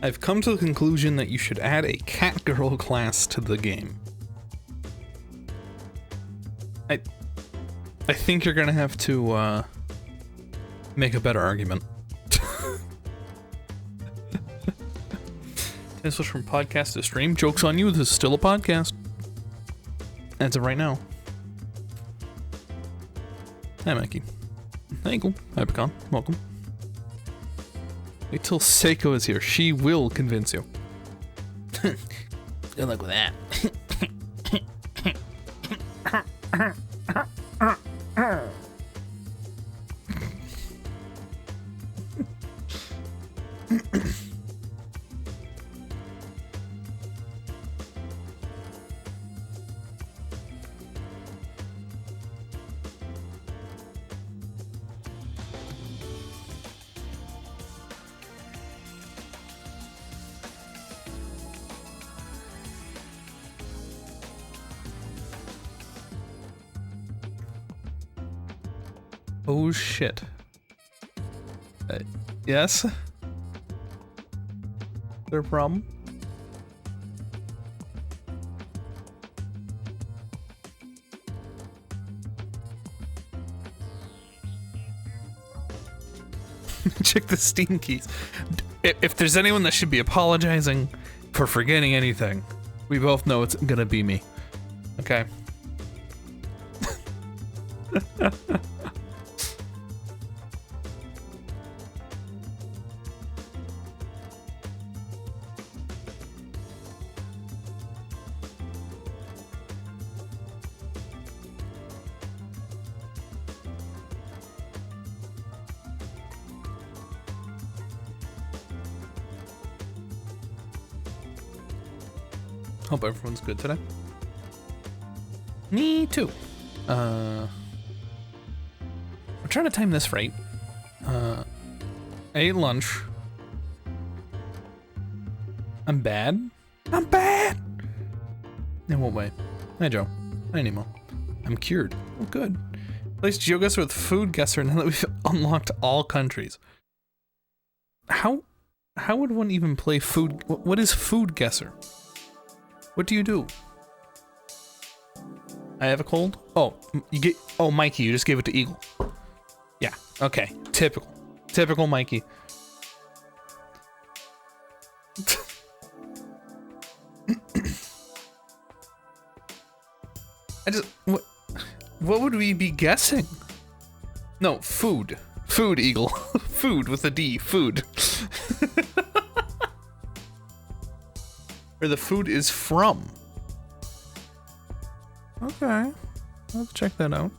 I've come to the conclusion that you should add a cat girl class to the game. I think you're gonna have to make a better argument. And switch from podcast to stream. Joke's on you, this is still a podcast. As of right now. Hi, Mikey. Hi, Eagle. Hi, Pecan. Welcome. Wait till Seiko is here. She will convince you. Good luck with that. Oh shit. Yes? Is there a problem? Check the Steam keys. If there's anyone that should be apologizing for forgetting anything, we both know it's gonna be me. Okay? Hope everyone's good today. Me too. I'm trying to time this right. I ate lunch. I'm bad. I'm bad! In what way? Hi, Joe. Hi, Nemo. I'm cured. Oh, good. Placed GeoGuessr with Food Guesser now that we've unlocked all countries. How would one even play food? What is Food Guesser? What do you do? I have a cold? Oh, oh, Mikey, you just gave it to Eagle. Yeah, okay. Typical Mikey. What would we be guessing? No, food. Food, Eagle. Food with a D. Food. Where the food is from. Okay. Let's check that out.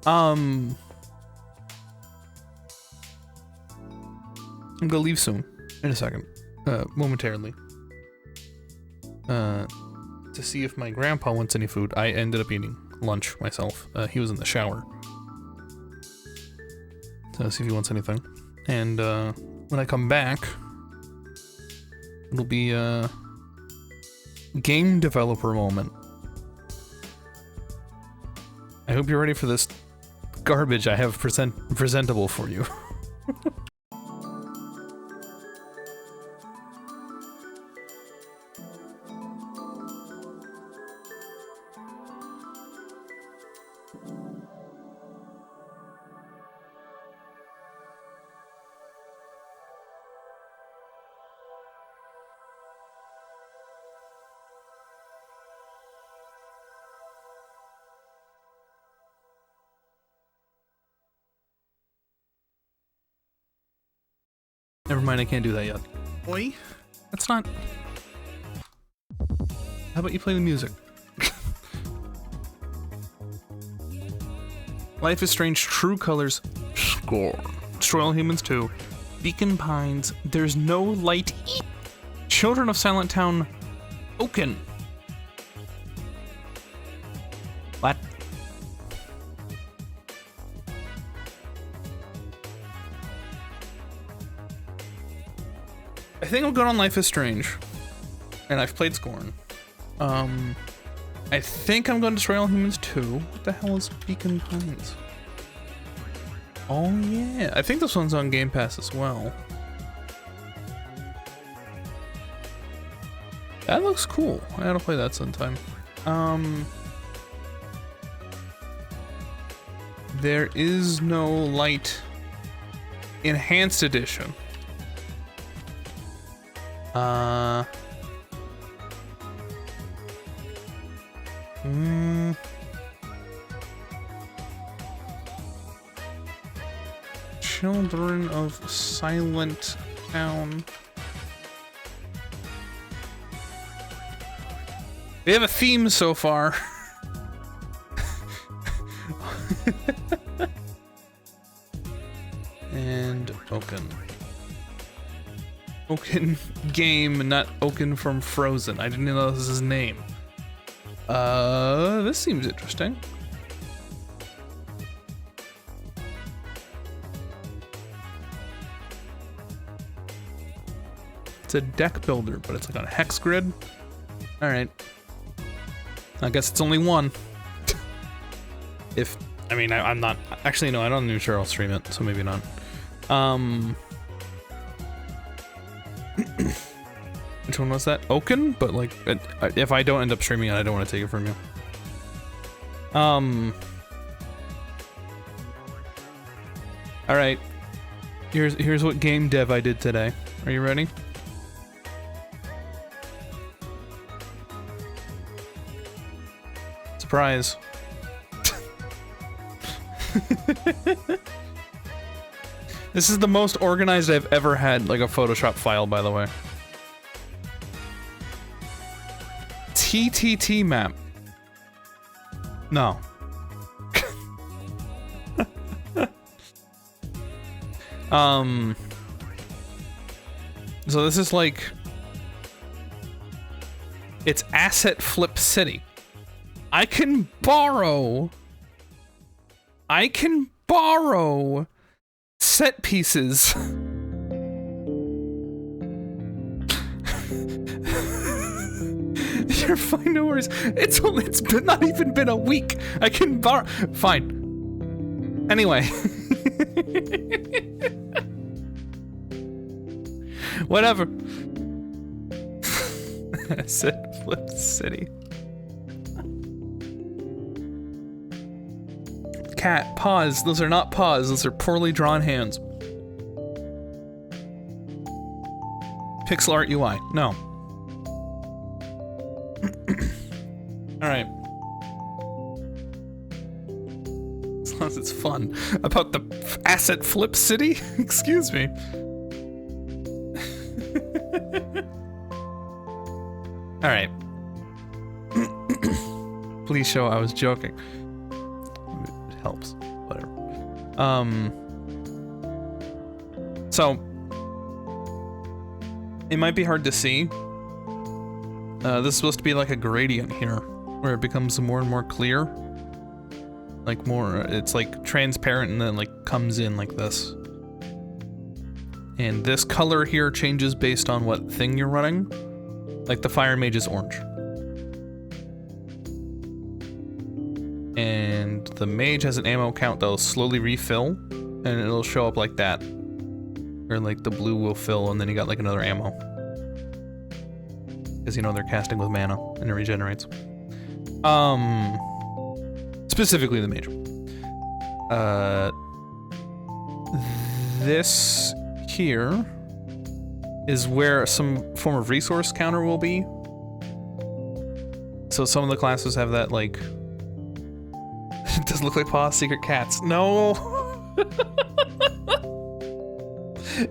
I'm gonna leave soon. In a second. Momentarily. To see if my grandpa wants any food. I ended up eating lunch myself. He was in the shower. So see if he wants anything. And when I come back, it'll be a game developer moment. I hope you're ready for this garbage I have presentable for you. Never mind, I can't do that yet. Oi? That's not... How about you play the music? Life is Strange, True Colors, Score. Destroy All Humans 2, Beacon Pines, There's No Light, Children of Silent Town, Oaken. What? I think I'm good on Life is Strange, and I've played Scorn. I think I'm going to Destroy All Humans 2. What the hell is Beacon Pines? Oh yeah, I think this one's on Game Pass as well. That looks cool. I gotta play that sometime. There is no light enhanced edition. Children of Silent Town. We have a theme so far. And Oaken. Oaken game, not Oaken from Frozen. I didn't know that was his name. This seems interesting. It's a deck builder, but it's like on a hex grid. All right. I guess it's only one. I mean, I'm not actually, no, I don't know, sure I'll stream it, so maybe not. Which one was that? Oaken? But like, if I don't end up streaming it, I don't want to take it from you. All right. Here's what game dev I did today. Are you ready? Surprise. This is the most organized I've ever had, like a Photoshop file, by the way. TTT map. No. So this is like, it's Asset Flip City. I can borrow set pieces. You're fine, no worries. It's been not even been a week. I can borrow. Fine. Anyway. Whatever. Asset Flip City. Cat, paws. Those are not paws. Those are poorly drawn hands. Pixel art UI. No. Alright. As long as it's fun. About the Asset Flip City? Excuse me. Alright. Please show I was joking. Helps. Whatever. So it might be hard to see. This is supposed to be like a gradient here, where it becomes more and more clear. Like more, it's like transparent and then like comes in like this. And this color here changes based on what thing you're running. Like the Fire Mage is orange. And the mage has an ammo count that'll slowly refill, and it'll show up like that. Or like the blue will fill, and then you got like another ammo. Because you know they're casting with mana, and it regenerates. Specifically the mage. This here is where some form of resource counter will be. So some of the classes have that like... It does look like Paw Secret Cats. No!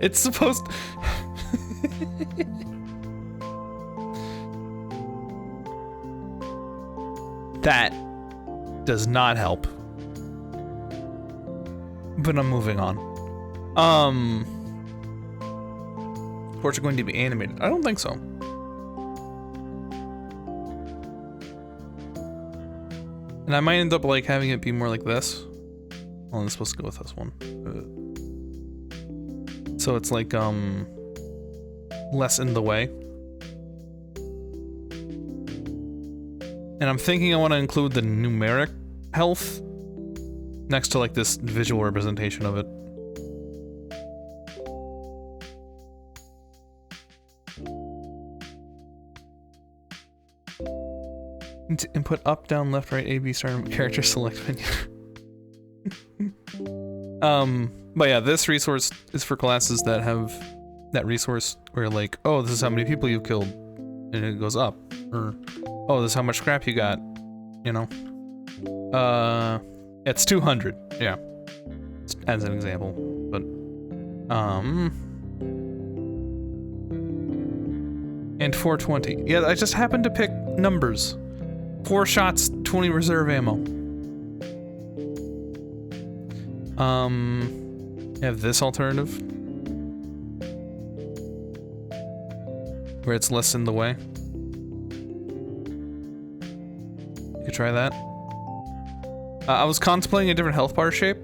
It's supposed... That does not help. But I'm moving on. Of course, you're going to be animated. I don't think so. And I might end up like having it be more like this. Oh, I'm supposed to go with this one. So it's like less in the way. And I'm thinking I want to include the numeric health next to like this visual representation of it. Input up, down, left, right, A, B, start, character select menu. But yeah, this resource is for classes that have that resource where like, oh, this is how many people you killed, and it goes up, or oh, this is how much scrap you got, you know. It's 200, yeah, as an example, but and 420. Yeah, I just happened to pick numbers. 4 shots, 20 reserve ammo. You have this alternative, where it's less in the way. You could try that. I was contemplating a different health bar shape,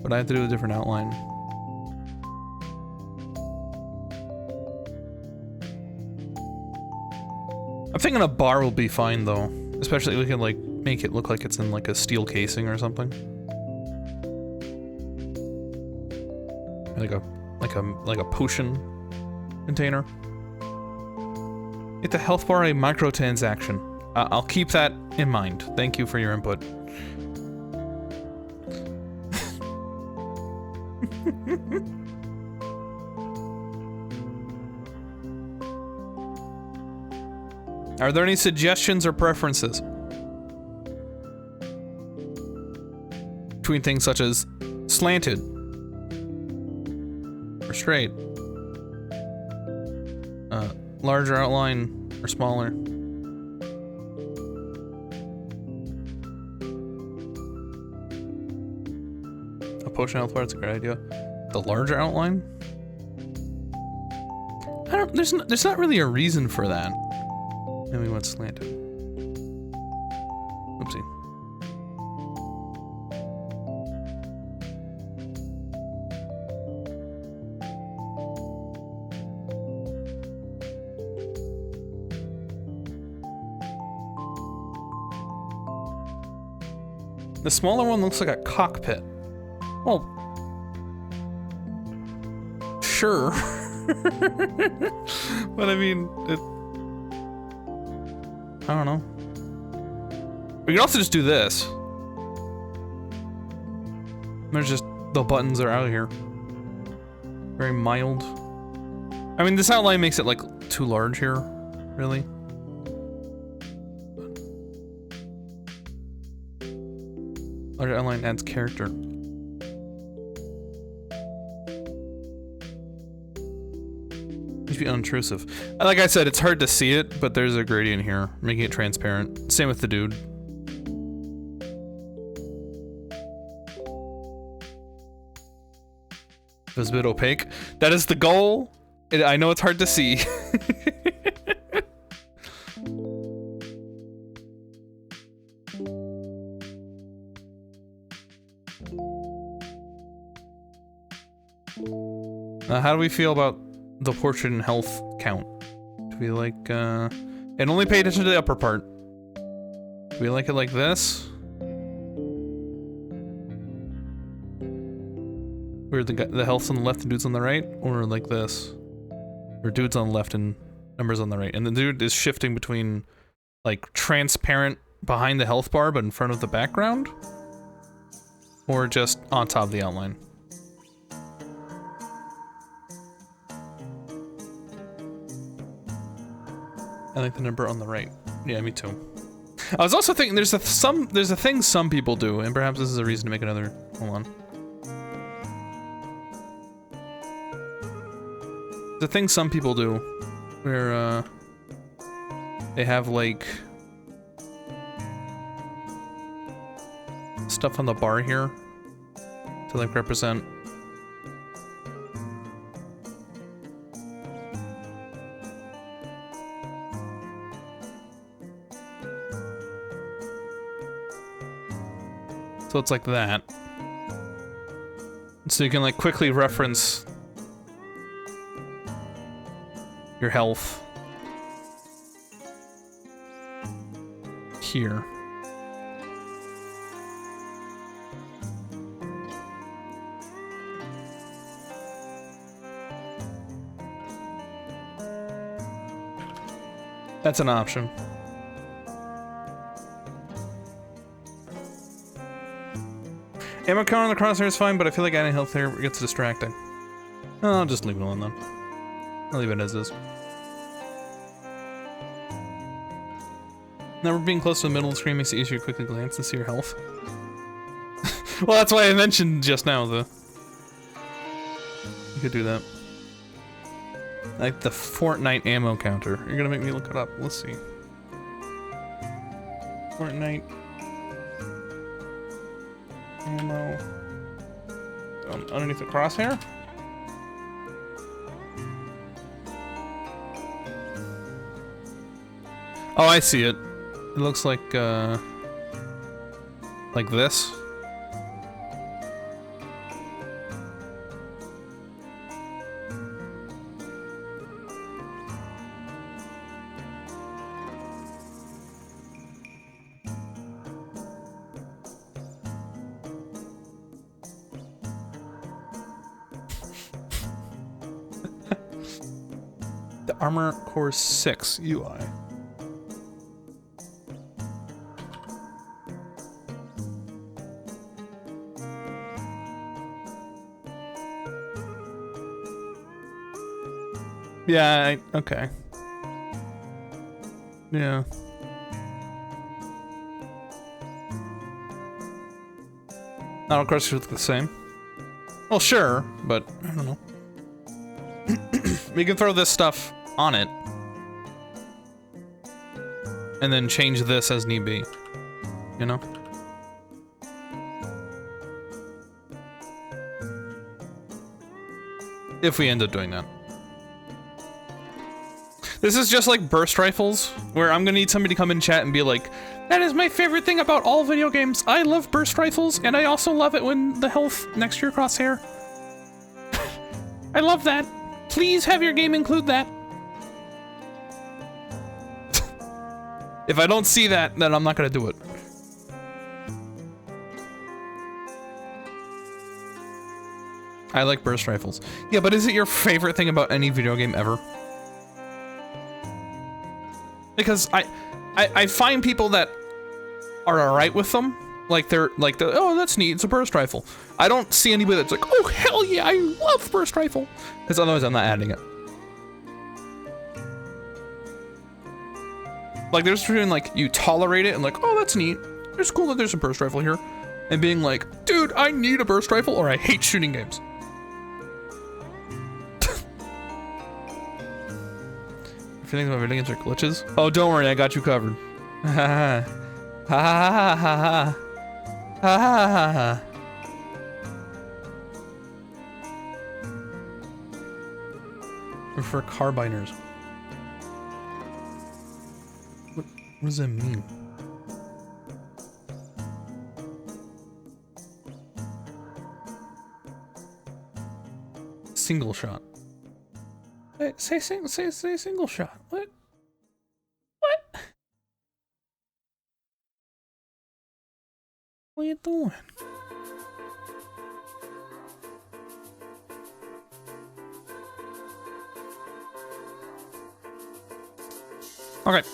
but I have to do a different outline. I'm thinking a bar will be fine though, especially if we can like make it look like it's in like a steel casing or something. Like a potion container. Get the health bar a microtransaction. I'll keep that in mind. Thank you for your input. Are there any suggestions or preferences between things such as slanted or straight, larger outline or smaller? A potion health bar, that's a great idea. The larger outline? There's not really a reason for that. And we went slanted. Oopsie. The smaller one looks like a cockpit. Well, sure. But I mean, I don't know. We can also just do this. There's just, the buttons are out here. Very mild. I mean, this outline makes it like too large here, really. Larger outline adds character. Needs to be unintrusive. Like I said, it's hard to see it, but there's a gradient here, making it transparent. Same with the dude. It was a bit opaque. That is the goal. I know it's hard to see. How do we feel about the portrait and health count? Do we like, and only pay attention to the upper part. Do we like it like this? Where the health's on the left and dude's on the right? Or like this? Or dude's on the left and numbers on the right. And the dude is shifting between, like, transparent behind the health bar but in front of the background? Or just on top of the outline? I like the number on the right. Yeah, me too. I was also thinking there's a thing some people do, and perhaps this is a reason to make another. Hold on. The thing some people do, where they have like stuff on the bar here to like represent. So it's like that. So you can like quickly reference your health here. That's an option. Ammo count on the crosshair is fine, but I feel like adding health there gets distracting. I'll just leave it alone then. I'll leave it as is. Never being close to the middle of the screen makes it easier to quickly glance and see your health. Well, that's why I mentioned just now you could do that. Like the Fortnite ammo counter. You're gonna make me look it up. Let's see. Fortnite ammo underneath the crosshair. Oh, I see it. It looks like this. The Armor Core 6 UI. Yeah, okay. Yeah. Not all crosshair look the same. Well, sure, but I don't know. We can throw this stuff on it. And then change this as need be. You know? If we end up doing that. This is just like burst rifles, where I'm gonna need somebody to come in chat and be like, that is my favorite thing about all video games. I love burst rifles, and I also love it when the health next to your crosshair. I love that. Please have your game include that. If I don't see that, then I'm not gonna do it. I like burst rifles. Yeah, but is it your favorite thing about any video game ever? Because I find people that are alright with them. Like they're like, oh, that's neat, it's a burst rifle. I don't see anybody that's like, oh, hell yeah, I love burst rifle. Because otherwise I'm not adding it. Like there's between like, you tolerate it and like, oh, that's neat. It's cool that there's a burst rifle here. And being like, dude, I need a burst rifle or I hate shooting games. If you think about video games are glitches. Oh, don't worry, I got you covered. Ha ha ha ha ha ha ha ha. For carbiners. What does that mean? Single shot. Hey, say single shot. What? What? What are you doing? Okay. Is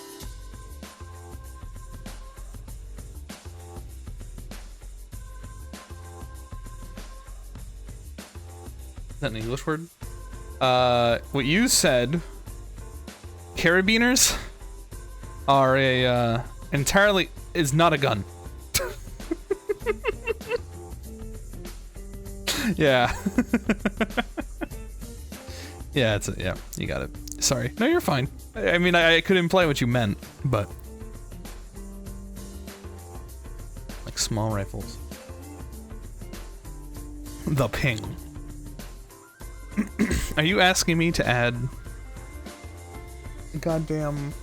that an English word? What you said, carabiners are a, entirely, is not a gun. Yeah. Yeah, it's a, yeah, you got it. Sorry. No, you're fine. I mean, I could imply what you meant, but. Like small rifles. The ping. Are you asking me to add goddamn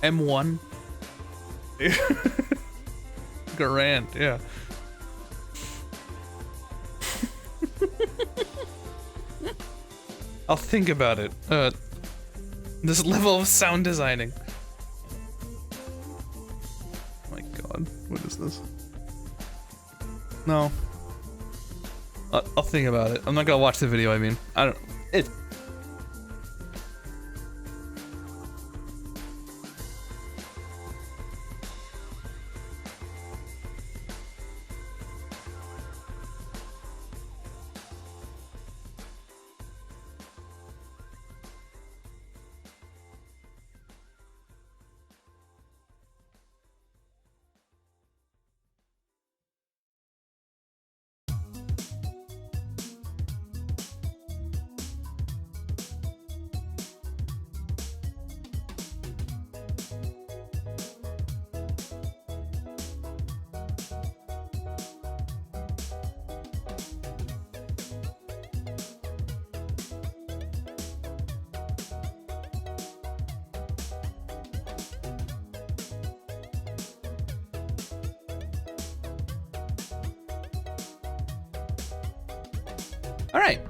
M1? Garand, yeah. I'll think about it. This level of sound designing. Oh my god, what is this? No. I'll think about it. I'm not gonna watch the video, I mean. I don't... It... All right.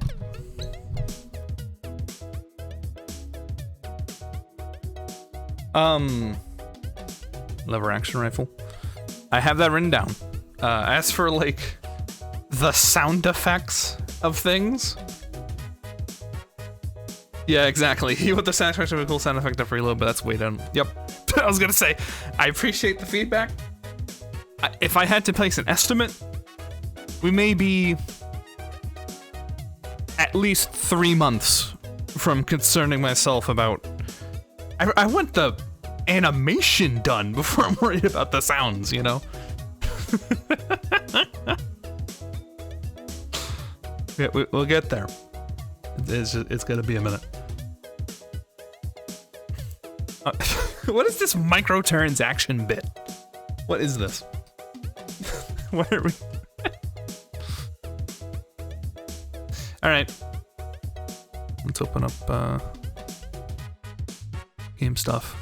Lever action rifle. I have that written down. As for like the sound effects of things. Yeah, exactly. You want the sound effects of a cool sound effect to reload, but that's way down. Yep. I was gonna say, I appreciate the feedback. If I had to place an estimate, we may be at least 3 months from concerning myself about. I want the animation done before I'm worried about the sounds, you know? Yeah, we'll get there. It's gonna be a minute. What is this microtransaction bit? What is this? What are we? All right. Let's open up game stuff.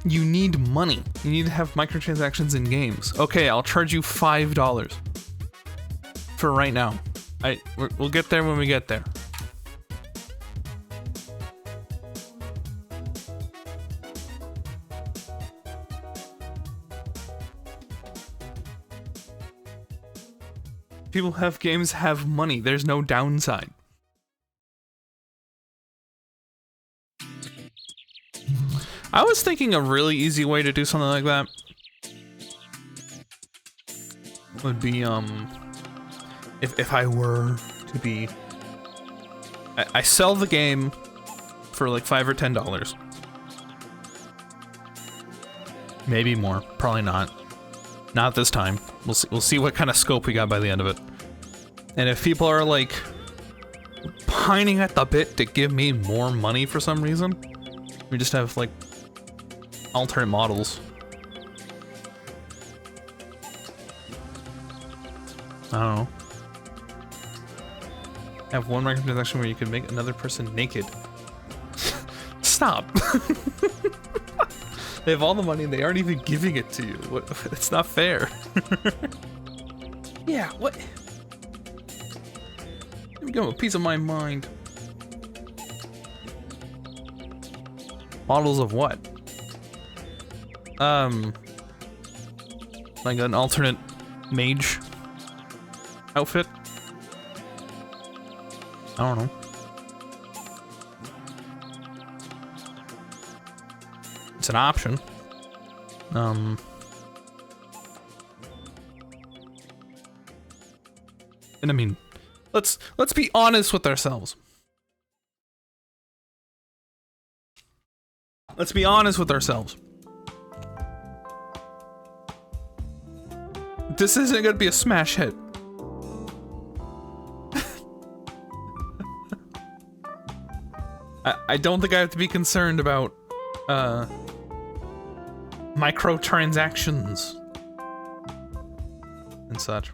You need money. You need to have microtransactions in games. Okay, I'll charge you $5 for right now. We'll get there when we get there. People have games have money. There's no downside. I was thinking a really easy way to do something like that would be, if I were to be, I sell the game for like $5 or $10. Maybe more, probably not. Not this time. We'll see what kind of scope we got by the end of it. And if people are like pining at the bit to give me more money for some reason, we just have like alternate models. I don't know. Have one microtransaction where you can make another person naked. Stop. They have all the money and they aren't even giving it to you. What? It's not fair. Yeah, what? Let me give them a piece of my mind. Models of what? Like an alternate mage outfit? I don't know. It's an option. And I mean, let's be honest with ourselves. Let's be honest with ourselves. This isn't gonna be a smash hit. I don't think I have to be concerned about microtransactions and such.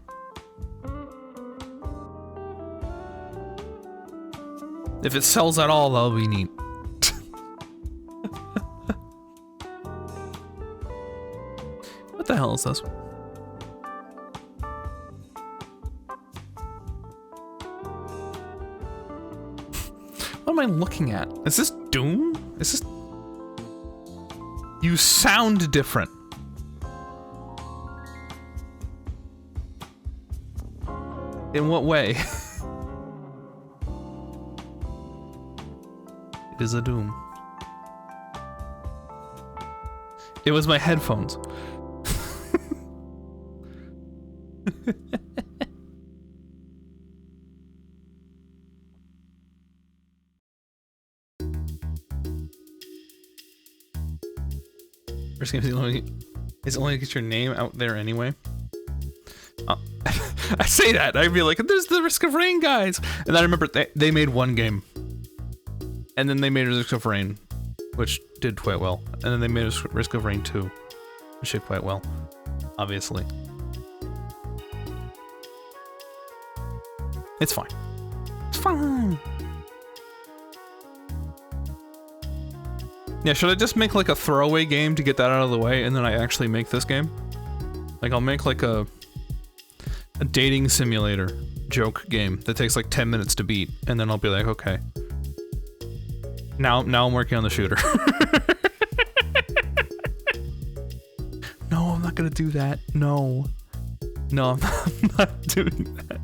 If it sells at all, that'll be neat. What the hell is this? What am I looking at? Is this Doom? Is this... You sound different. In what way? It is a Doom. It was my headphones. First game is only to get your name out there anyway. I say that, I'd be like, there's the Risk of Rain guys! And then I remember they made one game. And then they made Risk of Rain, which did quite well. And then they made Risk of Rain 2, which did quite well, obviously. It's fine. It's fine! Yeah, should I just make like a throwaway game to get that out of the way, and then I actually make this game? Like, I'll make like a a dating simulator joke game that takes like 10 minutes to beat, and then I'll be like, okay. Now I'm working on the shooter. No, I'm not gonna do that. No. No, I'm not doing that.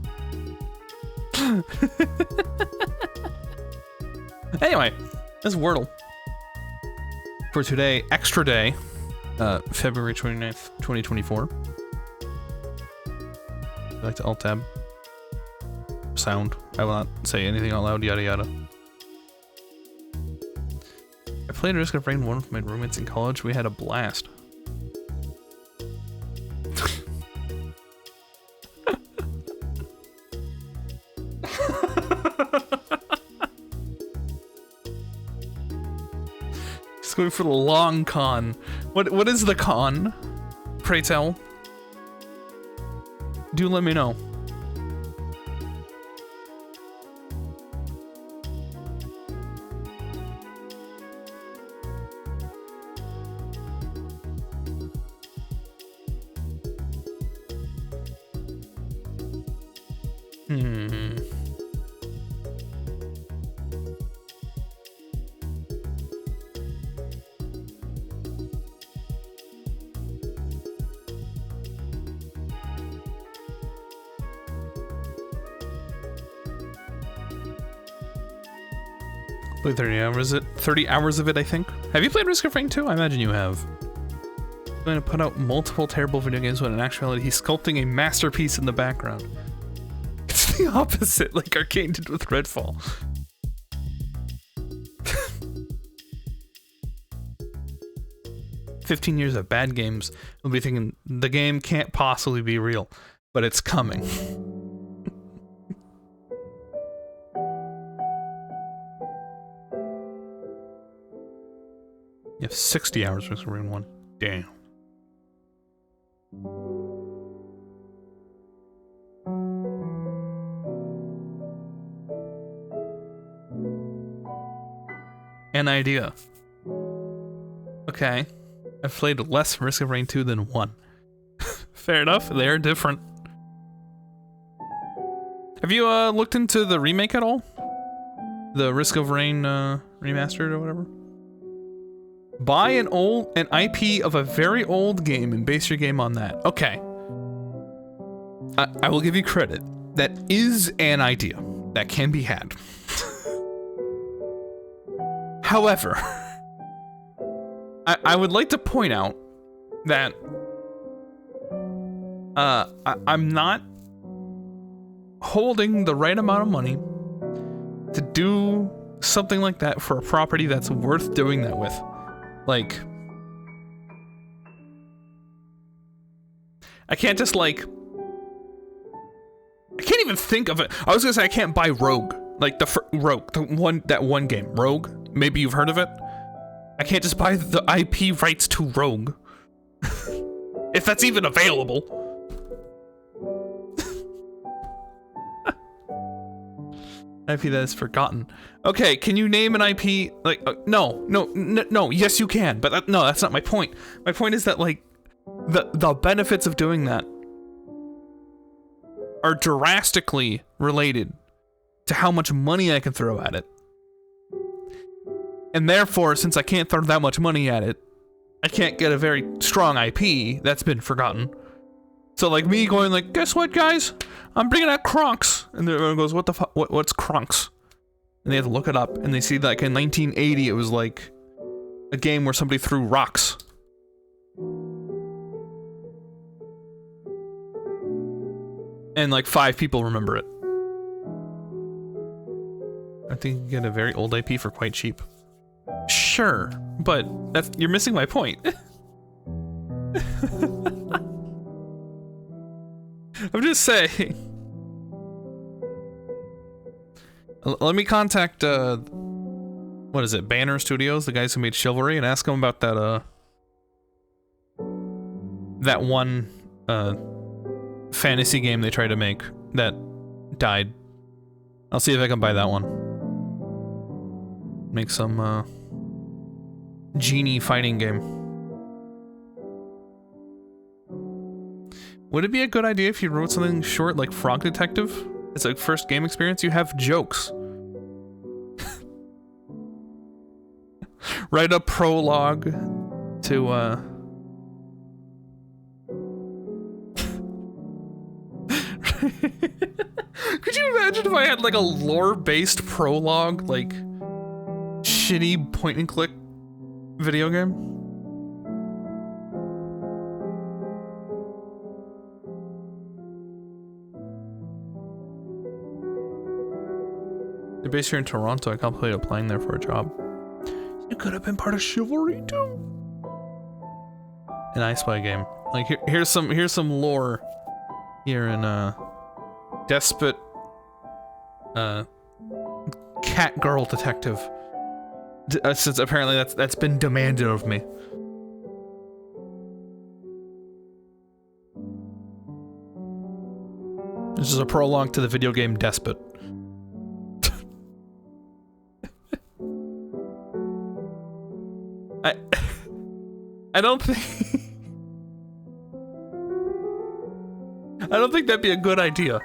Anyway, this is Wordle. For today, extra day, February 29th, 2024. I'd like to alt-tab. Sound. I will not say anything out loud, yada yada. I played Risk of Rain 1 with my roommates in college. We had a blast. Just going for the long con. What is the con? Pray tell. Do let me know. Played 30 hours of it, I think. Have you played Risk of Rain 2? I imagine you have. He's going to put out multiple terrible video games when in actuality he's sculpting a masterpiece in the background. It's the opposite, like Arcane did with Redfall. "15 years of bad games." We'll be thinking, the game can't possibly be real, but it's coming. You have 60 hours Risk of Rain 1. Damn. An idea. Okay. I've played less Risk of Rain 2 than 1. Fair enough, they're different. Have you looked into the remake at all? The Risk of Rain remastered or whatever? Buy an IP of a very old game and base your game on that. Okay. I will give you credit. That is an idea that can be had. However, I would like to point out that I'm not holding the right amount of money to do something like that for a property that's worth doing that with. Like, I can't just like, I can't even think of it. I was gonna say I can't buy Rogue, like Rogue, that one game, Rogue. Maybe you've heard of it. I can't just buy the IP rights to Rogue, if that's even available. IP that is forgotten. Okay, can you name an IP? Like, no. Yes, you can. But no, that's not my point. My point is that like, the benefits of doing that are drastically related to how much money I can throw at it. And therefore, since I can't throw that much money at it, I can't get a very strong IP that's been forgotten. So like me going like, guess what, guys? I'm bringing out Kronks. And everyone goes, what the fuck? What's Kronks? And they have to look it up, and they see like in 1980 it was like a game where somebody threw rocks. And like 5 people remember it. I think you can get a very old IP for quite cheap. Sure, but you're missing my point. I'm just saying. Let me contact, what is it, Banner Studios, the guys who made Chivalry, and ask them about that, that one, fantasy game they tried to make that died. I'll see if I can buy that one. Make some, genie fighting game. Would it be a good idea if you wrote something short like Frog Detective? It's a first game experience. You have jokes. Write a prologue to, Could you imagine if I had like a lore-based prologue, like shitty point-and-click video game? They're based here in Toronto. I contemplated applying there for a job. You could have been part of Chivalry too. An I Spy game. Like here's some lore here in Despot cat girl detective. Since apparently that's been demanded of me. This is a prologue to the video game Despot. I don't think that'd be a good idea.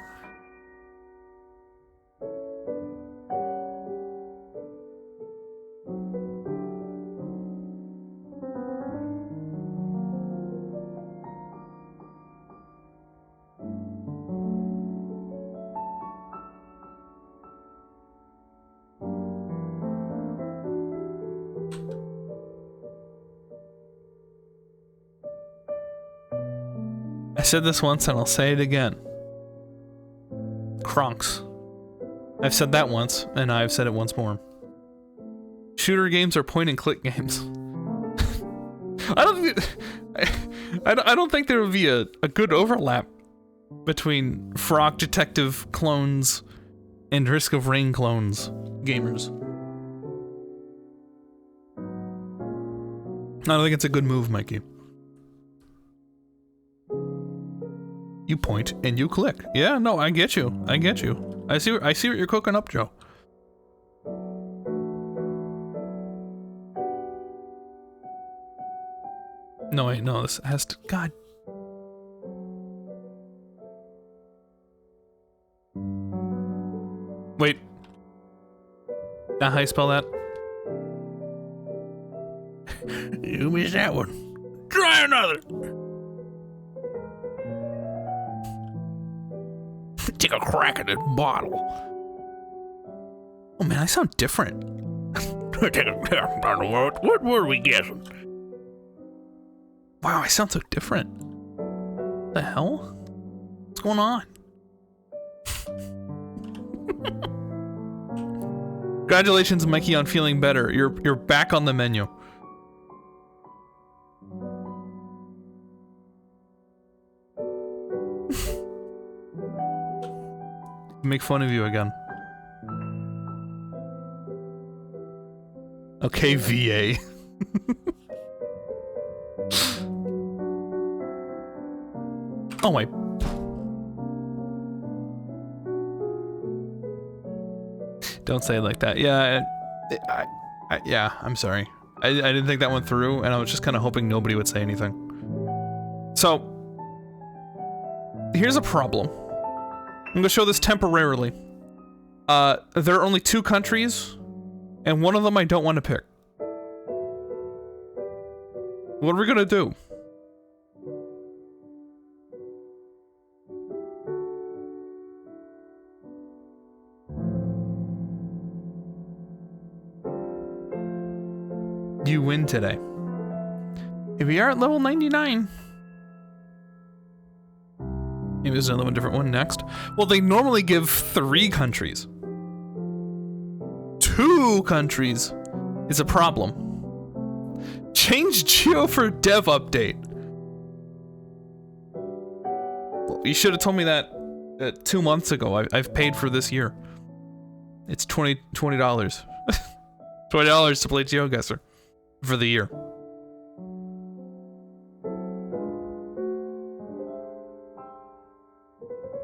I said this once and I'll say it again. Kronks. I've said that once, and I've said it once more. Shooter games are point-and-click games. I don't think there would be a good overlap between Frog Detective clones and Risk of Rain clones gamers. I don't think it's a good move, Mikey. You point and you click. Yeah, no, I get you. I get you. I see what you're cooking up, Joe. No, wait, no, this has to... God. Wait. That how you spell that? You missed that one. Try another. Take a crack at this bottle. Oh man, I sound different. What were we guessing? Wow, I sound so different. What the hell? What's going on? Congratulations, Mikey, on feeling better. You're back on the menu. Make fun of you again. Okay, VA. Oh my. Don't say it like that. Yeah, yeah, I'm sorry. I didn't think that went through, and I was just kind of hoping nobody would say anything. So, here's a problem. I'm gonna show this temporarily. There are only 2 countries, and one of them I don't want to pick. What are we gonna do? You win today. Here we are at level 99. Maybe there's another different one next. Well, they normally give 3 countries. 2 countries is a problem. Change Geo for Dev update. Well, you should have told me that 2 months ago. I've paid for this year. It's $20. $20 to play GeoGuessr for the year.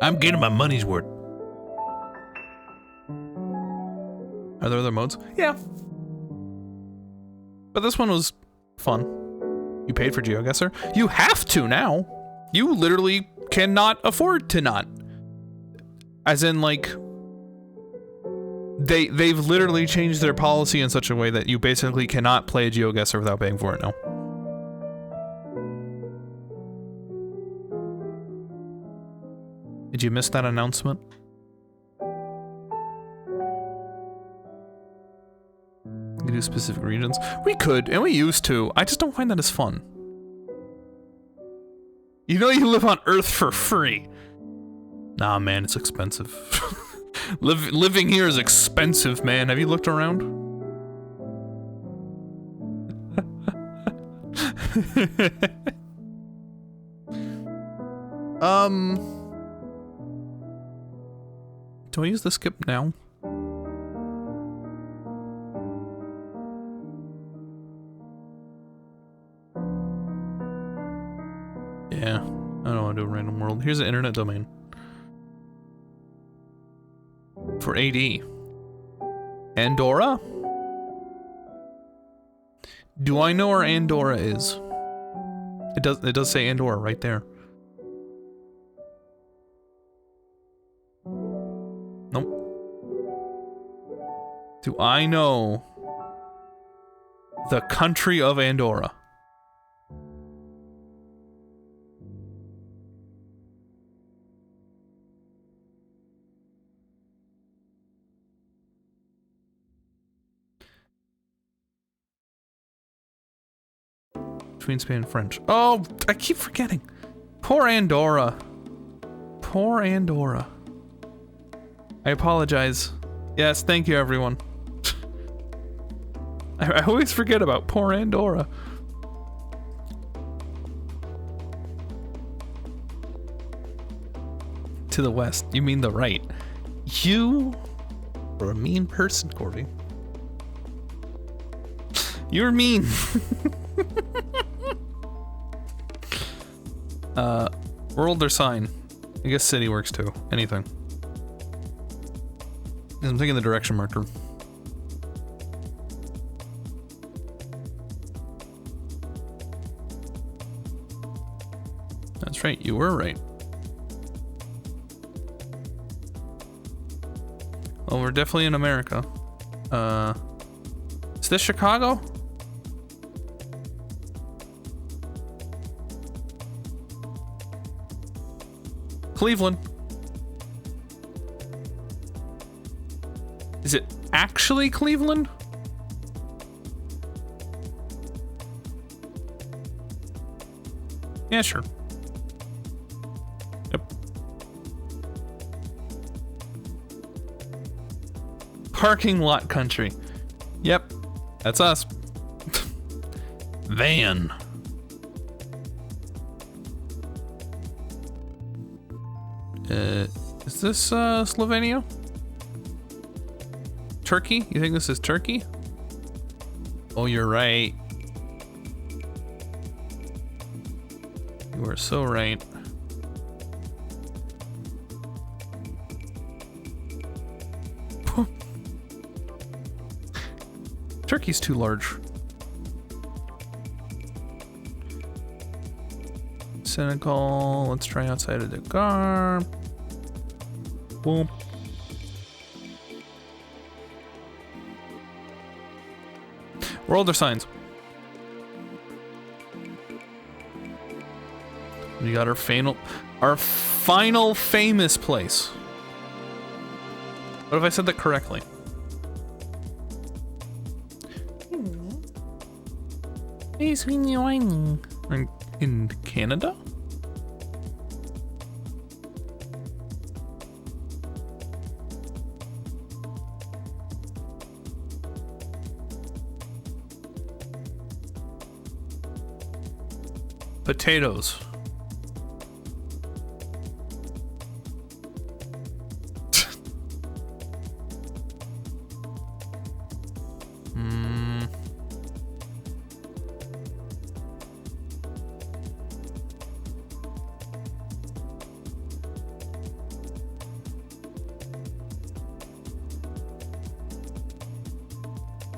I'm getting my money's worth. Are there other modes? Yeah. But this one was fun. You paid for GeoGuessr? You have to now. You literally cannot afford to not. As in, like, they've literally changed their policy in such a way that you basically cannot play a GeoGuessr without paying for it now. Did you miss that announcement? We do specific regions. We could, and we used to. I just don't find that as fun. You know you live on Earth for free. Nah, man, it's expensive. Living here is expensive, man. Have you looked around? Do I use the skip now? Yeah, I don't want to do a random world. Here's an internet domain. For AD. Andorra? Do I know where Andorra is? It does say Andorra right there. Nope. Do I know the country of Andorra? Between Spain and French. Oh, I keep forgetting. Poor Andorra. Poor Andorra. I apologize. Yes, thank you, everyone. I always forget about poor Andorra. To the west. You mean the right. You are a mean person, Cordy. You're mean. World or sign? I guess city works too. Anything. I'm thinking the direction marker. That's right, you were right. Well, we're definitely in America. Is this Chicago? Cleveland. Is it actually Cleveland? Yeah, sure. Yep. Parking lot country. Yep. That's us. Van. Is this Slovenia? Turkey? You think this is Turkey? Oh, you're right. You are so right. Turkey's too large. Senegal. Let's try outside of Dakar. Boom. World or signs? We got our final famous place. What if I said that correctly? In Canada? Potatoes.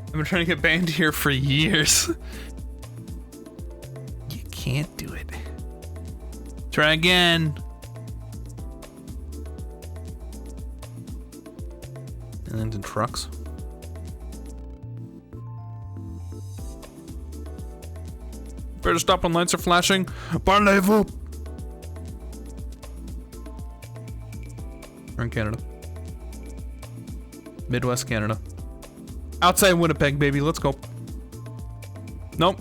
I've been trying to get banned here for years. You can't do it. Try again. And in trucks. Better stop when lights are flashing. Parlez-vous! We're in Canada. Midwest Canada. Outside Winnipeg, baby. Let's go. Nope.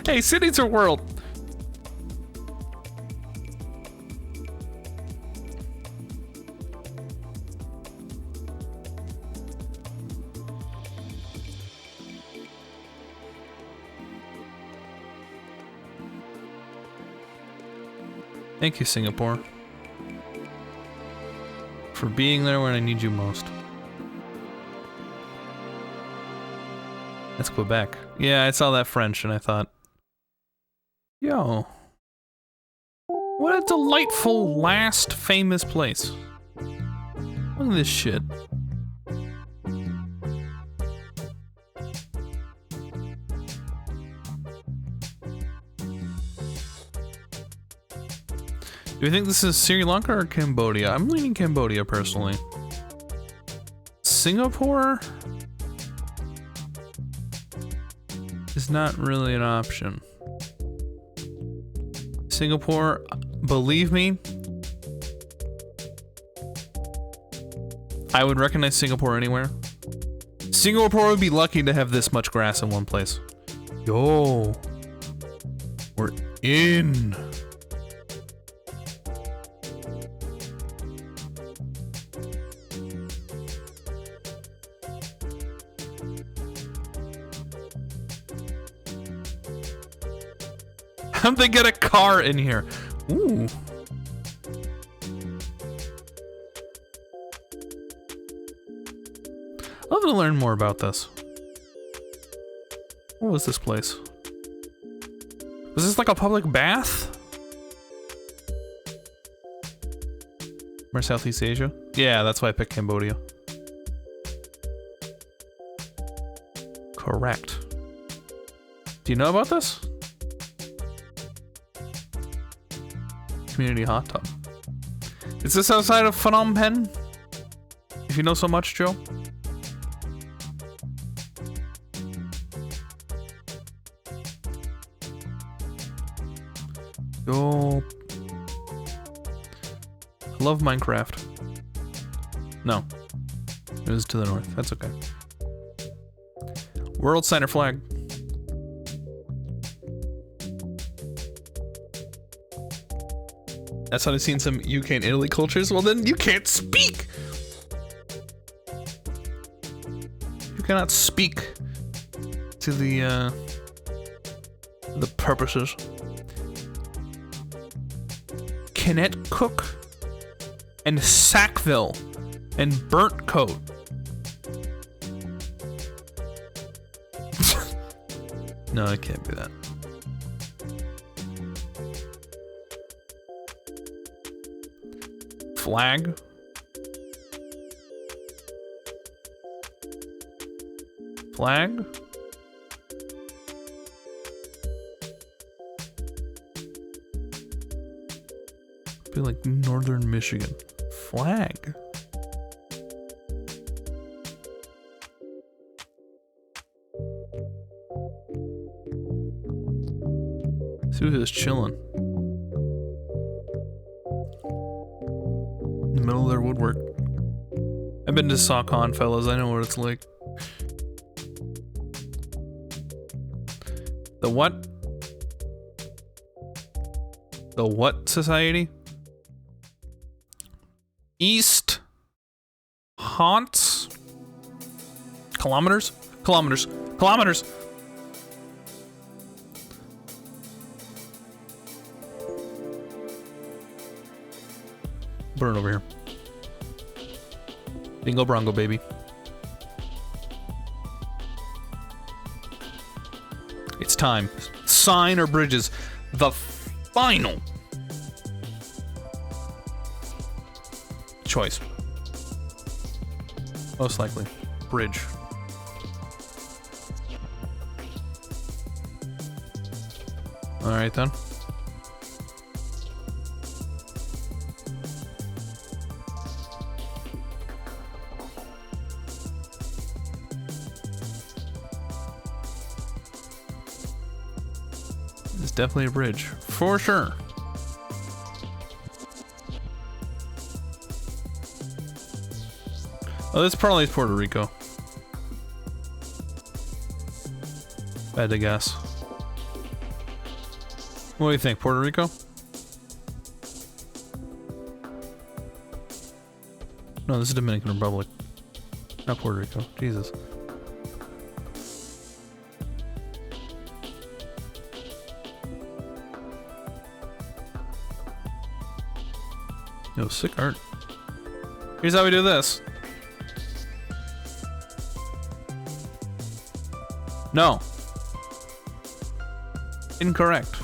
Hey, cities are world. Thank you, Singapore, for being there when I need you most. That's Quebec. Yeah, I saw that French and I thought, yo, what a delightful last famous place. Look at this shit. Do you think this is Sri Lanka or Cambodia? I'm leaning Cambodia personally. Singapore is not really an option. Singapore, believe me, I would recognize Singapore anywhere. Singapore would be lucky to have this much grass in one place. Yo, we're in. How'd they get a car in here? Ooh. I'd love to learn more about this. What was this place? Was this like a public bath? Or Southeast Asia? Yeah, that's why I picked Cambodia. Correct. Do you know about this? Community hot tub. Is this outside of Phnom Penh? If you know so much, Joe. Yo. I love Minecraft. No. It was to the north. That's okay. World Center flag. That's how I've seen some UK and Italy cultures. Well, then you can't speak. You cannot speak to the purposes. Kennett Cook and Sackville and Burnt Coat. No, I can't do that. Flag. Flag. Be like Northern Michigan. Flag. See who's chilling. In the middle of their woodwork. I've been to SawCon, fellas. I know what it's like. The what? The what society? East Haunts? Kilometers? Kilometers. Kilometers! Burn over here. Bingo Bronco, baby. It's time. Sign or bridges. The final choice. Most likely. Bridge. Alright then. It's definitely a bridge. For sure. Oh, this probably is Puerto Rico. I had to guess. What do you think, Puerto Rico? No, this is Dominican Republic. Not Puerto Rico. Jesus. Yo, sick art. Here's how we do this. No. Incorrect.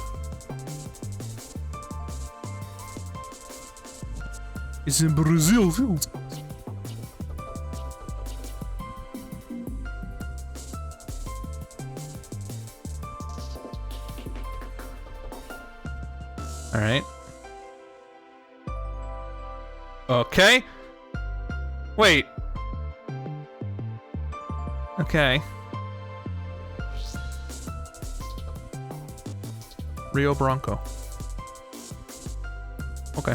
It's in Brazil. All right. Okay. Wait. Okay. Rio Branco. Okay.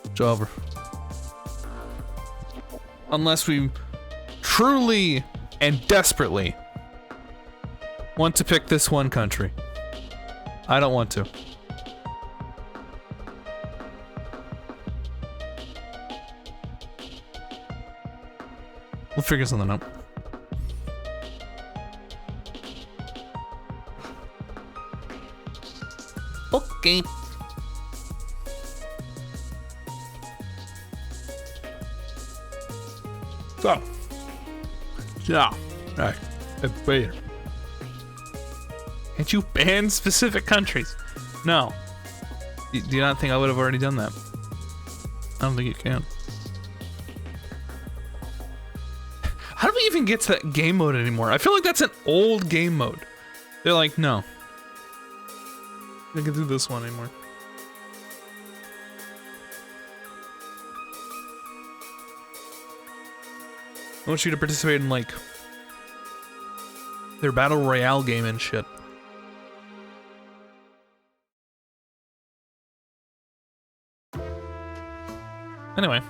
It's over. Unless we truly and desperately want to pick this one country. I don't want to. We'll figure something out. Okay. So. Yeah. Alright. Wait. Can't you ban specific countries? No. Do you not think I would have already done that? I don't think you can. How do we even get to that game mode anymore? I feel like that's an old game mode. They're like, no. I can do this one anymore. I want you to participate in, like, their battle royale game and shit. Anyway.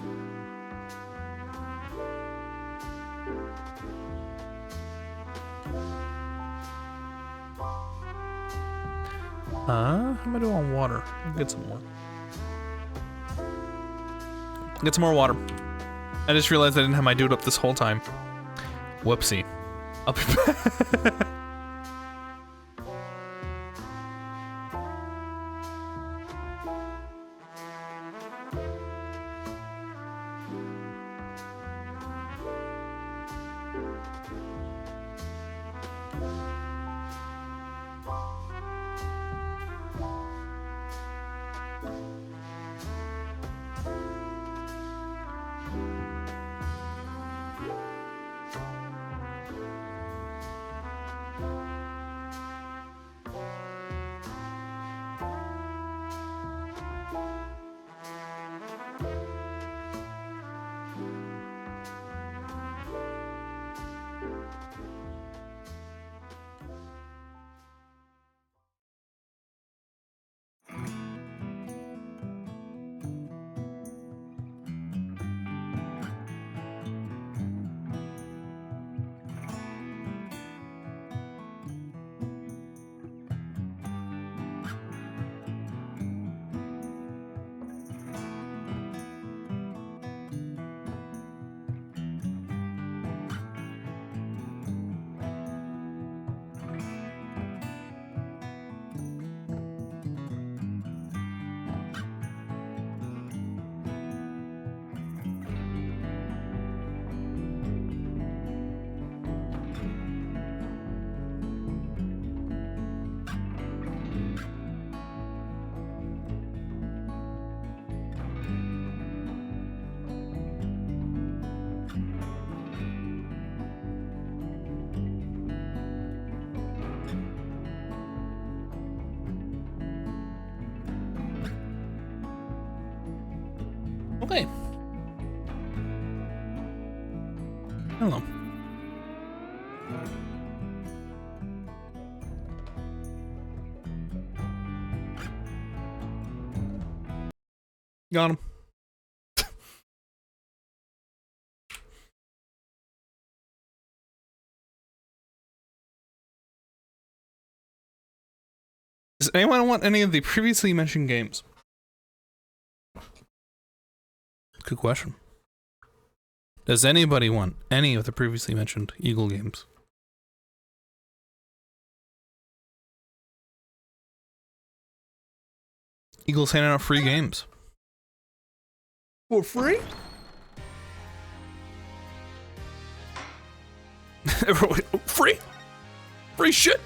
How am I doing on water? I'll get some more. Get some more water. I just realized I didn't have my dude up this whole time. Whoopsie. I'll be back. Okay. Hello. Got him. Does anyone want any of the previously mentioned games? Good question. Does anybody want any of the previously mentioned Eagle games? Eagle's handing out free games. For free? Free? Free shit?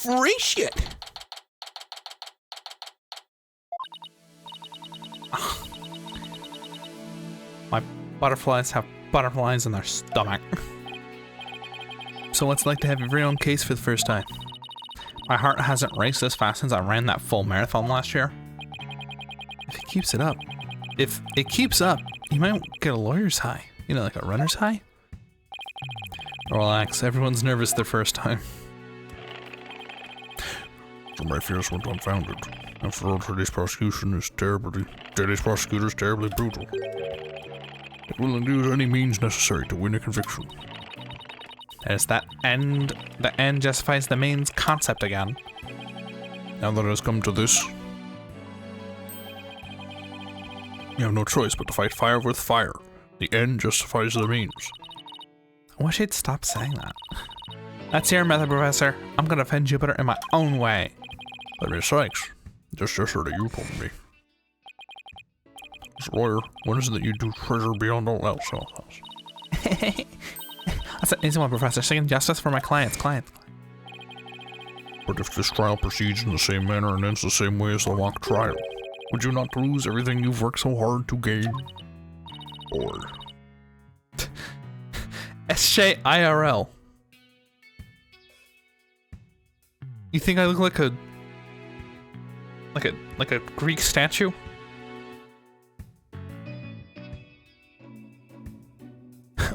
Free shit. My butterflies have butterflies in their stomach. So what's it like to have your very own case for the first time? My heart hasn't raced this fast since I ran that full marathon last year. If it keeps it up, you might get a lawyer's high. You know, like a runner's high? Relax, everyone's nervous their first time. So my fears went unfounded. After all, today's prosecution is terribly brutal. It will use any means necessary to win a conviction. There's that end. The end justifies the means concept again. Now that it has come to this, you have no choice but to fight fire with fire. The end justifies the means. I wish he'd stop saying that. That's your method, Professor. I'm gonna defend Jupiter in my own way. But Miss Sykes, just yesterday you told me. As a lawyer, what is it that you do treasure beyond all else? That's an easy one, Professor. Seeking justice for my clients. But if this trial proceeds in the same manner and ends the same way as the mock trial, would you not lose everything you've worked so hard to gain? Or... SJIRL. You think I look like a Greek statue?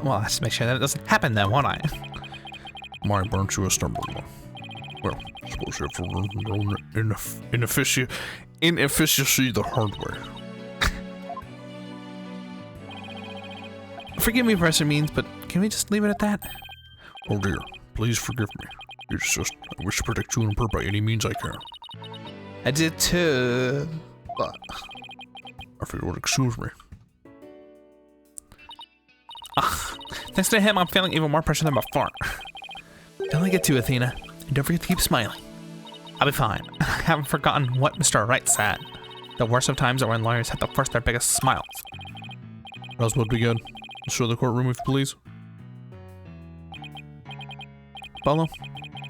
Well, let's make sure that it doesn't happen then, won't I? Mine burnt you a stumbling one. Well, I suppose you have to learn your own inefficiency the hard way. Forgive me, Professor Means, but can we just leave it at that? Oh dear, please forgive me. It's just, I wish to protect you and her by any means I can. I did too, but... If you would excuse me. Thanks to him, I'm feeling even more pressure than before. Don't let it get to you, Athena. And don't forget to keep smiling. I'll be fine. I haven't forgotten what Mr. Wright said. The worst of times are when lawyers have to force their biggest smiles. Rosebud begin. Show the courtroom if you please. Bolo,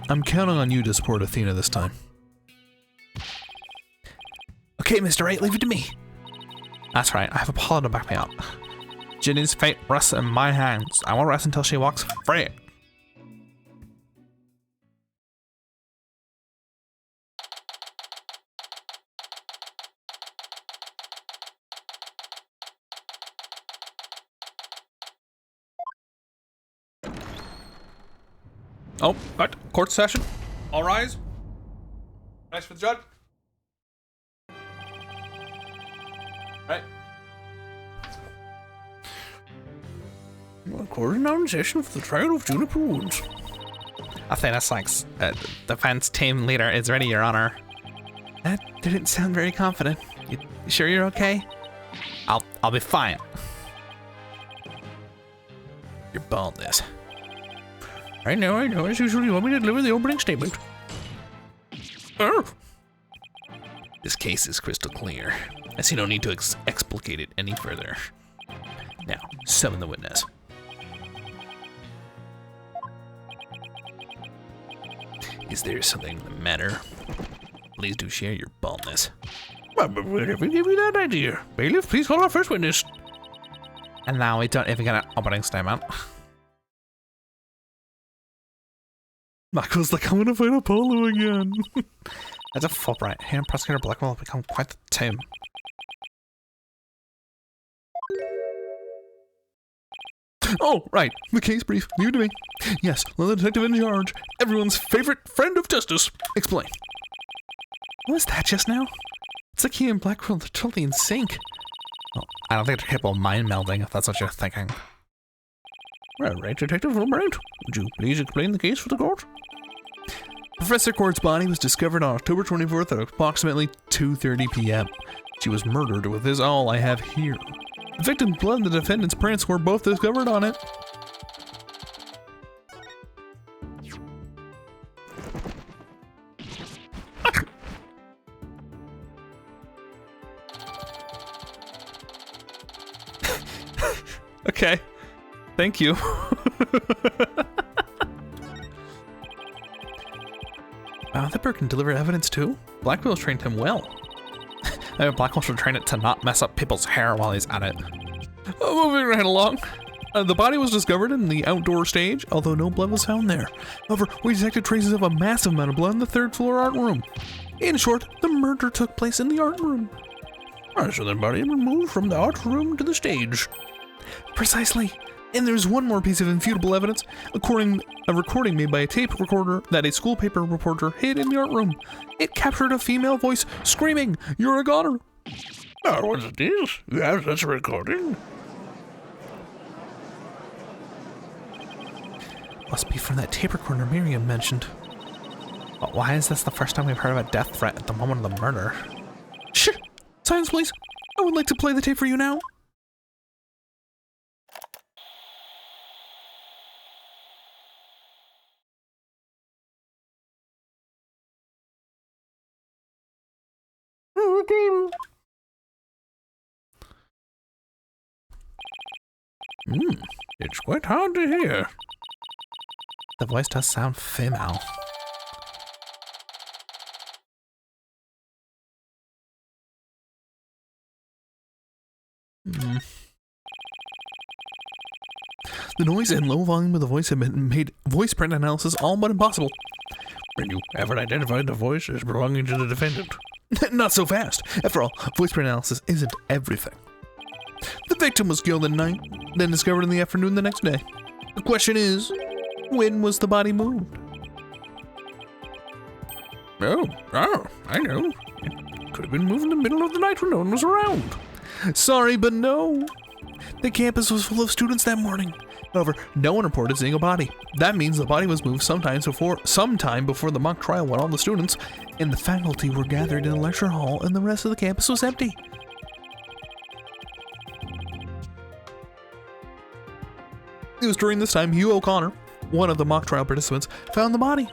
I'm counting on you to support Athena this time. Okay, Mr. Wright, leave it to me. That's right, I have Apollo to back me up. Ginny's fate rests in my hands. I won't rest until she walks free. Oh, what? Court session? All rise. Rise for the judge. Right. Court now in session for the trial of Juniper Woods. Athena Sykes, defense team leader, is ready, Your Honor. That didn't sound very confident. You sure you're okay? I'll be fine. You're baldness. I know, as usual, you want me to deliver the opening statement. Oh. This case is crystal clear. I see no need to explicate it any further. Now, summon the witness. Is there something the matter? Please do share your baldness. Well, but whatever gave you that idea? Bailiff, please call our first witness. And now we don't even get an opening statement. Michael's like, I'm gonna fight Apollo again. As a Fulbright, he and Prosecutor Blackwell have become quite the team. Oh, right. The case brief. Leave it to me. Yes, let the detective in charge. Everyone's favorite friend of justice. Explain. What was that just now? It's like he and Blackwell are totally in sync. Well, I don't think they're capable of mind melding, if that's what you're thinking. Well, right, Detective Fulbright. Would you please explain the case for the court? Professor Court's body was discovered on October 24th at approximately 2:30 p.m. She was murdered with this all I have here. The victim's blood and the defendant's prints were both discovered on it. Okay. Thank you. Wow, that bird can deliver evidence too? Blackwell's trained him well. Maybe Blackwell should train it to not mess up people's hair while he's at it. Moving right along. The body was discovered in the outdoor stage, although no blood was found there. However, we detected traces of a massive amount of blood in the third floor art room. In short, the murder took place in the art room. So the body was moved from the art room to the stage. Precisely. And there's one more piece of infutable evidence, a recording made by a tape recorder that a school paper reporter hid in the art room. It captured a female voice screaming, "You're a goner!" Oh, what's this? Yes, that's a recording. Must be from that tape recorder Miriam mentioned. But why is this the first time we've heard of a death threat at the moment of the murder? Shh! Silence, please! I would like to play the tape for you now. It's quite hard to hear. The voice does sound female. The noise and low volume of the voice have been made voice print analysis all but impossible. And you haven't identified the voice as belonging to the defendant. Not so fast. After all, voice print analysis isn't everything. The victim was killed at night, then discovered in the afternoon the next day. The question is, when was the body moved? Oh, I know. It could have been moved in the middle of the night when no one was around. Sorry, but no. The campus was full of students that morning. However, no one reported seeing a body. That means the body was moved sometime before the mock trial when all the students and the faculty were gathered in the lecture hall and the rest of the campus was empty. It was during this time Hugh O'Connor, one of the mock trial participants, found the body.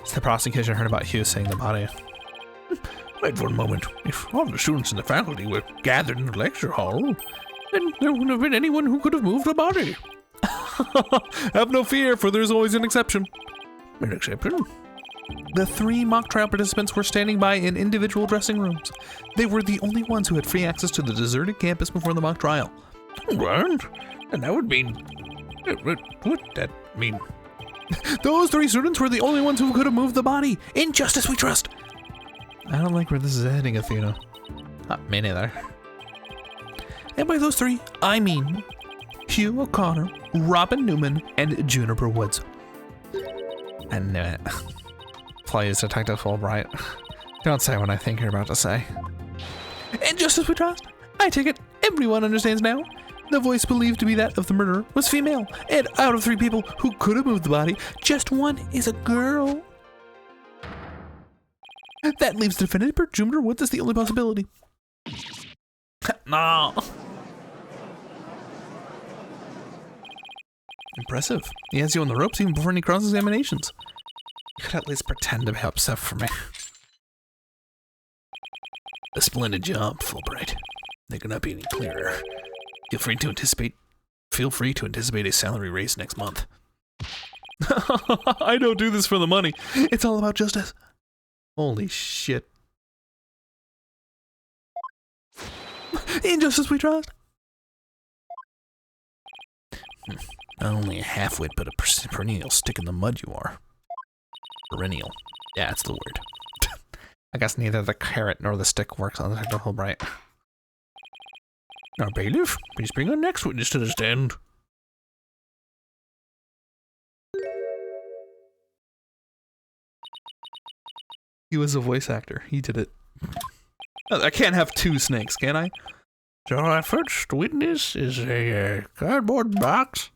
So the prosecution heard about Hugh seeing the body. Wait for a moment. If all the students and the faculty were gathered in the lecture hall, then there wouldn't have been anyone who could have moved the body. Have no fear, for there's always an exception. An exception? The 3 mock trial participants were standing by in individual dressing rooms. They were the only ones who had free access to the deserted campus before the mock trial. Right? And that would mean... What would that mean? Those 3 students were the only ones who could have moved the body. In justice we trust. I don't like where this is heading, Athena. Not me neither. And by those 3, I mean Hugh O'Connor, Robin Newman, and Juniper Woods. I knew it. Please, Detective Fulbright. Don't say what I think you're about to say. And just as we trust, I take it everyone understands now. The voice believed to be that of the murderer was female, and out of 3 people who could have moved the body, just 1 is a girl. That leaves the defendant, Juniper Woods, as the only possibility. No. Impressive. He has you on the ropes even before any cross-examinations. You could at least pretend to be upset for me. A splendid job, Fulbright. They cannot be any clearer. Feel free to anticipate a salary raise next month. I don't do this for the money. It's all about justice. Holy shit. In justice we trust. Not only a half-wit, but a perennial stick in the mud you are. Perennial. Yeah, that's the word. I guess neither the carrot nor the stick works on Detective Fulbright. Now, bailiff, please bring our next witness to the stand. He was a voice actor. He did it. I can't have two snakes, can I? So our first witness is a cardboard box.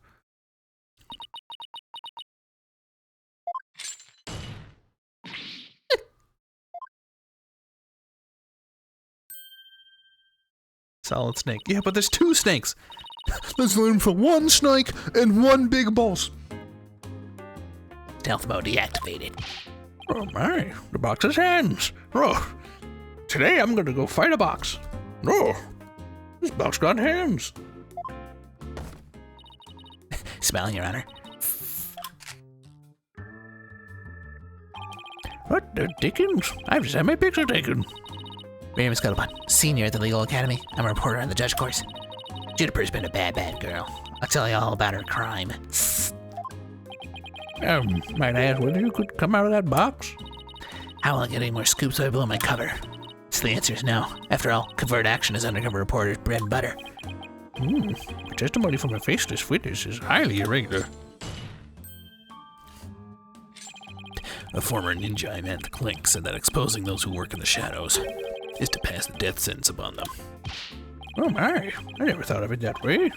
Solid snake. Yeah, but there's two snakes. Let's learn for one snake and one big boss. Stealth mode deactivated. Oh my, the box has hands. Oh, today I'm gonna go fight a box. No, this box got hands. Smiling, Your Honor. What the dickens? I've just had my picture taken. Miriam Scuttlebutt, senior at the Legal Academy. I'm a reporter on the judge course. Juniper's been a bad girl. I'll tell you all about her crime. Might I ask whether you could come out of that box? How will I get any more scoops so I blow my cover? So the answer is no. After all, covert action is undercover reporter's bread and butter. The testimony from a faceless witness is highly irregular. A former ninja I met at the Clink said that exposing those who work in the shadows is to pass the death sentence upon them. Oh my, I never thought of it that way.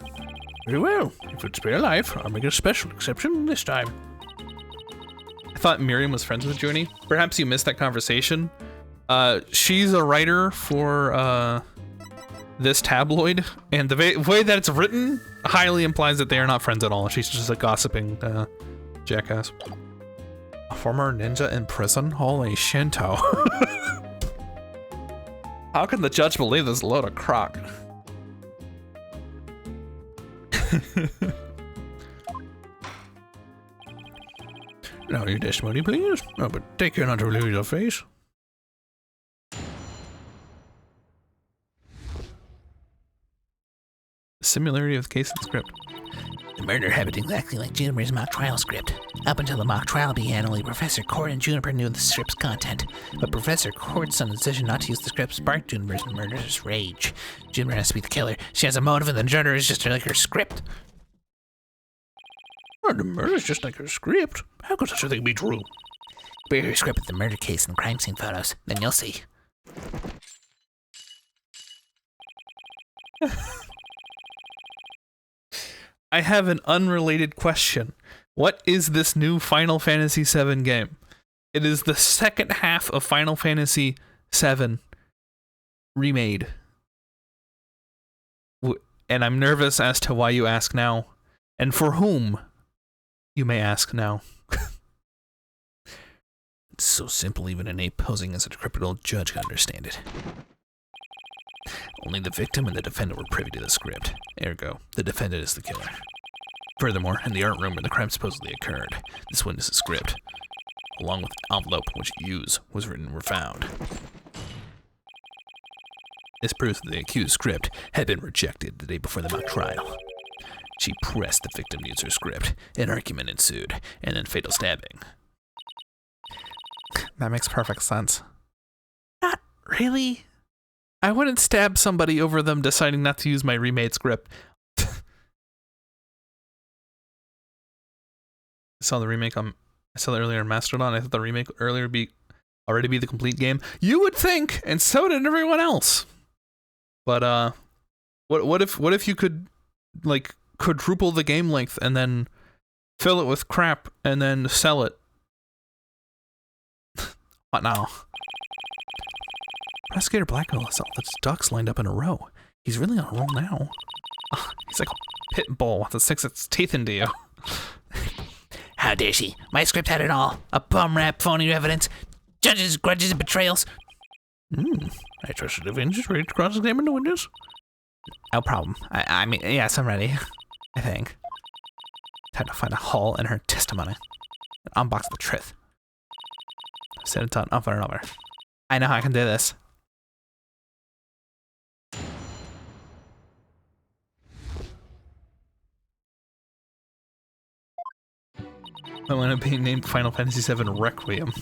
Very well, if it's spare life, I'll make a special exception this time. I thought Miriam was friends with Junie. Perhaps you missed that conversation. She's a writer for this tabloid, and the way that it's written highly implies that they are not friends at all. She's just a gossiping jackass. A former ninja in prison? Holy Shinto. How can the judge believe this load of crock? Now your testimony, please. Oh, but take care not to lose your face. Similarity of the case and script. The murder happened exactly like Juniper's mock trial script. Up until the mock trial began, only Professor Cord and Juniper knew the script's content. But Professor Cord's sudden decision not to use the script sparked Juniper's murderous rage. Juniper has to be the killer. She has a motive, and the murder is just like her script. Oh, the murder's just like her script. How could such a thing be true? Compare her script with the murder case and crime scene photos. Then you'll see. I have an unrelated question. What is this new Final Fantasy VII game? It is the second half of Final Fantasy VII remade. And I'm nervous as to why you ask now. And for whom, you may ask now. It's so simple even an ape posing as a decrepit old judge can understand it. Only the victim and the defendant were privy to the script. Ergo, the defendant is the killer. Furthermore, in the art room where the crime supposedly occurred, this witness's script, along with the envelope which he used, was written and were found. This proves that the accused's script had been rejected the day before the mock trial. She pressed the victim to use her script, an argument ensued, and then fatal stabbing. That makes perfect sense. Not really. I wouldn't stab somebody over them deciding not to use my remade script. I saw the remake I saw it earlier in Mastodon. I thought the remake earlier already be the complete game. You would think, and so did everyone else. But what if you could like quadruple the game length and then fill it with crap and then sell it? What now? Prosecutor Blackwell has all the ducks lined up in a row. He's really on a roll now. He's like a pit bull that sticks its teeth into you. How dare she? My script had it all. A bum rap, phony evidence, judges, grudges, and betrayals. I trust the defense is ready to cross-examine the witness. No problem. I mean, yes, I'm ready. I think. Time to find a hole in her testimony and unbox the truth. Said it done over and over. I know how I can do this. I want to be named Final Fantasy VII Requiem.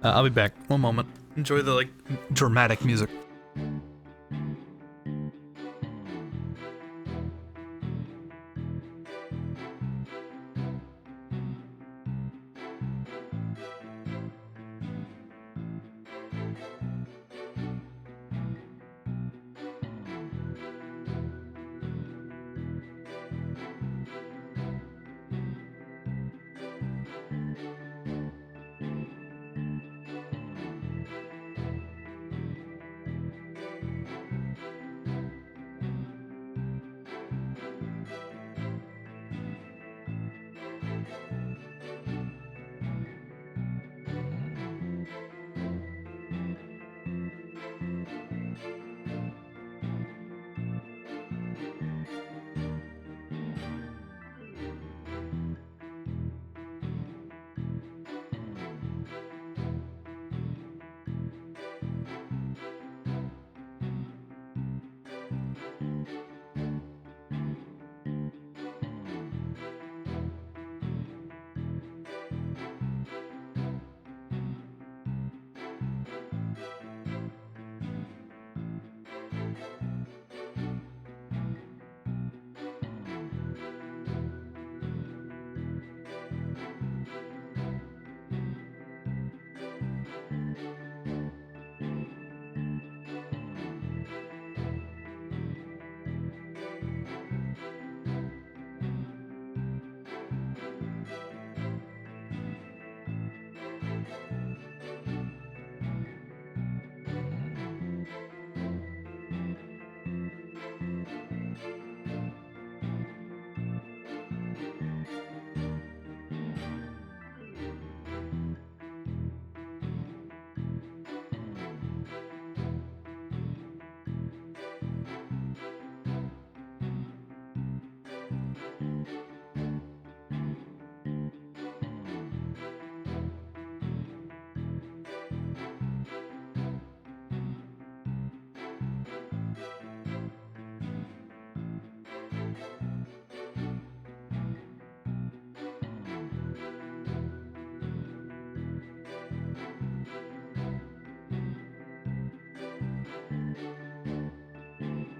I'll be back. One moment. Enjoy the, like, dramatic music.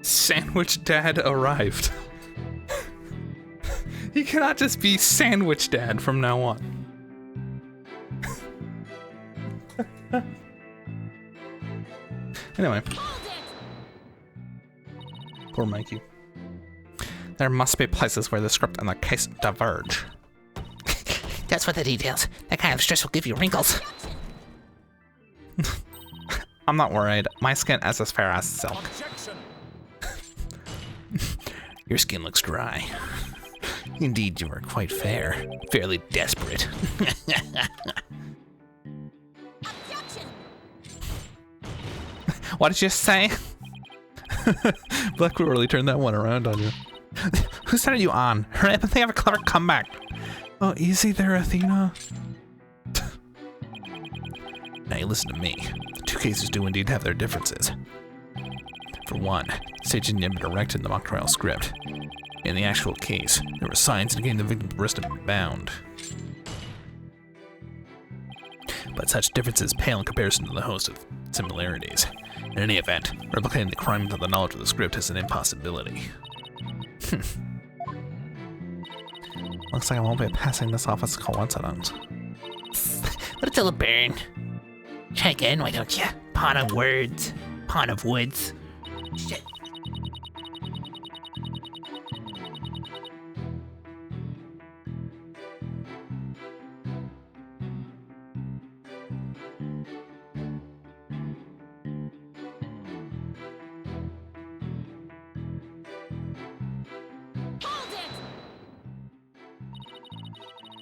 Sandwich Dad arrived. He cannot just be Sandwich Dad from now on. Anyway. Poor Mikey. There must be places where the script and the case diverge. That's what the details. That kind of stress will give you wrinkles. I'm not worried. My skin is as fair as silk. Your skin looks dry. Indeed, you are quite fair. Fairly desperate. What did you say? Blackwood really turned that one around on you. Who started you on? Hurry up and think of a clever comeback. Oh, easy there, Athena. Now you listen to me. The two cases do indeed have their differences. For one, staging had been erected in the mock trial script. In the actual case, there were signs indicating the victim's wrist had been bound. But such differences pale in comparison to the host of similarities. In any event, replicating the crime without the knowledge of the script is an impossibility. Looks like I won't be passing this off as a coincidence. Let it till a burn. Try again, why don't you? Pawn of words. Pawn of woods. Shit.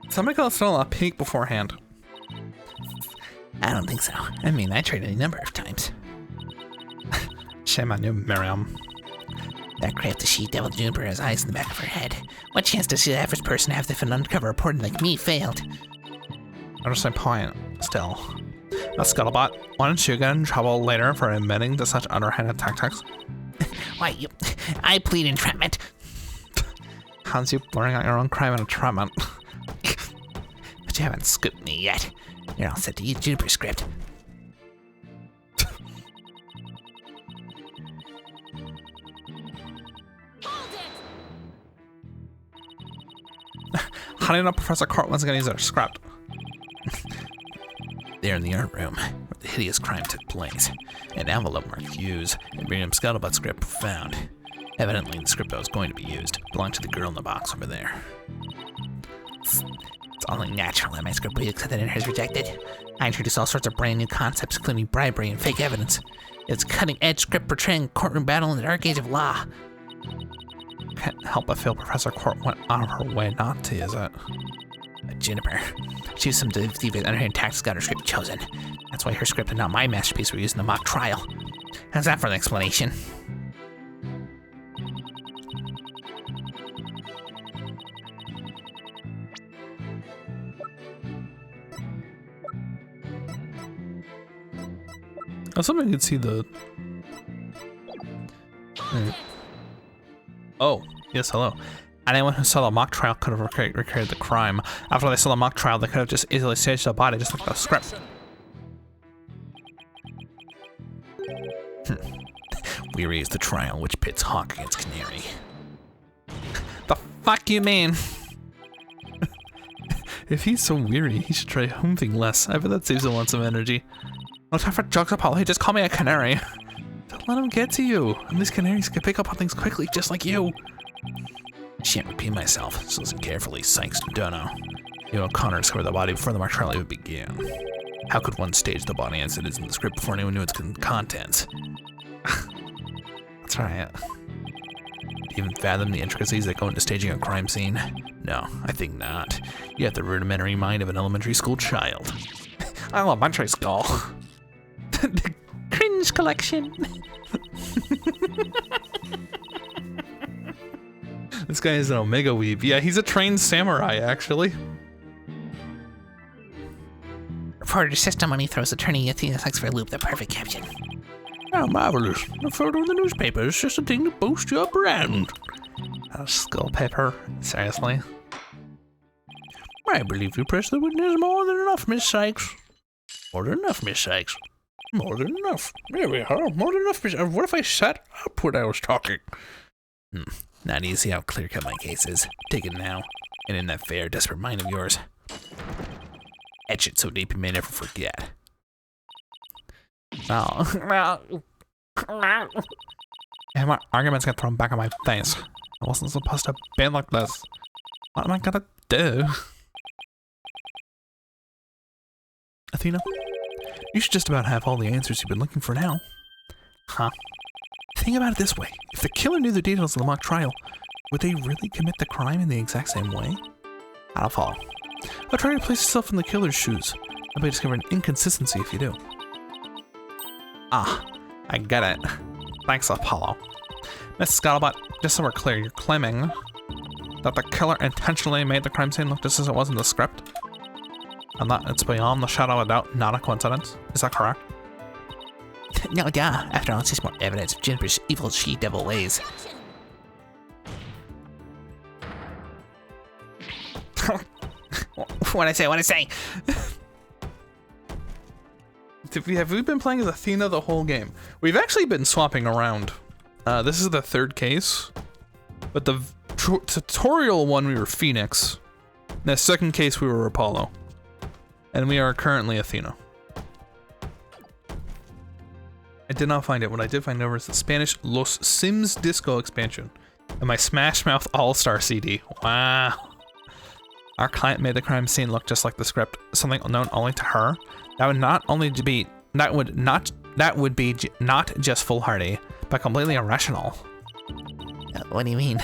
Somebody got us all a peek beforehand. I don't think so. I mean, I tried any number of times. Shame on you, Miriam. That crafty she-devil Juniper has eyes in the back of her head. What chance does the average person have if an undercover reporter like me failed? Understand point. Still. Now, Scuttlebutt, why don't you get in trouble later for admitting to such underhanded tactics? Why, I plead entrapment. How's you blurring out your own crime and entrapment? But you haven't scooped me yet. You're all set to use Juniper script. How do you know Professor Cortland's gonna use our script? There in the art room, where the hideous crime took place, an envelope marked Use and Miriam Scuttlebutt's script were found. Evidently, the script that was going to be used belonged to the girl in the box over there. It's only natural that my script will be accepted and hers rejected. I introduce all sorts of brand new concepts, including bribery and fake evidence. It's a cutting-edge script portraying a courtroom battle in the dark age of law. Can't help but feel Professor Court went out of her way not to use it. Juniper. She used some devious underhand tactics got her script chosen. That's why her script and not my masterpiece were used in the mock trial. How's that for an explanation? I was hoping I could see the... Oh, yes, hello. Anyone who saw the mock trial could have recreated the crime. After they saw the mock trial, they could have just easily staged the body just like the script. Weary is the trial which pits Hawk against Canary. The fuck you mean? If he's so weary, he should try moving less. I bet that saves him lots of energy. No time for jokes, Apollo. Hey, just call me a canary. Don't let him get to you. And these canaries can pick up on things quickly, just like you. Shan't repeat myself, so listen carefully, Sykes Dono. You O'Connor discovered the body before the mock trial even began. How could one stage the body as it is in the script before anyone knew its contents? That's right. Do you even fathom the intricacies that go into staging a crime scene? No, I think not. You have the rudimentary mind of an elementary school child. Elementary school. The cringe collection. This guy is an Omega Weeb. Yeah, he's a trained samurai, actually. Reporter system when he throws attorney Athena Sykes for a loop. The perfect caption. How marvelous. A photo in the newspaper is just a thing to boost your brand. A skull paper? Seriously? I believe you pressed the witness more than enough, Miss Sykes. More than enough, Miss Sykes. More than enough. There we are. More than enough. What if I sat up when I was talking? Not easy how clear-cut my case is. Take it now, and in that fair, desperate mind of yours. Etch it so deep you may never forget. Oh. And my arguments get thrown back in my face. I wasn't supposed to be like this. What am I gonna do? Athena, you should just about have all the answers you've been looking for now. Huh? Think about it this way. If the killer knew the details of the mock trial, would they really commit the crime in the exact same way? I'll follow. I'll try to place yourself in the killer's shoes. I may discover an inconsistency if you do. Ah, I get it. Thanks, Apollo. Miss Scuttlebutt, just so we're clear, you're claiming that the killer intentionally made the crime scene look just as it was in the script? And that it's beyond the shadow of a doubt, not a coincidence? Is that correct? No, duh. After all, it's just more evidence of Juniper's evil she-devil ways. What'd I say? Have we been playing as Athena the whole game? We've actually been swapping around. This is the third case, but the tutorial one we were Phoenix. In the second case we were Apollo. And we are currently Athena. I did not find it. What I did find over is the Spanish Los Sims Disco expansion and my Smash Mouth All-Star CD. Wow. Our client made the crime scene look just like the script, something known only to her. That would be not just foolhardy, but completely irrational. What do you mean?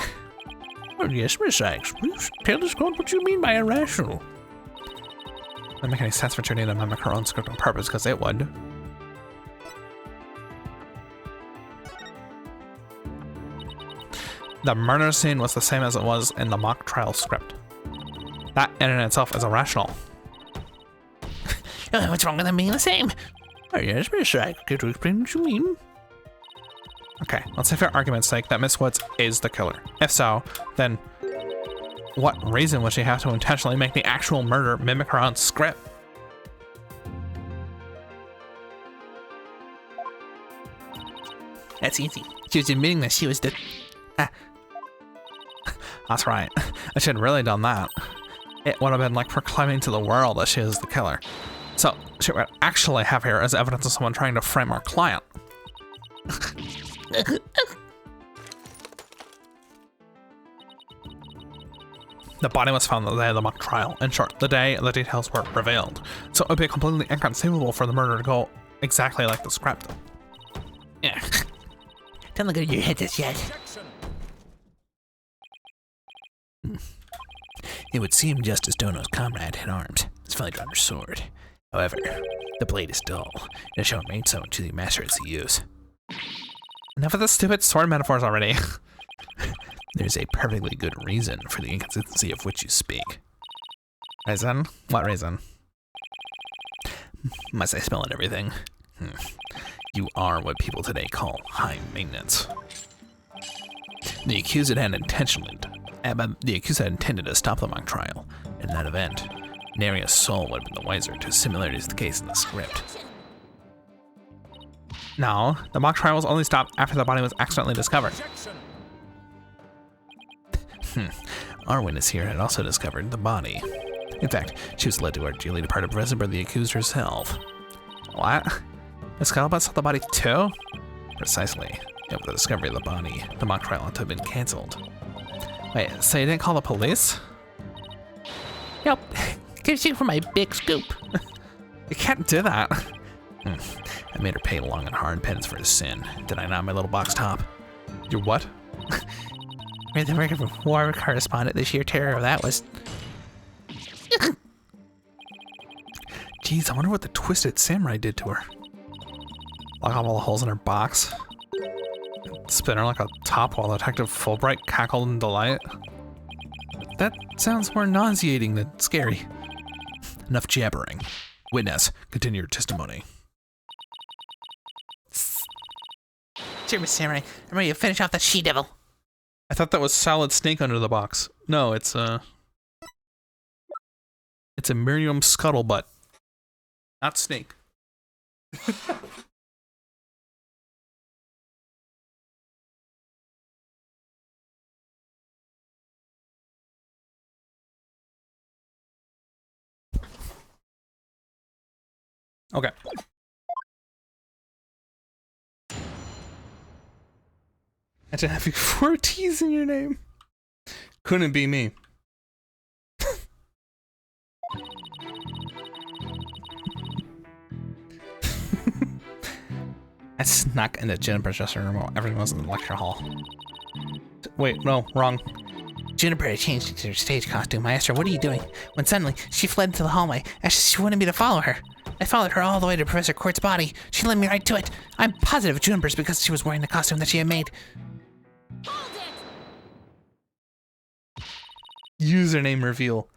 Oh, yes, Miss Sykes. Please tell us what you mean by irrational. Doesn't make any sense for Trinity to mimic her own script on purpose, because it would. The murder scene was the same as it was in the mock trial script. That in and itself is irrational. What's wrong with them being the same? Oh, yes, Miss Sykes. Can you explain what you mean? Okay, let's say for argument's sake that Miss Woods is the killer. If so, then what reason would she have to intentionally make the actual murder mimic her own script? That's easy. She was admitting that she was the... That's right. I should have really done that. It would have been like proclaiming to the world that she is the killer. So, she would actually have here as evidence of someone trying to frame our client. The body was found the day of the mock trial. In short, the day the details were revealed. So it would be completely inconceivable for the murder to go exactly like the script. Yeah. Don't look at your head just yet. It would seem Justice Dono's comrade had arms, his finely drawn her sword. However, the blade is dull, and it shall remain so until the master is to use. Enough of the stupid sword metaphors already. There's a perfectly good reason for the inconsistency of which you speak. Reason? What reason? Must I spell out everything? You are what people today call high maintenance. The accused had intended to stop the mock trial. In that event, nary a soul would have been the wiser to similarities of the case in the script. No, the mock trial was only stopped after the body was accidentally discovered. Our witness here had also discovered the body. In fact, she was led to our dearly departed prison by the accused herself. What? Miss Scuttlebutt saw the body too? Precisely. And with the discovery of the body, the mock trial had to have been cancelled. Wait, so you didn't call the police? Nope. Gives you for my big scoop. You can't do that. I made her pay long and hard penance for his sin. Did I not, my little box top? Your what? Read the record from war correspondent. The sheer terror of that was... Jeez, I wonder what the Twisted Samurai did to her. Lock up all the holes in her box. Spin her like a top while Detective Fulbright cackled in delight. That sounds more nauseating than scary. Enough jabbering. Witness, continue your testimony. Sure, Miss Samurai. I'm ready to finish off that she-devil. I thought that was Solid Snake under the box. No, it's a Miriam Scuttlebutt. Not Snake. Okay. Imagine having 4 T's in your name. Couldn't be me. I snuck into Juniper's dressing room while everyone was in the lecture hall. Wait, no, wrong. Juniper had changed into her stage costume. I asked her, "What are you doing?" When suddenly, she fled into the hallway, as she wanted me to follow her. I followed her all the way to Professor Court's body. She led me right to it. I'm positive Juniper's because she was wearing the costume that she had made. Username reveal.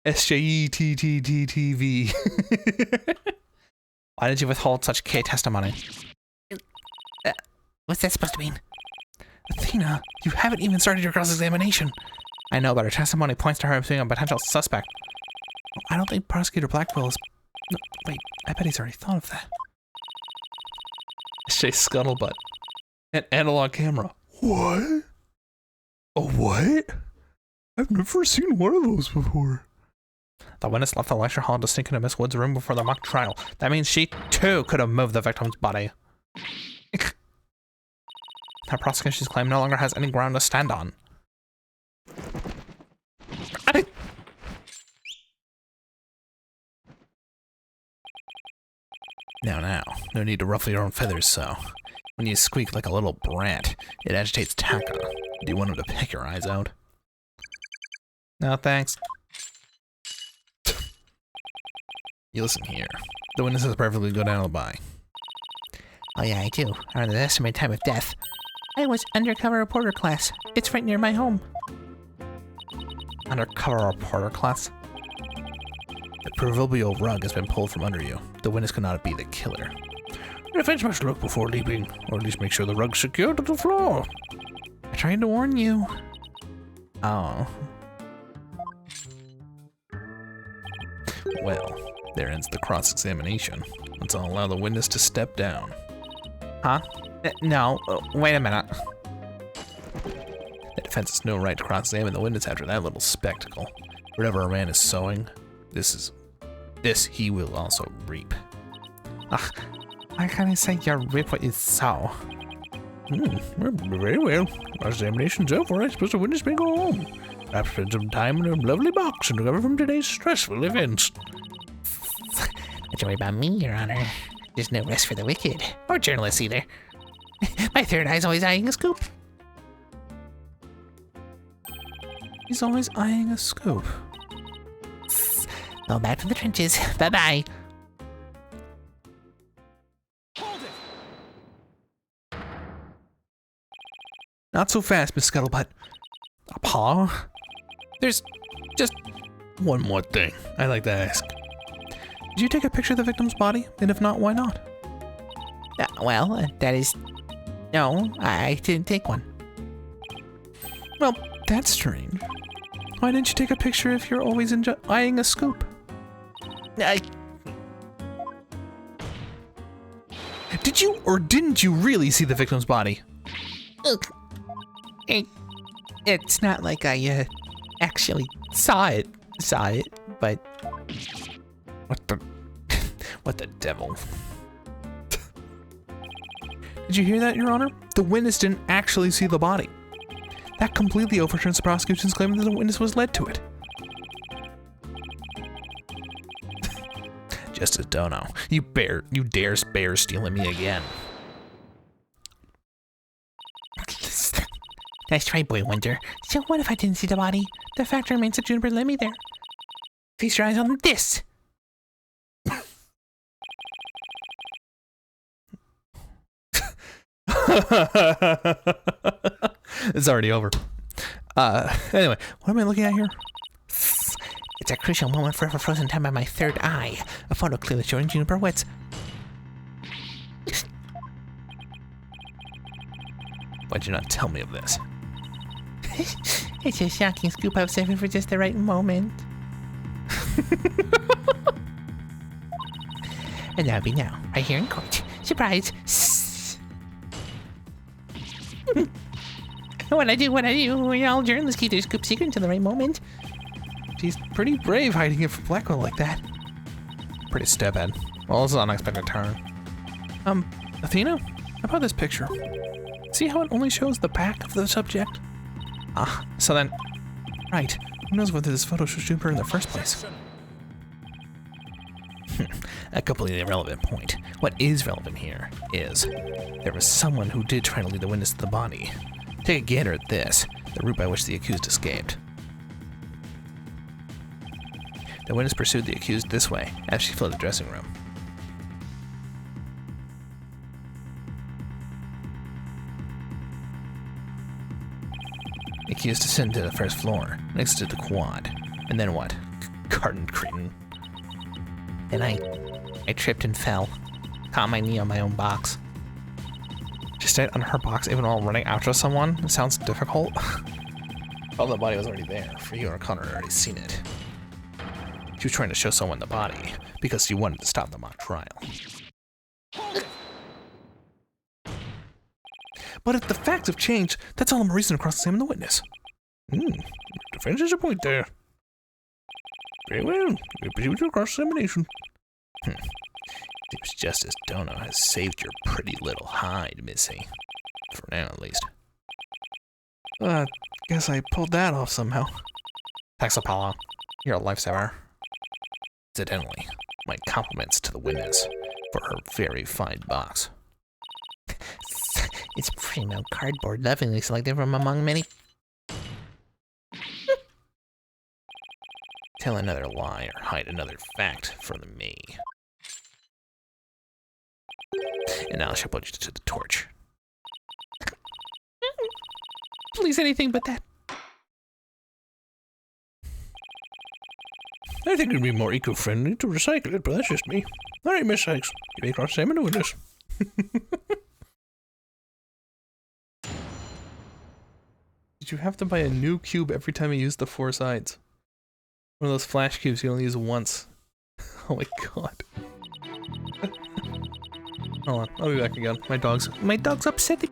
SJETTTTV. Why did you withhold such key testimony? What's that supposed to mean? Athena, you haven't even started your cross-examination. I know, but her testimony points to her as being a potential suspect. I don't think Prosecutor Blackwell is... No, wait, I bet he's already thought of that. SJ Scuttlebutt. An analog camera. What? A what? I've never seen one of those before. The witness left the lecture hall to sneak into Miss Wood's room before the mock trial. That means she, too, could have moved the victim's body. That prosecution's claim no longer has any ground to stand on. Now, no need to ruffle your own feathers so. When you squeak like a little brat, it agitates Taka. Do you want him to pick your eyes out? No, thanks. You listen here. The witness has a perfectly good alibi. Oh yeah, I do. Around the estimated time of death. I was undercover reporter class. It's right near my home. Undercover reporter class? The proverbial rug has been pulled from under you. The witness cannot be the killer. The defense must look before leaping, or at least make sure the rug's secured to the floor. I tried to warn you. Oh. Well, there ends the cross-examination. Let's all allow the witness to step down. Huh? No, wait a minute. The defense has no right to cross-examine the witness after that little spectacle. Whatever a man is sowing, this he will also reap. Why can't I say you reap what you sow? Very well. Cross-examination's over. I suppose the witness may go home. Perhaps spend some time in a lovely box and recover from today's stressful events. Don't you worry about me, Your Honor. There's no rest for the wicked. Or journalists either. My third eye's always eyeing a scoop. He's always eyeing a scoop. Go back to the trenches. Bye-bye. Not so fast, Miss Scuttlebutt. Pa? There's just One more thing I'd like to ask. Did you take a picture of the victim's body? And if not, why not? That is... No, I didn't take one. Well, that's strange. Why didn't you take a picture if you're always eyeing a scoop? Did you or didn't you really see the victim's body? Look, it's not like I actually Saw it, but... What the devil? Did you hear that, Your Honor? The witness didn't actually see the body. That completely overturns the prosecution's claim that the witness was led to it. Justice Dono, you dare bear stealing me again. Nice try, Boy Wonder. So what if I didn't see the body? The fact remains that Juniper led me there. Feast your eyes on this! It's already over. Anyway, what am I looking at here? It's a crucial moment forever frozen time by my third eye. A photo clearly showing Juniper Wits. Why'd you not tell me of this? It's a shocking scoop I was saving for just the right moment. And that would be now, right here in court. Surprise! What I do? We all journalists keep their scoop secret until the right moment. She's pretty brave hiding it from Blackwell like that. Pretty stupid. Well, this is an unexpected turn. Athena? How about this picture? See how it only shows the back of the subject? Ah, so then... Right. Who knows whether this photo shows Juniper in the first place? A completely irrelevant point. What is relevant here is there was someone who did try to lead the witness to the body. Take a gander at this, the route by which the accused escaped. The witness pursued the accused this way as she fled the dressing room. The accused descended to the first floor and exited the quad. And then what? Garden cretin. Then I tripped and fell. Caught my knee on my own box. She stayed on her box even while running after someone? It sounds difficult. Well, the body was already there, for you and Connor had already seen it. She was trying to show someone the body, because she wanted to stop the mock trial. But if the facts have changed, that's all the more reason to cross-examine the witness. Defense has a point there. Very well. We proceed with your cross-examination. Seems Justice Dono has saved your pretty little hide, Missy. For now, at least. Guess I pulled that off somehow. Thanks, Apollo. You're a lifesaver. Incidentally, my compliments to the witness for her very fine box. It's primo cardboard, lovingly selected from among many. Tell another lie or hide another fact from me. And now I shall put you to the torch. Please, anything but that. I think it'd be more eco-friendly to recycle it, but that's just me. Alright, Miss Sykes, you may cross-examine the witness. Did you have to buy a new cube every time you use the 4 sides? One of those flash cubes you only use once. Oh my god. Hold on, I'll be back again. My dog's upset.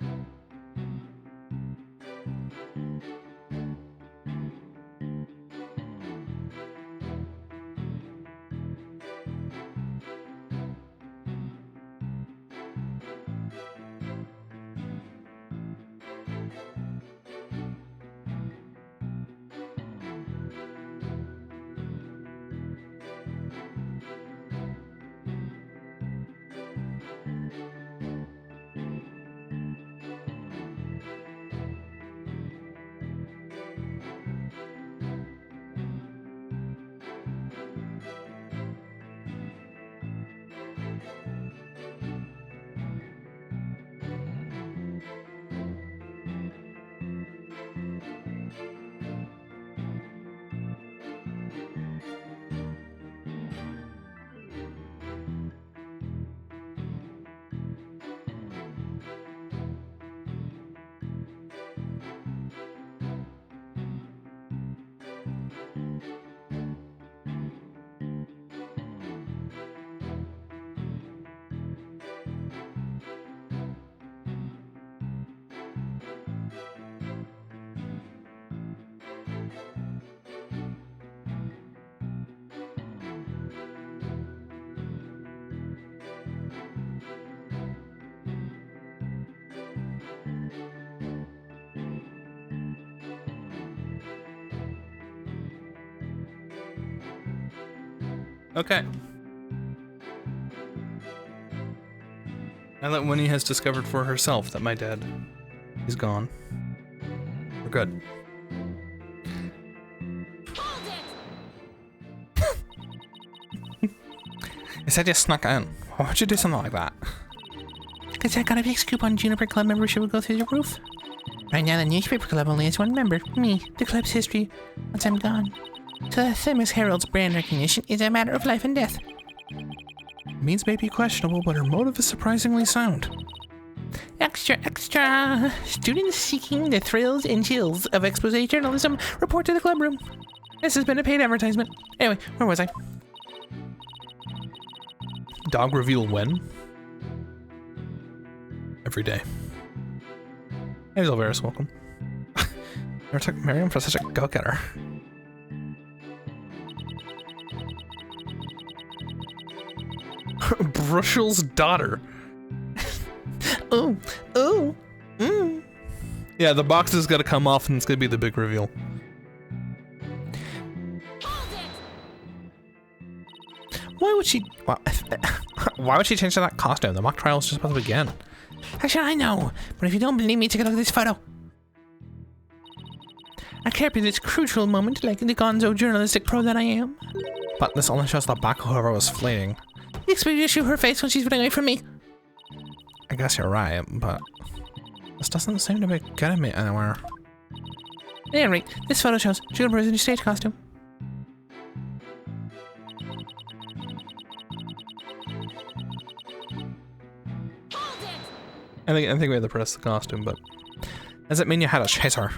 Okay. Now that Winnie has discovered for herself that my dad is gone, we're good. I said you snuck in. Why would you do something like that? Because I got a big scoop on Juniper Club membership will go through the roof. Right now, the newspaper club only has one member, me, the club's history, once I'm gone. So the Themis Herald's brand recognition is a matter of life and death. Means may be questionable, but her motive is surprisingly sound. Extra, extra! Students seeking the thrills and chills of expose journalism report to the club room. This has been a paid advertisement. Anyway, where was I? Dog reveal when? Every day. Hey, Zolvarus, welcome. Never took Miriam for such a go-getter. Brushel's daughter. Ooh, ooh, mm. Yeah, the box is gonna come off and it's gonna be the big reveal. Why would she? Why would she change to that costume? The mock trial is just about to begin. How should I know? But if you don't believe me, take a look at this photo. I captured this crucial moment like the gonzo journalistic pro that I am. But this only shows the back of whoever was fleeing. You expect me to shoot her face when she's running away from me? I guess you're right, but this doesn't seem to be getting me anywhere. At any rate, this photo shows Juniper's in a stage costume. I think we had to press the costume, but does it mean you had to chase her?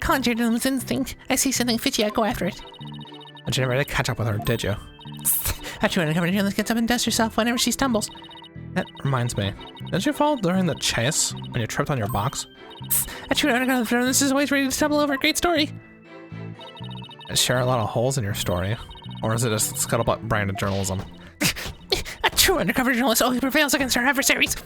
Conjured in instinct. I see something fishy, I go after it. And you never did catch up with her, did you? I try to cover journalist gets up and dusts herself whenever she stumbles. That reminds me. Didn't you fall during the chase when you tripped on your box? I true underground journalist is always ready to stumble over a great story. Share a lot of holes in your story, or is it just scuttlebutt branded journalism? A true undercover journalist always prevails against her adversaries.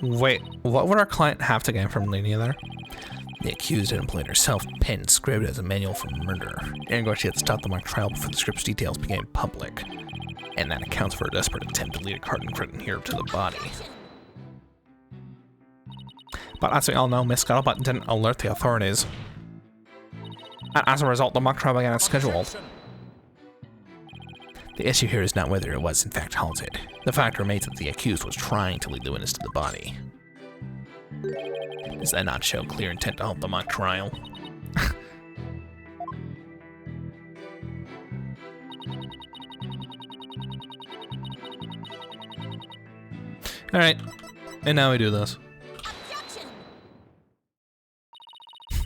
Wait, what would our client have to gain from leading you there? The accused had employed herself penned script as a manual for murder. Ergo, she had stopped the mock trial before the script's details became public. And that accounts for a desperate attempt to lead a carton from here to the body. But as we all know, Miss Scuttlebutt didn't alert the authorities. And as a result, the mock trial began as scheduled. The issue here is not whether it was in fact halted. The fact remains that the accused was trying to lead the witness to the body. Does that not show clear intent to halt the mock trial? Alright, and now we do this.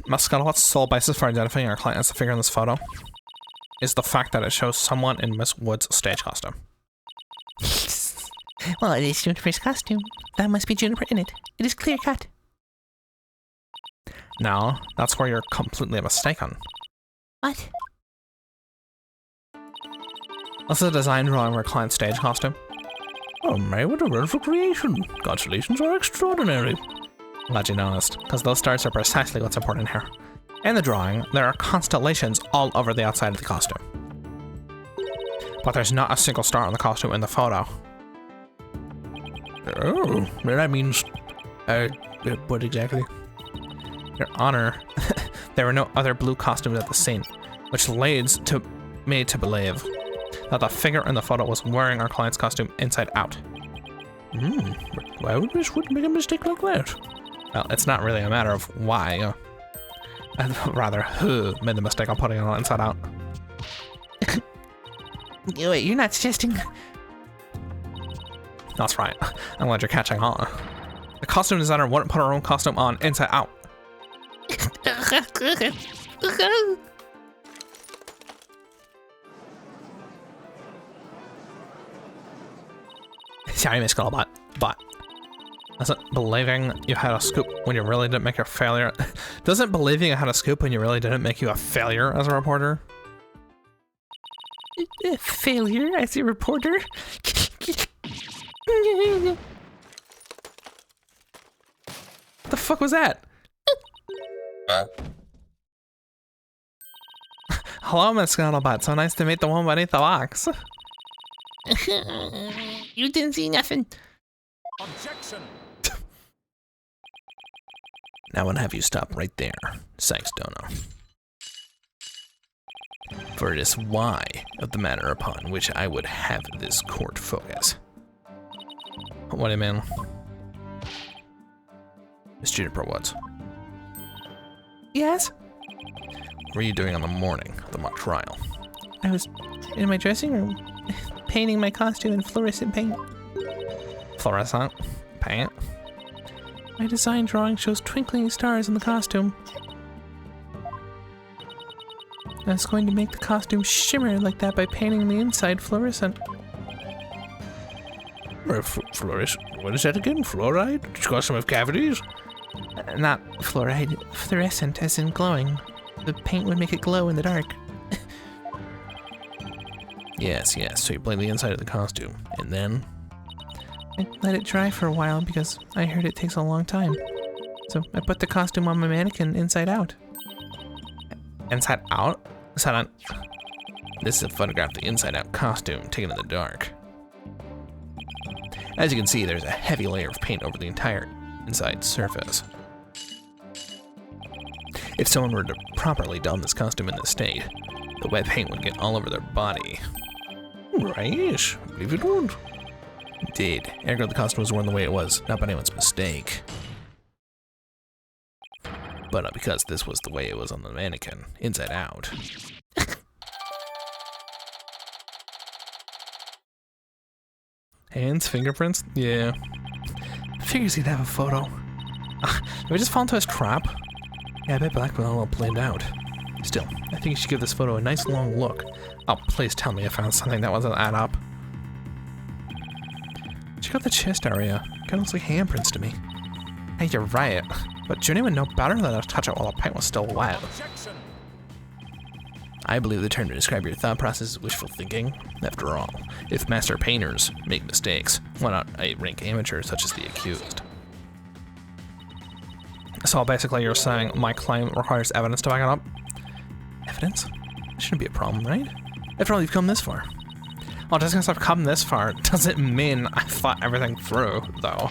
Miss Scuttlebutt's sole basis for identifying our client as the figure in this photo is the fact that it shows someone in Miss Wood's stage costume. Well, it is Juniper's costume. That must be Juniper in it. It is clear cut. No, that's where you're completely mistaken. What? This is a design drawing of our client's stage costume. Oh, May, what a wonderful creation. Constellations are extraordinary. Glad you noticed, because those stars are precisely what's important here. In the drawing, there are constellations all over the outside of the costume. But there's not a single star on the costume in the photo. Oh, well, that means... what exactly? Your Honor, there were no other blue costumes at the scene, which leads me to believe that the figure in the photo was wearing our client's costume inside out. Why would Miss Wood make a mistake like that? Well, it's not really a matter of why. Rather, who made the mistake of putting it on inside out. Wait, you're not suggesting... That's right. I'm glad you're catching on. The costume designer wouldn't put her own costume on inside out. Sorry, Miss Scuttlebutt, but doesn't believing you had a scoop when you really didn't make a failure... Doesn't believing you had a scoop when you really didn't make you a failure as a reporter? A failure as a reporter? What the fuck was that? Hello, Miss Scuttlebutt. So nice to meet the one beneath the box. You didn't see nothing. Objection! Now I'll have you stop right there, Sykes Dono. For it is why of the matter upon which I would have this court focus. What do you mean? Miss Juniper Woods, Yes? what were you doing on the morning of the mock trial? I was in my dressing room, painting my costume in fluorescent paint. Fluorescent paint? My design drawing shows twinkling stars in the costume. I was going to make the costume shimmer like that by painting the inside fluorescent. Fluorescent? What is that again? Fluoride? It's got some of cavities? Not fluoride, fluorescent, as in glowing. The paint would make it glow in the dark. Yes, so you blame the inside of the costume, and then? I let it dry for a while because I heard it takes a long time. So I put the costume on my mannequin inside out. Inside out? Inside on. This is a photograph of the inside-out costume taken in the dark. As you can see, there's a heavy layer of paint over the entire inside surface. If someone were to properly don this costume in this state, the wet paint would get all over their body. Right, I believe it would. Indeed, ergo the costume was worn the way it was, not by anyone's mistake. But not because this was the way it was on the mannequin, inside out. Hands, fingerprints? Yeah. Figures he'd have a photo. Did we just fall into his trap? Yeah, I bet Blackwell will planned out. Still, I think you should give this photo a nice long look. Oh, please tell me I found something that wasn't add up. Check out the chest area. Kinda looks like handprints to me. Hey, you're right. But Junie would know better than to touch it while the paint was still wet. I believe the term to describe your thought process is wishful thinking. After all, if master painters make mistakes, why not a rank amateur such as the accused? So basically you're saying my claim requires evidence to back it up? Evidence? That shouldn't be a problem, right? After all, you've come this far. Well, just because I've come this far doesn't mean I thought everything through, though.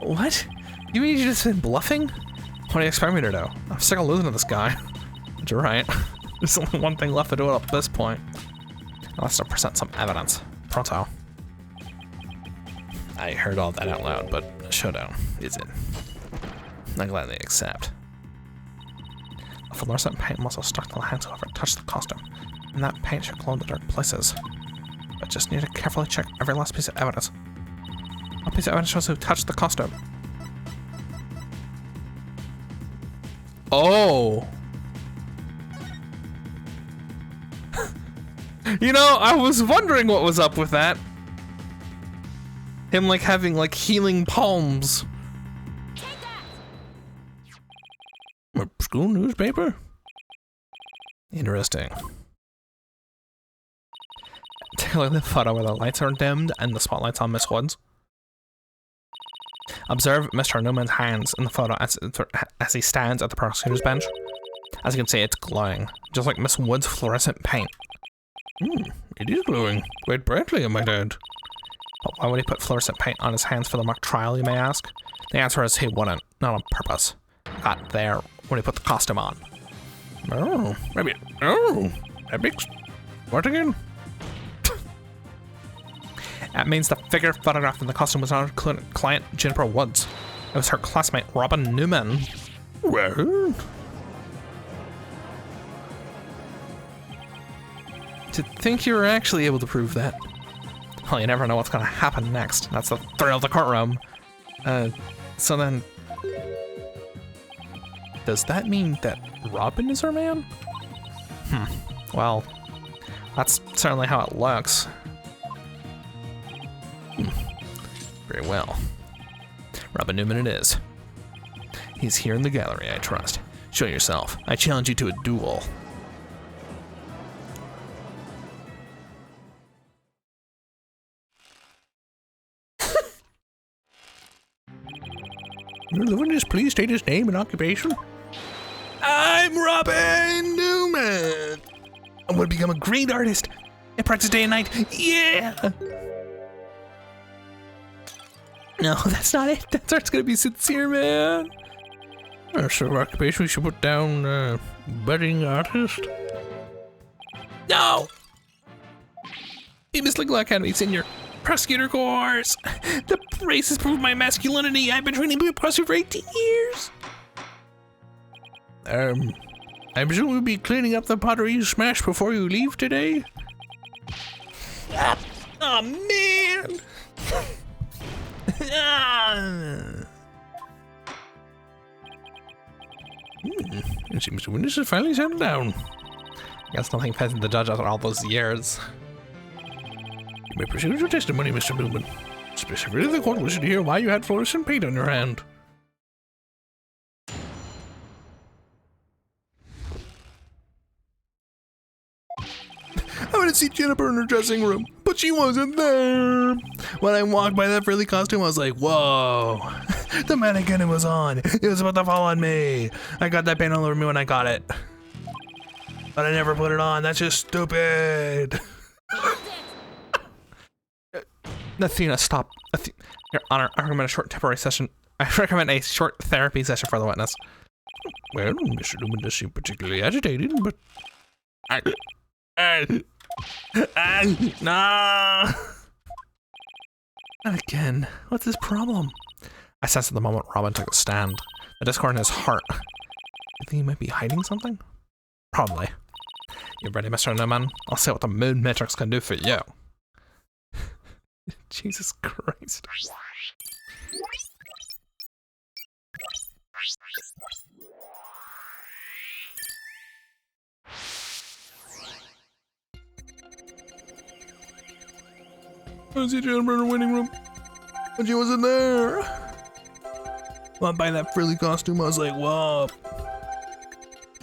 What? You mean you just been bluffing? What do you expect me to do? I'm sick of losing to this guy. But you're right. There's only one thing left to do at this point. Let's still present some evidence. Pronto. I heard all that out loud, but a showdown is in. I'm glad they accept. A fluorescent paint must have stuck to the hands whoever touched the costume, and that paint should glow in the dark places. But just need to carefully check every last piece of evidence. What piece of evidence shows who touched the costume? Oh! You know, I was wondering what was up with that. Him, like, having, like, healing palms. A school newspaper? Interesting. Take a look at the photo where the lights are dimmed and the spotlight's on Miss Woods. Observe Mr. Newman's hands in the photo as he stands at the prosecutor's bench. As you can see, it's glowing, just like Miss Woods' fluorescent paint. It is glowing. Quite brightly, I might add. But why would he put fluorescent paint on his hands for the mock trial, you may ask? The answer is he wouldn't, not on purpose. Got there when he put the costume on. Oh, maybe. Oh, epics. What again? That means the figure photographed in the costume was not her client, Juniper Woods. It was her classmate, Robin Newman. Well, to think you were actually able to prove that. Well, you never know what's gonna happen next. That's the thrill of the courtroom. So then... Does that mean that Robin is her man? Well, that's certainly how it looks. Very well. Robin Newman it is. He's here in the gallery, I trust. Show yourself. I challenge you to a duel. will the witness please state his name and occupation? I'm Robin Newman! I'm gonna become a great artist. I practice day and night. Yeah! No, that's not it. That art's gonna be sincere, man. So occupation we should put down budding artist. No! Famous Legal Academy Senior Prosecutor course. The race has proved my masculinity. I've been training to be a prosecutor for 18 years. I presume we'll be cleaning up the pottery you smashed before you leave today? Oh, man! It seems the witness has finally settled down. I guess nothing fed the judge after all those years. You may proceed with your testimony, Mr. Newman. Specifically, the court wishes to hear why you had fluorescent paint on your hand. I went to see Juniper in her dressing room, but she wasn't there. When I walked by that frilly costume, I was like, whoa. The mannequin was on. It was about to fall on me. I got that paint all over me when I got it. But I never put it on. That's just stupid. Athena, stop. Your Honor, I recommend a short temporary session. I recommend a short therapy session for the witness. Well, Mr. Newman does seem particularly agitated, but... No! Not again. What's his problem? I sensed at the moment Robin took a stand. The discord in his heart. You think he might be hiding something? Probably. You ready, Mr. Newman? I'll see what the mood matrix can do for you. Jesus Christ. I see Jennifer in the waiting room, but she wasn't there. When I buy that frilly costume, I was like, whoa.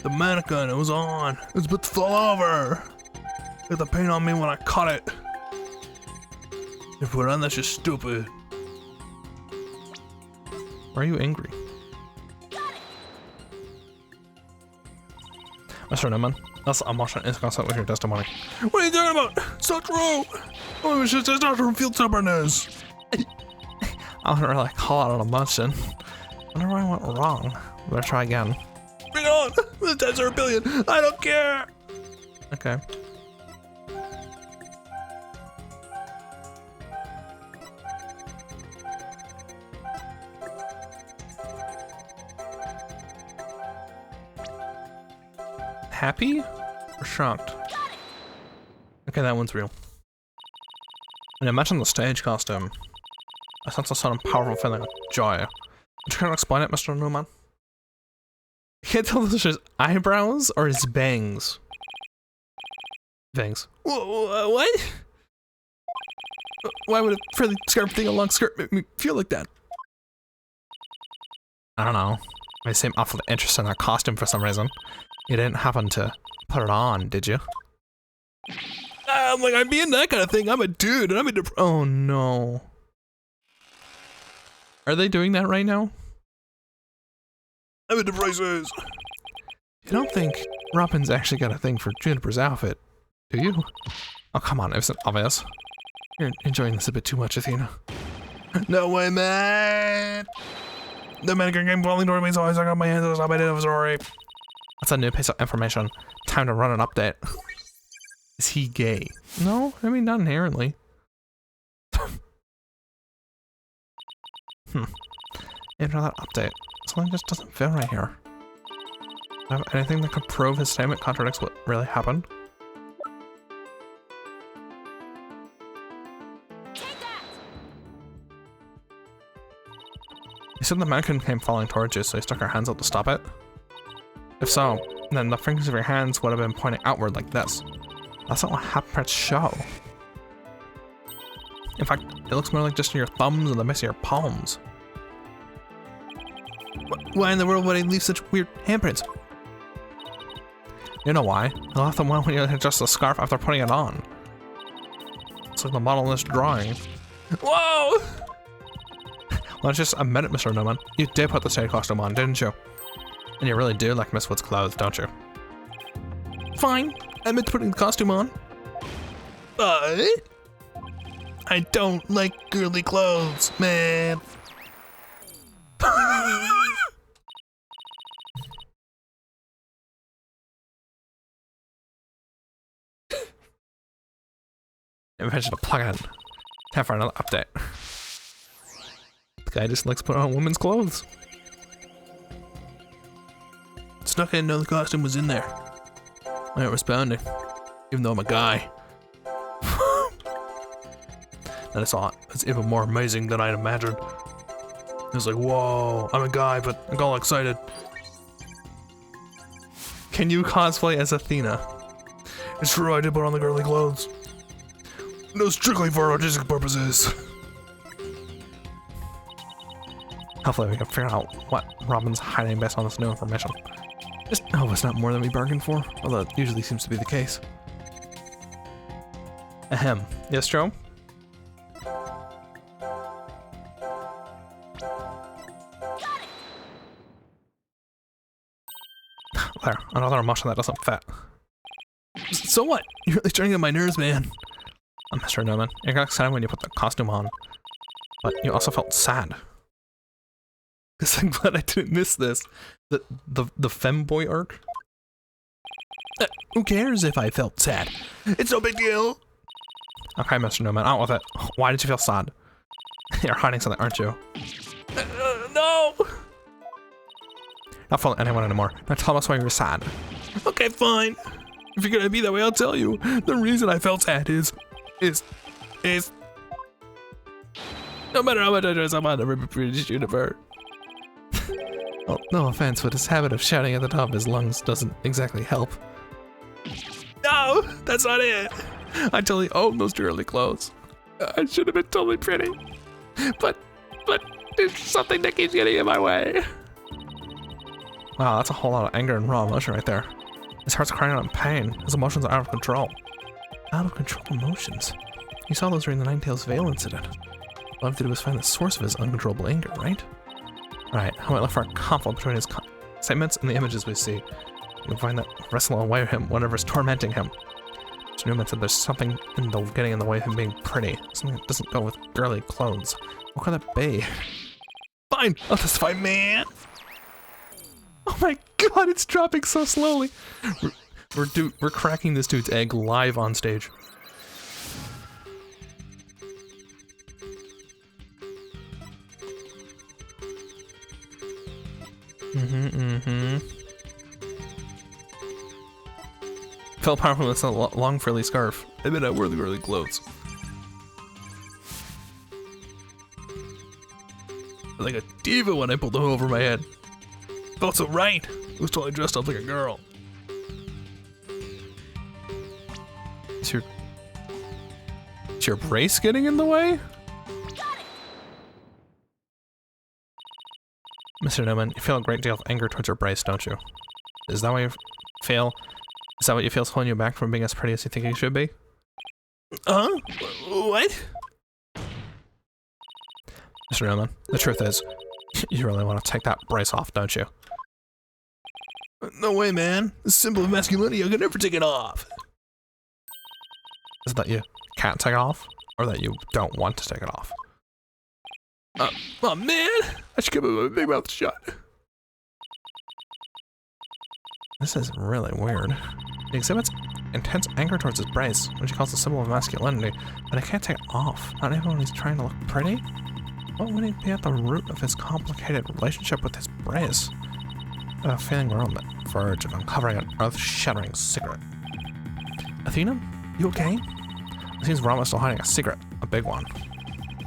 The mannequin, it was on. It was about to fall over. Got the paint on me when I caught it. If we're on, that's just stupid. Why are you angry? Mr. Newman, I'm watching inconsistent with your testimony. What are you talking about? It's not true! Oh, it was just not from field stubbornness. I don't really call out an emotion. I wonder where I went wrong. Better try again. Bring it on! The deaths are a billion! I don't care! Okay. Happy or shocked? Okay, that one's real. When I mentioned the stage costume, I sense a sudden powerful feeling of joy. Would you kind of explain it, Mr. Newman? I can't tell if it's his eyebrows or his bangs. Bangs. What? Why would a fairly scarf thing, a long skirt, make me feel like that? I don't know. I seem awfully interested in that costume for some reason. You didn't happen to put it on, did you? I'm like, I'm being that kind of thing. I'm a dude, and I'm a oh no. Are they doing that right now? I'm into prices. You don't think Robin's actually got a thing for Juniper's outfit, do you? Oh, come on, it wasn't obvious. You're enjoying this a bit too much, Athena. No way, man! The mannequin came falling toward me, so I stuck up my hands and stopped. I did it. Sorry. That's a new piece of information. Time to run an update. Is he gay? No, I mean, not inherently. After that update, something just doesn't feel right here. Do I have anything that could prove his statement contradicts what really happened? You said the mannequin came falling towards you, so you stuck your hands out to stop it? If so, then the fingers of your hands would have been pointing outward like this. That's not what handprints show. In fact, it looks more like just your thumbs and the base of your palms. Why in the world would I leave such weird handprints? You know why? I left them when you adjust the scarf after putting it on. It's like the model in this drawing. Whoa! Well, just a minute, Mr. Newman. You did put the stage costume on, didn't you? And you really do like Miss Wood's clothes, don't you? Fine. I admit to putting the costume on. But I don't like girly clothes, man. Imagine to plug in. Time for another update. The guy just likes putting on women's clothes. Snuck in, know the costume was in there. I ain't responding, even though I'm a guy. And I saw it. It's even more amazing than I'd imagined. It was like, whoa, I'm a guy, but I got all excited. Can you cosplay as Athena? It's true, I did put on the girly clothes. No, strictly for artistic purposes. Hopefully we can figure out what Robin's hiding based on this new information. Just hope it's not more than we bargained for, although it usually seems to be the case. Ahem. Yes, Joe? There, another emotion that doesn't fit. So what? You're really starting to get my nerves, man. I'm Mr. Newman. You got excited when you put the costume on, but you also felt sad. Because I'm glad I didn't miss this. The femboy arc? Who cares if I felt sad? It's no big deal. Okay, Mr. Newman, out with it. Why did you feel sad? You're hiding something, aren't you? No! Not fooling anyone anymore. Now tell us why you were sad. Okay, fine. If you're gonna be that way, I'll tell you. The reason I felt sad is no matter how much I dress up, I'll never be British Universe. Well, no offense, but his habit of shouting at the top of his lungs doesn't exactly help. No, that's not it. I totally own those girly clothes. I should have been totally pretty. But there's something that keeps getting in my way. Wow, that's a whole lot of anger and raw emotion right there. His heart's crying out in pain. His emotions are out of control. Out of control emotions. You saw those during the Ninetales Veil incident. All I have to do was find the source of his uncontrollable anger, right? Right, I might look for a conflict between his statements and the images we see. You'll find that wrestle away him, whatever's tormenting him. Mr. Newman said there's something getting in the way of him being pretty. Something that doesn't go with girly clothes. What could that be? Fine, I'll testify, man! Oh my god, it's dropping so slowly! We're cracking this dude's egg live on stage. Felt powerful with a long frilly scarf. I bet I wore the girly clothes. Like a diva when I pulled them over my head. Felt so right. I was totally dressed up like a girl. Is your brace getting in the way? Mr. Newman, you feel a great deal of anger towards your brace, don't you? Is that why you feel? Is that what you feel is holding you back from being as pretty as you think you should be? What? Mr. Newman, the truth is, you really want to take that brace off, don't you? No way, man. This symbol of masculinity, I could never take it off. Is it that you can't take it off? Or that you don't want to take it off? Oh man! I should keep my big mouth shut. This is really weird. He exhibits intense anger towards his brace, which he calls a symbol of masculinity, but he can't take it off, not even when he's trying to look pretty? What would he be at the root of his complicated relationship with his brace? I have a feeling we're on the verge of uncovering an earth-shattering secret. Athena? You okay? It seems Rama's still hiding a secret, a big one.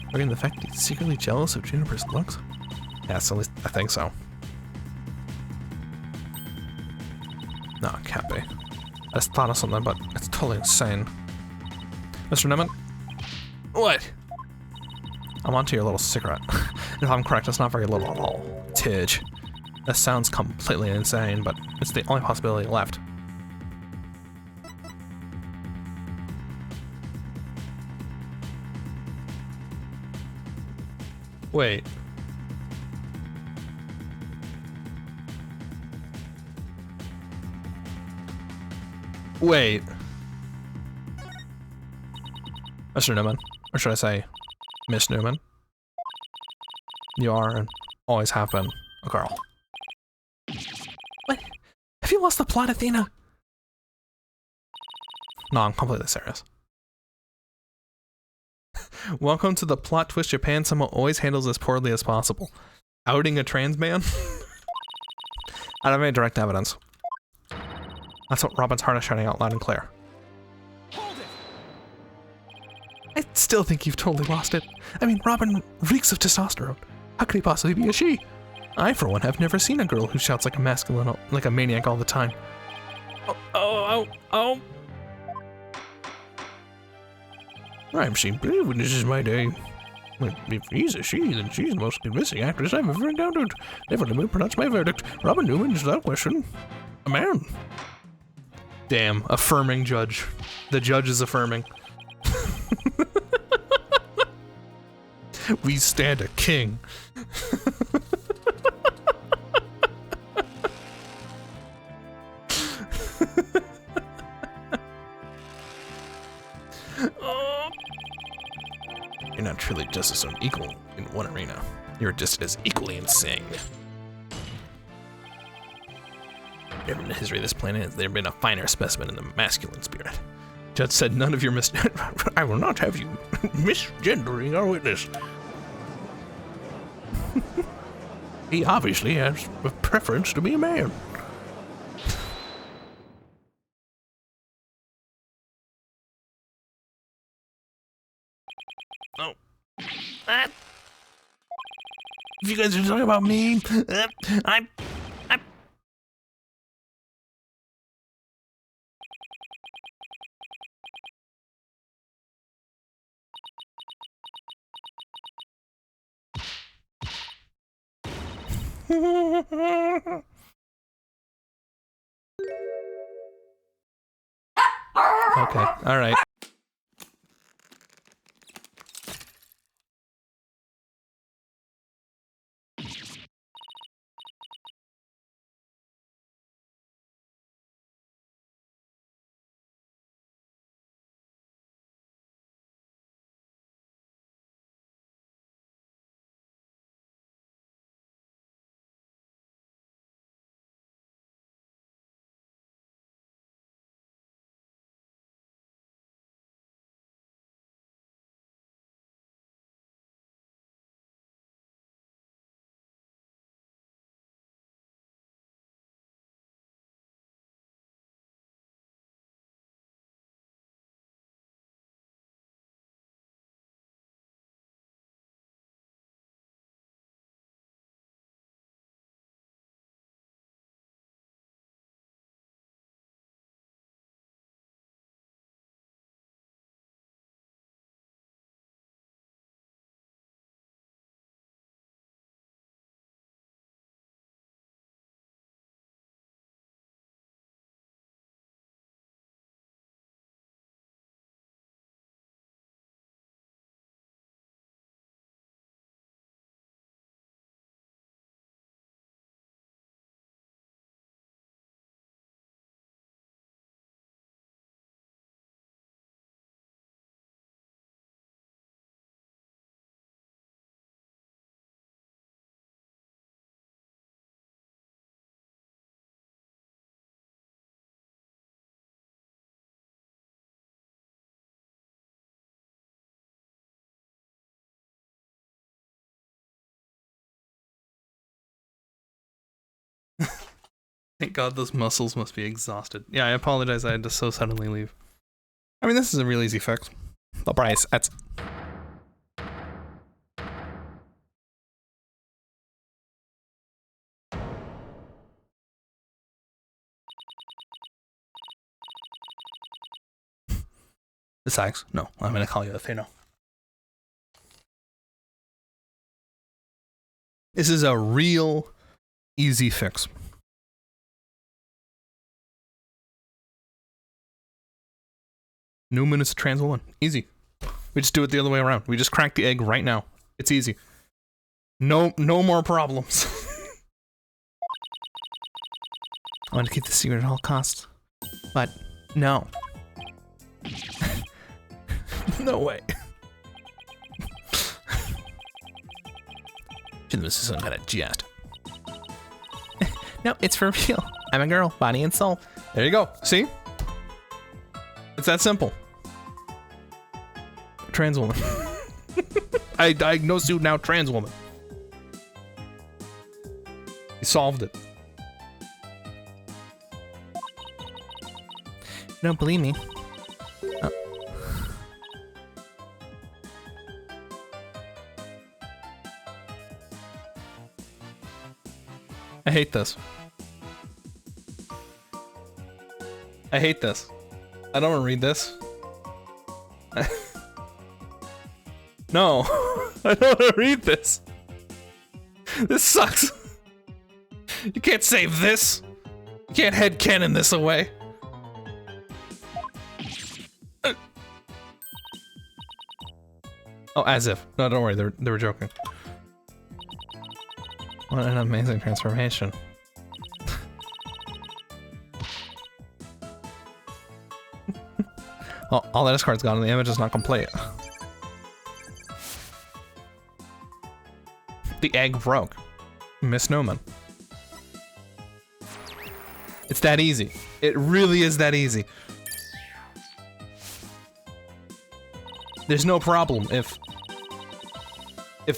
Regarding the fact he's secretly jealous of Juniper's looks? Yes, at least I think so. No, it can't be. I just thought of something, but it's totally insane. Mr. Newman? What? I'm onto your little secret. If I'm correct, it's not very little at all. It's huge. This sounds completely insane, but it's the only possibility left. Wait. Wait. Mr. Newman, or should I say, Miss Newman? You are and always have been a girl. What? Have you lost the plot, Athena? No, I'm completely serious. Welcome to the plot twist Japan someone always handles as poorly as possible. Outing a trans man? I don't have any direct evidence. That's what Robin's heart is shouting out loud and clear. Hold it! I still think you've totally lost it. I mean, Robin reeks of testosterone. How could he possibly be a she? I, for one, have never seen a girl who shouts like a masculine, like a maniac all the time. Oh. I'm simply, when this is my day. If he's a she, then she's the most convincing actress I've ever encountered. Never let me pronounce my verdict. Robin Newman is, without question, a man. Damn, affirming judge. The judge is affirming. We stand a king. You're not truly justice on equal in one arena. You're just as equally insane. Never in the history of this planet has there been a finer specimen in the masculine spirit. Judge said none of your I will not have you misgendering our witness. He obviously has a preference to be a man. Oh. If you guys are talking about me, I'm... Okay, all right. Thank God those muscles must be exhausted. Yeah, I apologize I had to so suddenly leave. I mean, this is a real easy fix. The price, that's... Besides, no, I'm gonna call you a Thanos. This is a real easy fix. Newman is a trans woman. Easy. We just do it the other way around. We just crack the egg right now. It's easy. No more problems. I want to keep the secret at all costs. But, no. No way. This is some kind of jest. No, it's for real. I'm a girl, body and soul. There you go. See? It's that simple. Trans woman. I diagnosed you now, trans woman. You solved it. You don't believe me? Oh. I hate this. I hate this. I don't want to read this. No, I don't want to read this. This sucks. You can't save this. You can't headcanon this away. Oh, as if. No, don't worry. They were joking. What an amazing transformation. Oh, all the discard's gone and the image is not complete. The egg broke. Miss Newman. It's that easy. It really is that easy. There's no problem if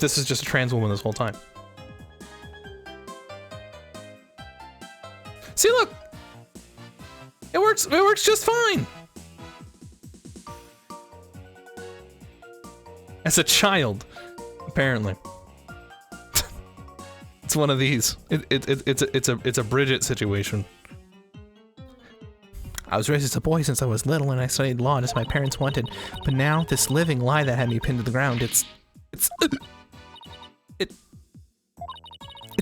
this is just a trans woman this whole time. See, look! It works just fine! As a child, apparently. It's one of these. It's a Bridget situation. I was raised as a boy since I was little and I studied law as my parents wanted, but now this living lie that had me pinned to the ground, it's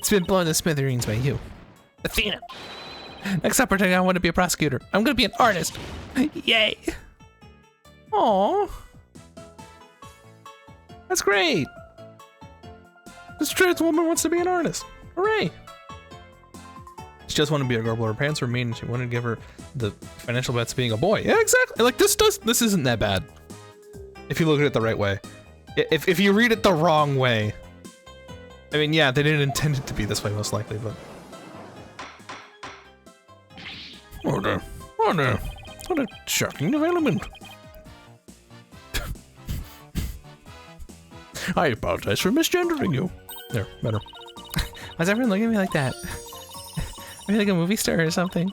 been blown to smithereens by you. Athena! Next up, pretending I want to be a prosecutor. I'm gonna be an artist! Yay! Aww. That's great! This trans woman wants to be an artist. Hooray! She just wanted to be a girl, but her parents were mean and she wanted to give her the financial bets being a boy. Yeah, exactly. Like, this isn't that bad. If you look at it the right way. If you read it the wrong way. I mean, yeah, they didn't intend it to be this way, most likely, but... Oh no. Oh no. What a shocking development. I apologize for misgendering you. There, better. Why's everyone looking at me like that? Are you like a movie star or something?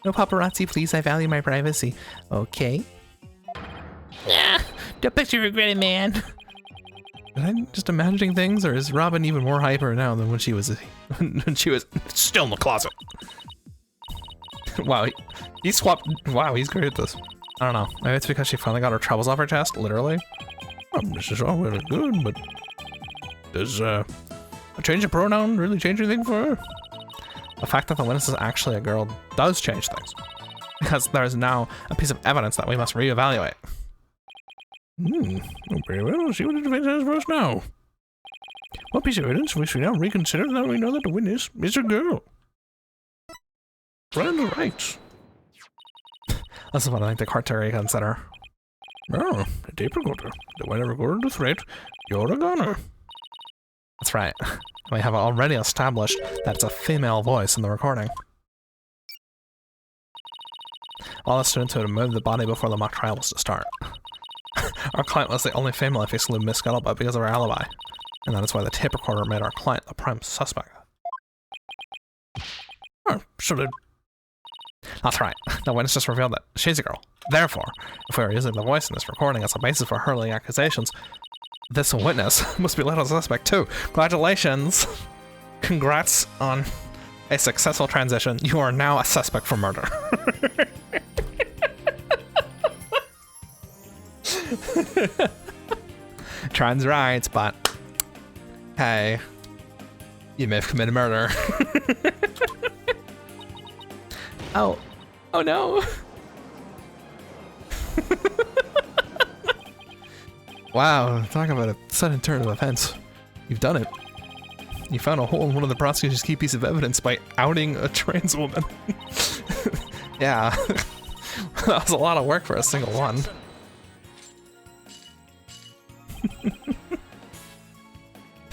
No paparazzi, please. I value my privacy. Okay. Yeah, don't picture regretted, man. Am I just imagining things, or is Robin even more hyper now than when she was still in the closet? Wow, he swapped. Wow, he's great at this. I don't know. Maybe it's because she finally got her troubles off her chest, literally. This is all really good, but does a change of pronoun really change anything for her? The fact that the witness is actually a girl does change things, because there is now a piece of evidence that we must reevaluate. Very well. Let's see what the defense has for us now. What piece of evidence we should now reconsider now we know that the witness is a girl? Brand rights. This is what I think the court to reconsider. Oh, a tape recorder. The one that recorded the threat, you're a goner. That's right. We have already established that it's a female voice in the recording. All the students who had moved the body before the mock trial was to start. Our client was the only female if excluded Miss Scuttlebutt because of her alibi, and that is why the tape recorder made our client the prime suspect. Oh, so did... That's right. The witness just revealed that she's a girl. Therefore, if we are using the voice in this recording as a basis for hurling accusations, this witness must be led as a suspect too. Congratulations. Congrats on a successful transition. You are now a suspect for murder. Trans rights, but hey, you may have committed murder. Oh no. Wow, talk about a sudden turn of events. You've done it. You found a hole in one of the prosecution's key pieces of evidence by outing a trans woman. Yeah, that was a lot of work for a single one.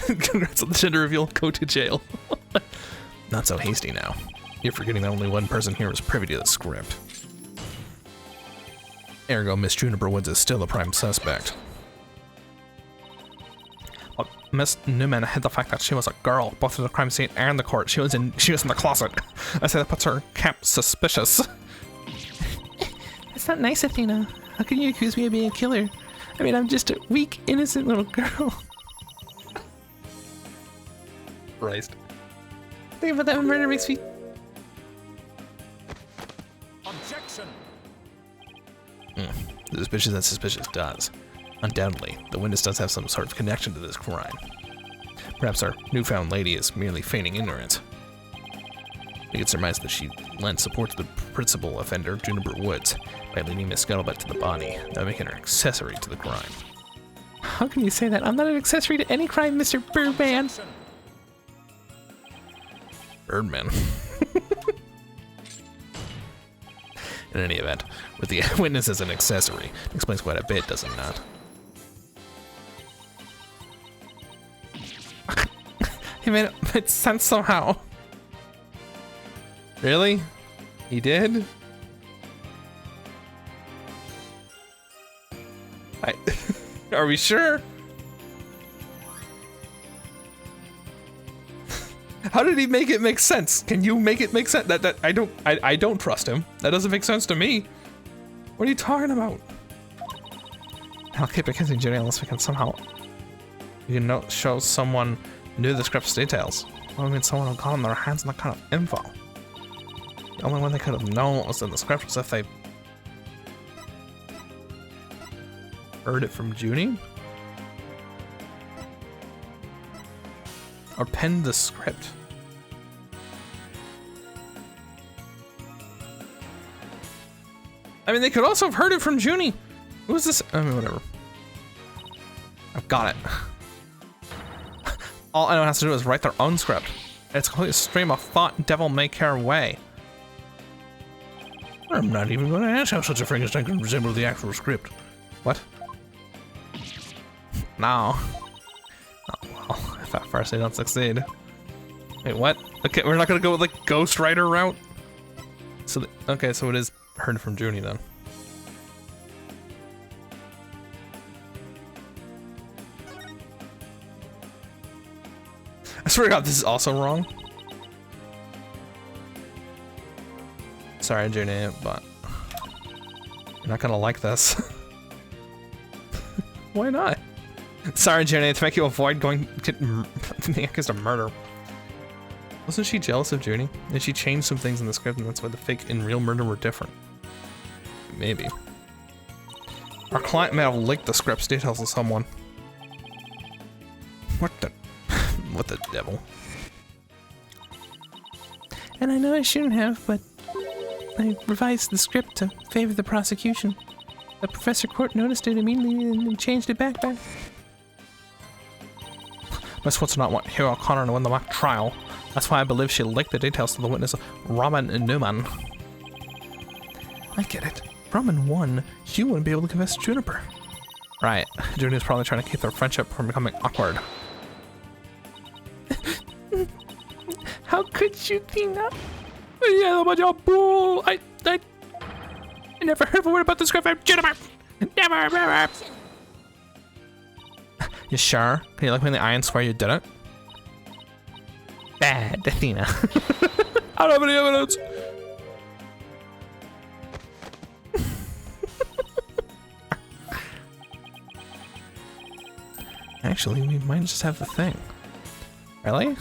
Congrats on the gender reveal, go to jail. Not so hasty now. You're forgetting that only one person here was privy to the script. Ergo, Miss Juniper Woods is still the prime suspect. Well, Miss Newman hid the fact that she was a girl, both in the crime scene and the court. She was in the closet. I say that puts her camp suspicious. That's not nice, Athena. How can you accuse me of being a killer? I mean, I'm just a weak, innocent little girl. Christ. Think about that when murder makes me... Objection! Suspicious and suspicious does. Undoubtedly, the witness does have some sort of connection to this crime. Perhaps our newfound lady is merely feigning ignorance. We could surmise that she lent support to the principal offender, Juniper Woods, by leading Miss Scuttlebutt to the body, now making her accessory to the crime. How can you say that? I'm not an accessory to any crime, Mr. Birdman. Birdman. In any event, with the witness as an accessory, explains quite a bit, does it not? He made it sense somehow. Really? He did? Are we sure? How did he make it make sense? Can you make it make sense? I don't trust him. That doesn't make sense to me. What are you talking about? I'll keep accusing Judy unless we can somehow show someone knew the script's details. I mean, someone who got in their hands on that kind of info. The only one they could have known what was in the script was if they Heard it from Junie? Or penned the script? I mean, they could also have heard it from Junie. Who is this? I mean, whatever. I've got it. All anyone has to do is write their own script. It's a complete stream of thought and devil may care way. I'm not even going to ask how such a Frankenstein can resemble the actual script. What? No. Oh, well, if at first they don't succeed. Wait, what? Okay, we're not gonna go with like Ghost Rider route? So, okay, so it is heard from Junie then. I swear to God, this is also wrong. Sorry, Junie, but you're not gonna like this. Why not? Sorry, Junie, to make you avoid going to accused of murder. Wasn't she jealous of Junie? And she changed some things in the script, and that's why the fake and real murder were different. Maybe. Our client may have leaked the script's details to someone. What the devil? And I know I shouldn't have, but I revised the script to favor the prosecution. But Professor Court noticed it immediately and changed it back. Miss Woods did not want Hugh O'Connor to win the mock trial. That's why I believe she leaked the details to the witness, Robin Newman. I get it. Robin won, Hugh wouldn't be able to confess to Juniper. Right. Junie was probably trying to keep their friendship from becoming awkward. How could you, Tina? Yeah, but you're bull. I never heard a word about the script from Juniper. Never. You sure? Can you look me in the eye and swear you didn't? Bad, Athena. I don't have any evidence. Actually, we might just have the thing. Really?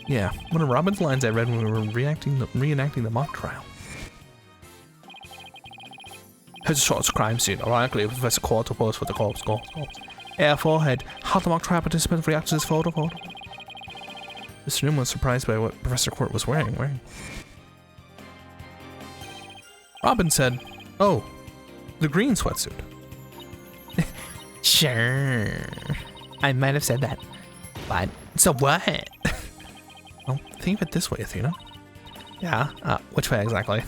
Yeah, one of Robin's lines I read when we were reenacting the mock trial. Here's a short crime scene. Ironically, Professor Court to pose for the corpse. Air forehead. How the mock trial participants react to this photo. Mr. Newman was surprised by what Professor Court was wearing. Robin said, "Oh, the green sweatsuit." Sure. I might have said that. But, so what? Well, think of it this way, Athena. Yeah? Which way exactly?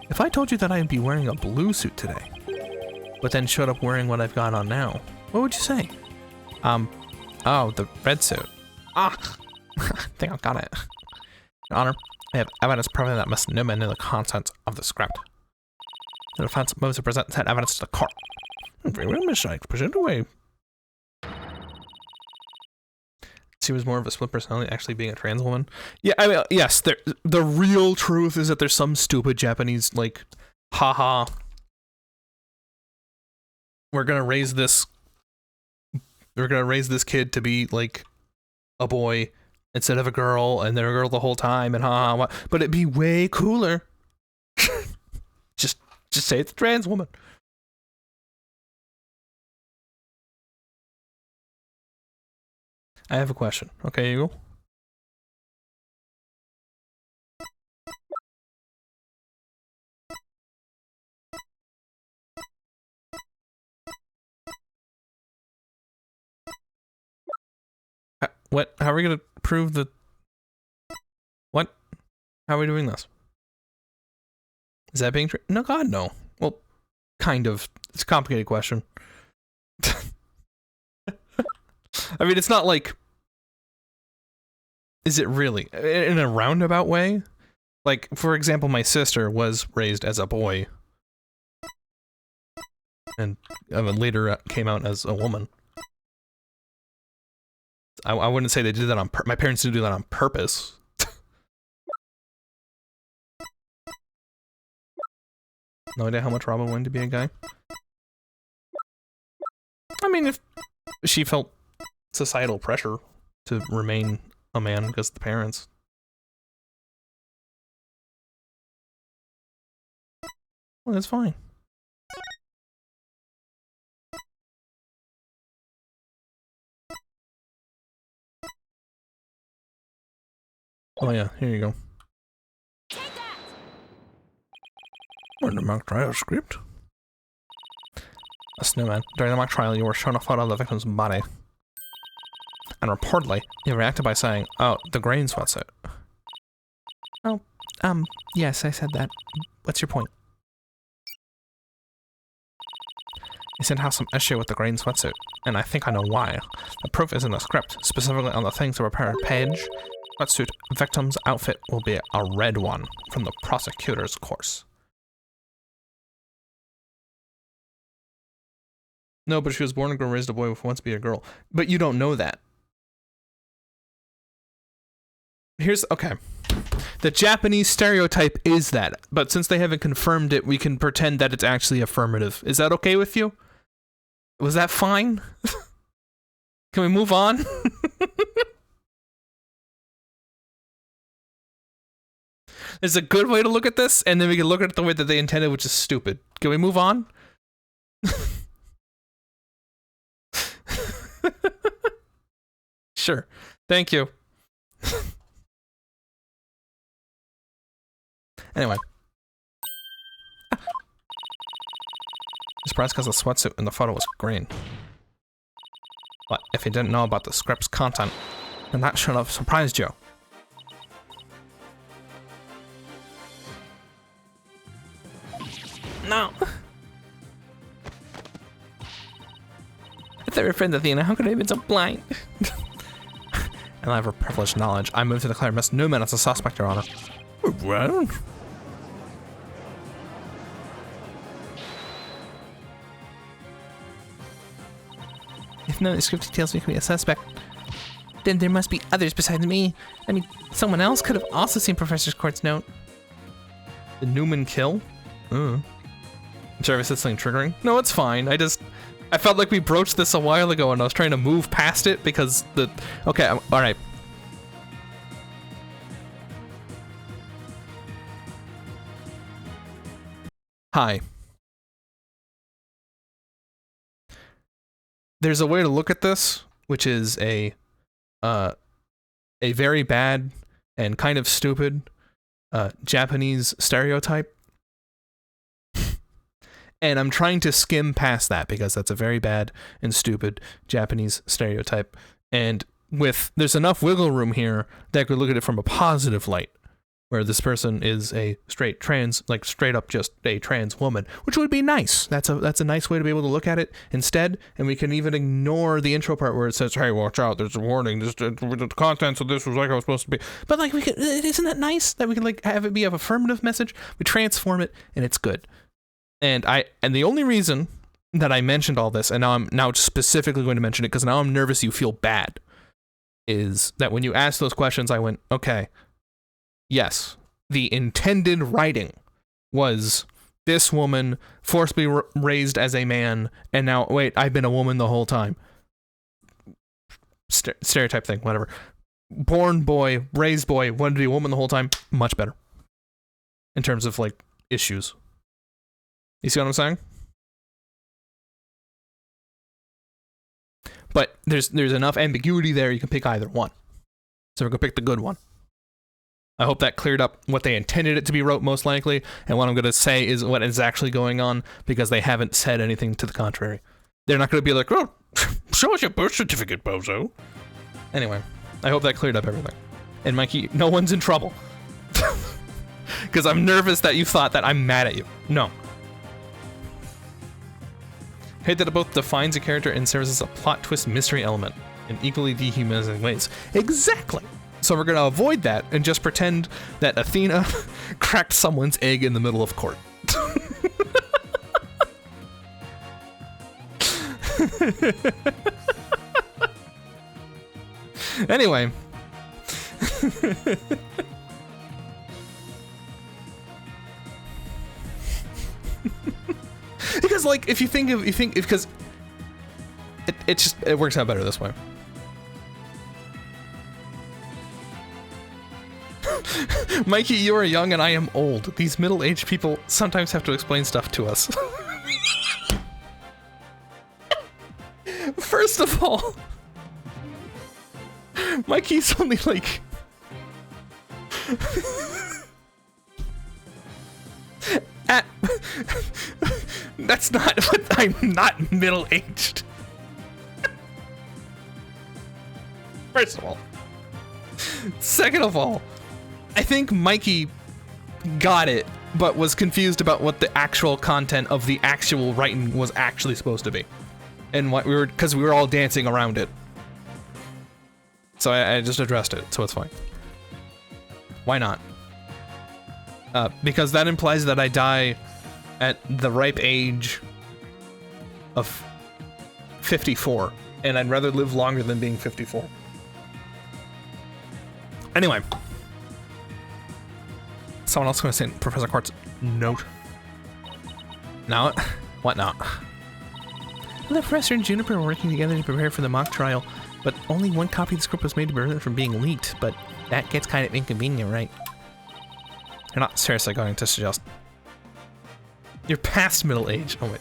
If I told you that I'd be wearing a blue suit today, but then showed up wearing what I've got on now, what would you say? Oh, the red suit. I think I got it. Your Honor, I have evidence proving that Miss Newman knew the contents of the script. The defense moves to present that evidence to the court. Very well, Miss Sykes, present away. She was more of a split personality, actually being a trans woman. Yeah, I mean, yes, the real truth is that there's some stupid Japanese, like, haha. We're gonna raise this kid to be, like, a boy instead of a girl, and they're a girl the whole time, and haha, but it'd be way cooler. Just say it's a trans woman. I have a question. Okay, Eagle? What? How are we gonna prove the... What? How are we doing this? Is that being true? No, God, no. Well, kind of. It's a complicated question. I mean, it's not like... Is it really? In a roundabout way? Like, for example, my sister was raised as a boy. And later came out as a woman. I wouldn't say they did that on my parents didn't do that on purpose. No idea how much Robin wanted to be a guy. I mean, if she felt societal pressure to remain a man because of the parents. Well, that's fine. Oh yeah, here you go. In the mock trial script? A snowman. During the mock trial, you were shown a photo of the victim's body. And reportedly, you reacted by saying, "Oh, the green sweatsuit." Oh, yes, I said that. What's your point? You seem to have some issue with the green sweatsuit, and I think I know why. The proof is in the script, specifically on the things to repair page. Sweatsuit victim's outfit will be a red one from the prosecutor's course. No, but she was born a girl, raised a boy, who wants to be a girl. But you don't know that. Okay. The Japanese stereotype is that, but since they haven't confirmed it, we can pretend that it's actually affirmative. Is that okay with you? Was that fine? Can we move on? There's a good way to look at this, and then we can look at it the way that they intended, which is stupid. Can we move on? Sure. Thank you. Anyway. Surprised because the sweatsuit in the photo was green. But if you didn't know about the script's content, then that should have surprised you. No. If they were friends, Athena, how could I have been so blind? And I have her privileged knowledge. I move to declare Miss Newman as a suspect, Your Honor. Well, If none of the script details make me a suspect, then there must be others besides me. I mean, someone else could have also seen Professor Court's note. The Newman kill? I'm sorry if it's something triggering. No, it's fine. I felt like we broached this a while ago and I was trying to move past it because the... Okay, alright. Hi. There's a way to look at this, which is a very bad and kind of stupid Japanese stereotype. And I'm trying to skim past that because that's a very bad and stupid Japanese stereotype. And there's enough wiggle room here that I could look at it from a positive light, where this person is a straight trans, like straight up just a trans woman, which would be nice. That's a nice way to be able to look at it instead. And we can even ignore the intro part where it says, "Hey, watch out! There's a warning. The contents of this was like I was supposed to be." But like isn't that nice that we can like have it be an affirmative message? We transform it, and it's good. And the only reason that I mentioned all this, and now I'm specifically going to mention it because now I'm nervous you feel bad, is that when you asked those questions, I went, okay, yes, the intended writing was this woman forcibly raised as a man, and now, wait, I've been a woman the whole time. Stereotype thing, whatever. Born boy, raised boy, wanted to be a woman the whole time, much better. In terms of, like, issues. You see what I'm saying? But there's enough ambiguity there, you can pick either one. So we're going to pick the good one. I hope that cleared up what they intended it to be wrote, most likely, and what I'm going to say is what is actually going on, because they haven't said anything to the contrary. They're not going to be like, oh, show us your birth certificate, bozo. Anyway, I hope that cleared up everything. And Mikey, no one's in trouble. Because I'm nervous that you thought that I'm mad at you. No. Hate that it both defines a character and serves as a plot twist mystery element in equally dehumanizing ways. Exactly! So we're gonna avoid that and just pretend that Athena cracked someone's egg in the middle of court. Anyway. Because, like, because it works out better this way. Mikey, you are young and I am old. These middle-aged people sometimes have to explain stuff to us. First of all, Mikey's only like... That's not what I'm not middle-aged. First of all. Second of all, I think Mikey got it, but was confused about what the actual content of the actual writing was actually supposed to be. And what because we were all dancing around it. So I just addressed it, so it's fine. Why not? Because that implies that I die at the ripe age of 54, and I'd rather live longer than being 54. Anyway. Someone else going to say Professor Quartz note. Now, what now? The professor and Juniper were working together to prepare for the mock trial, but only one copy of the script was made to prevent it from being leaked, but that gets kind of inconvenient, right? You're not seriously going to suggest... You're past middle age. Oh,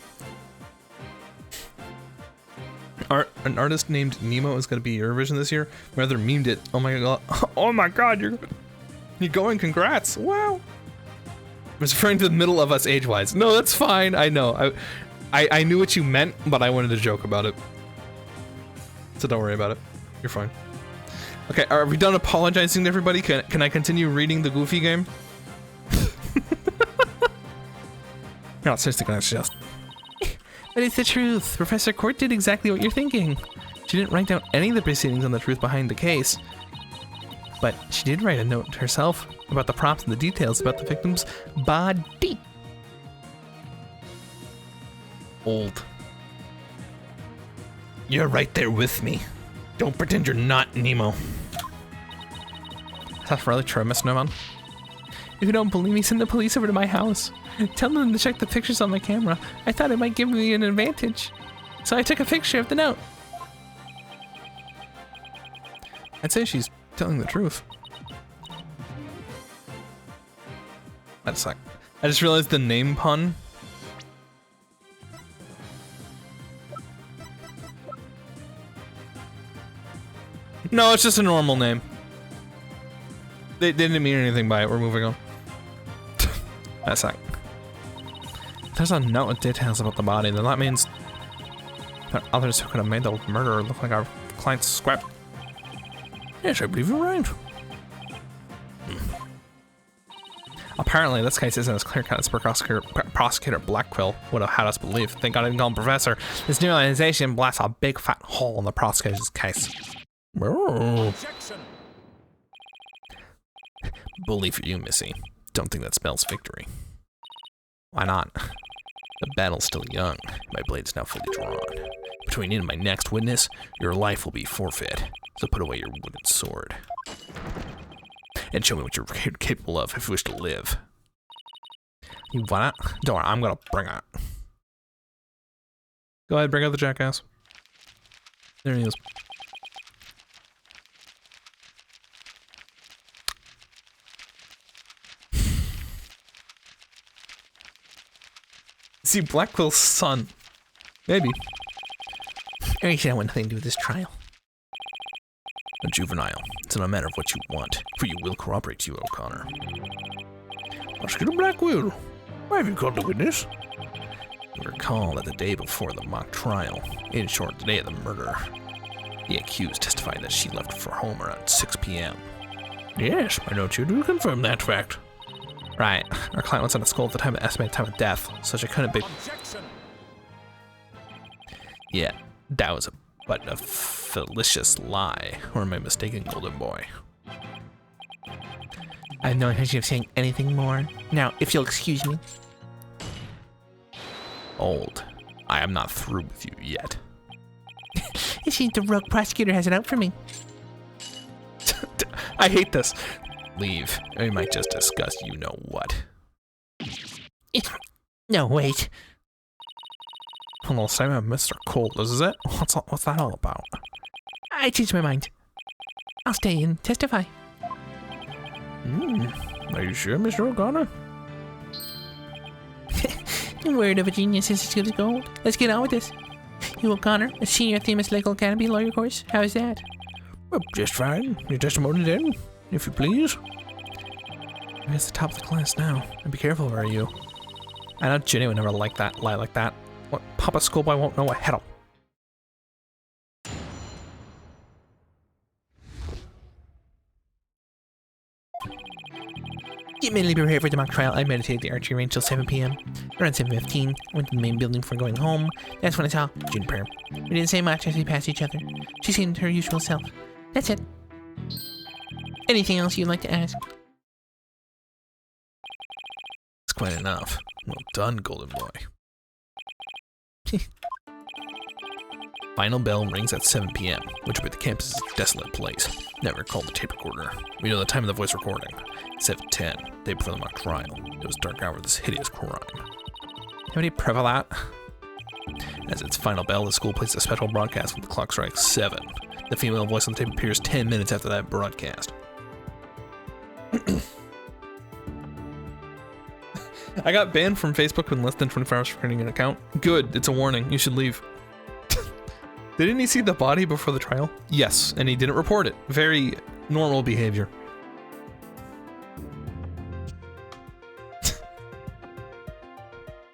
wait. An artist named Nemo is going to be Eurovision this year. Rather memed it. Oh my god. Oh my god, you're going. Congrats. Wow. I was referring to the middle of us age-wise. No, that's fine. I know. I knew what you meant, but I wanted to joke about it. So don't worry about it. You're fine. Okay, are we done apologizing to everybody? Can I continue reading the Goofy game? No, seriously, can I suggest? But it's the truth. Professor Court did exactly what you're thinking. She didn't write down any of the proceedings on the truth behind the case. But she did write a note herself about the props and the details about the victim's body. Old. You're right there with me. Don't pretend you're not Nemo. That's really true, Miss Snowman. If you don't believe me, send the police over to my house. Tell them to check the pictures on my camera. I thought it might give me an advantage. So I took a picture of the note. I'd say she's telling the truth. Wait a sec. I just realized the name pun. No, it's just a normal name. They didn't mean anything by it. We're moving on. Wait a sec. There's a note with details about the body, then that means there are others who could have made the murderer look like our client's script. Yes, I believe you're right. Apparently, this case isn't as clear-cut as Prosecutor Blackquill would have had us believe. Thank God I didn't call him Professor. This new organization blasts a big fat hole in the prosecutor's case. Objection. Bully for you, Missy. Don't think that spells victory. Why not? The battle's still young. My blade's now fully drawn. Between you and my next witness, your life will be forfeit. So put away your wooden sword. And show me what you're capable of if you wish to live. You want it? Don't worry, I'm gonna bring it. Go ahead, bring out the jackass. There he is. see Blackwell's son. Maybe. I said I want nothing to do with this trial. A juvenile. It's not a matter of what you want, for you will corroborate to you, O'Connor. Prosecutor Blackwell, why have you called the witness? You recall that the day before the mock trial, in short, the day of the murder, the accused testified that she left for home around 6 p.m. Yes, my notes here do confirm that fact. Right. Our client was on a skull at the time of the estimated time of death, so she couldn't be. Objection! Yeah, that was but a fallacious lie, or am I mistaken, Golden Boy? I have no intention of saying anything more. Now, if you'll excuse me. Old, I am not through with you yet. It seems the rogue prosecutor has it out for me. I hate this. Leave, and we might just discuss you know what. No, wait. Hello, Simon, Mr. Cold, is it? What's that all about? I changed my mind. I'll stay and testify. Are you sure, Mr. O'Connor? Word of a genius is as good as gold. Let's get on with this. You, O'Connor, a senior at Themis Legal Academy lawyer course. How is that? Well, just fine. Your testimony then, if you please. I'm at the top of the class now. And be careful, where are you? I know Ginny would never like that, lie like that. What Papa Schoolboy won't know ahead of. Get mentally prepared for the mock trial. I meditated the archery range till 7 p.m. Around 7:15, went to the main building before going home. That's when I saw Juniper. We didn't say much as we passed each other. She seemed her usual self. That's it. Anything else you'd like to ask? It's quite enough. Well done, Golden Boy. Final bell rings at 7 p.m., which would be the campus's desolate place. Never recalled the tape recorder. We know the time of the voice recording. 7:10, day before the mock trial. It was dark hour of this hideous crime. How many proof of that? As its final bell, the school plays a special broadcast when the clock strikes 7. The female voice on the tape appears 10 minutes after that broadcast. I got banned from Facebook in less than 24 hours for creating an account. Good, it's a warning. You should leave. Didn't he see the body before the trial? Yes, and he didn't report it. Very normal behavior.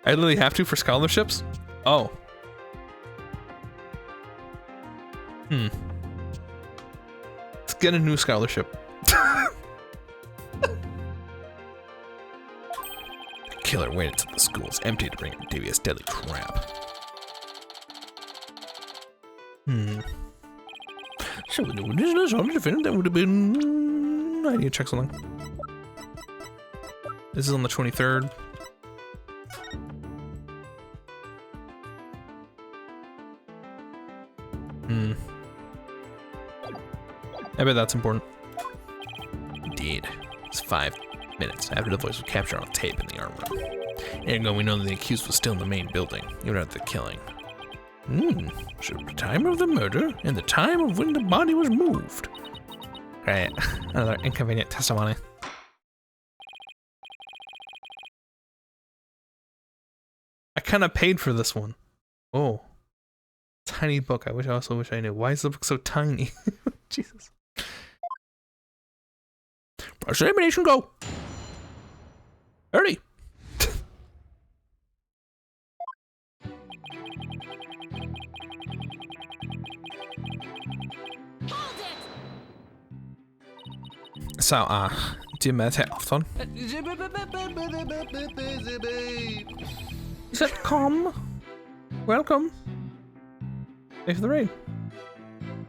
I literally have to for scholarships? Oh. Let's get a new scholarship. The killer waited till the school was empty to bring him Davia's deadly trap. So the witness on the defendant, that would have been... I need to check something. This is on the 23rd. I bet that's important. Indeed. It's 5 minutes after the voice was captured on tape in the art room. Ergo, we know that the accused was still in the main building, even after the killing. So the time of the murder and the time of when the body was moved. Great. Another inconvenient testimony. I kind of paid for this one. Oh. Tiny book. I also wish I knew. Why is the book so tiny? Jesus. Examination go. Ready. So, do you meditate often? Sitcom. Welcome. Thanks for the raid.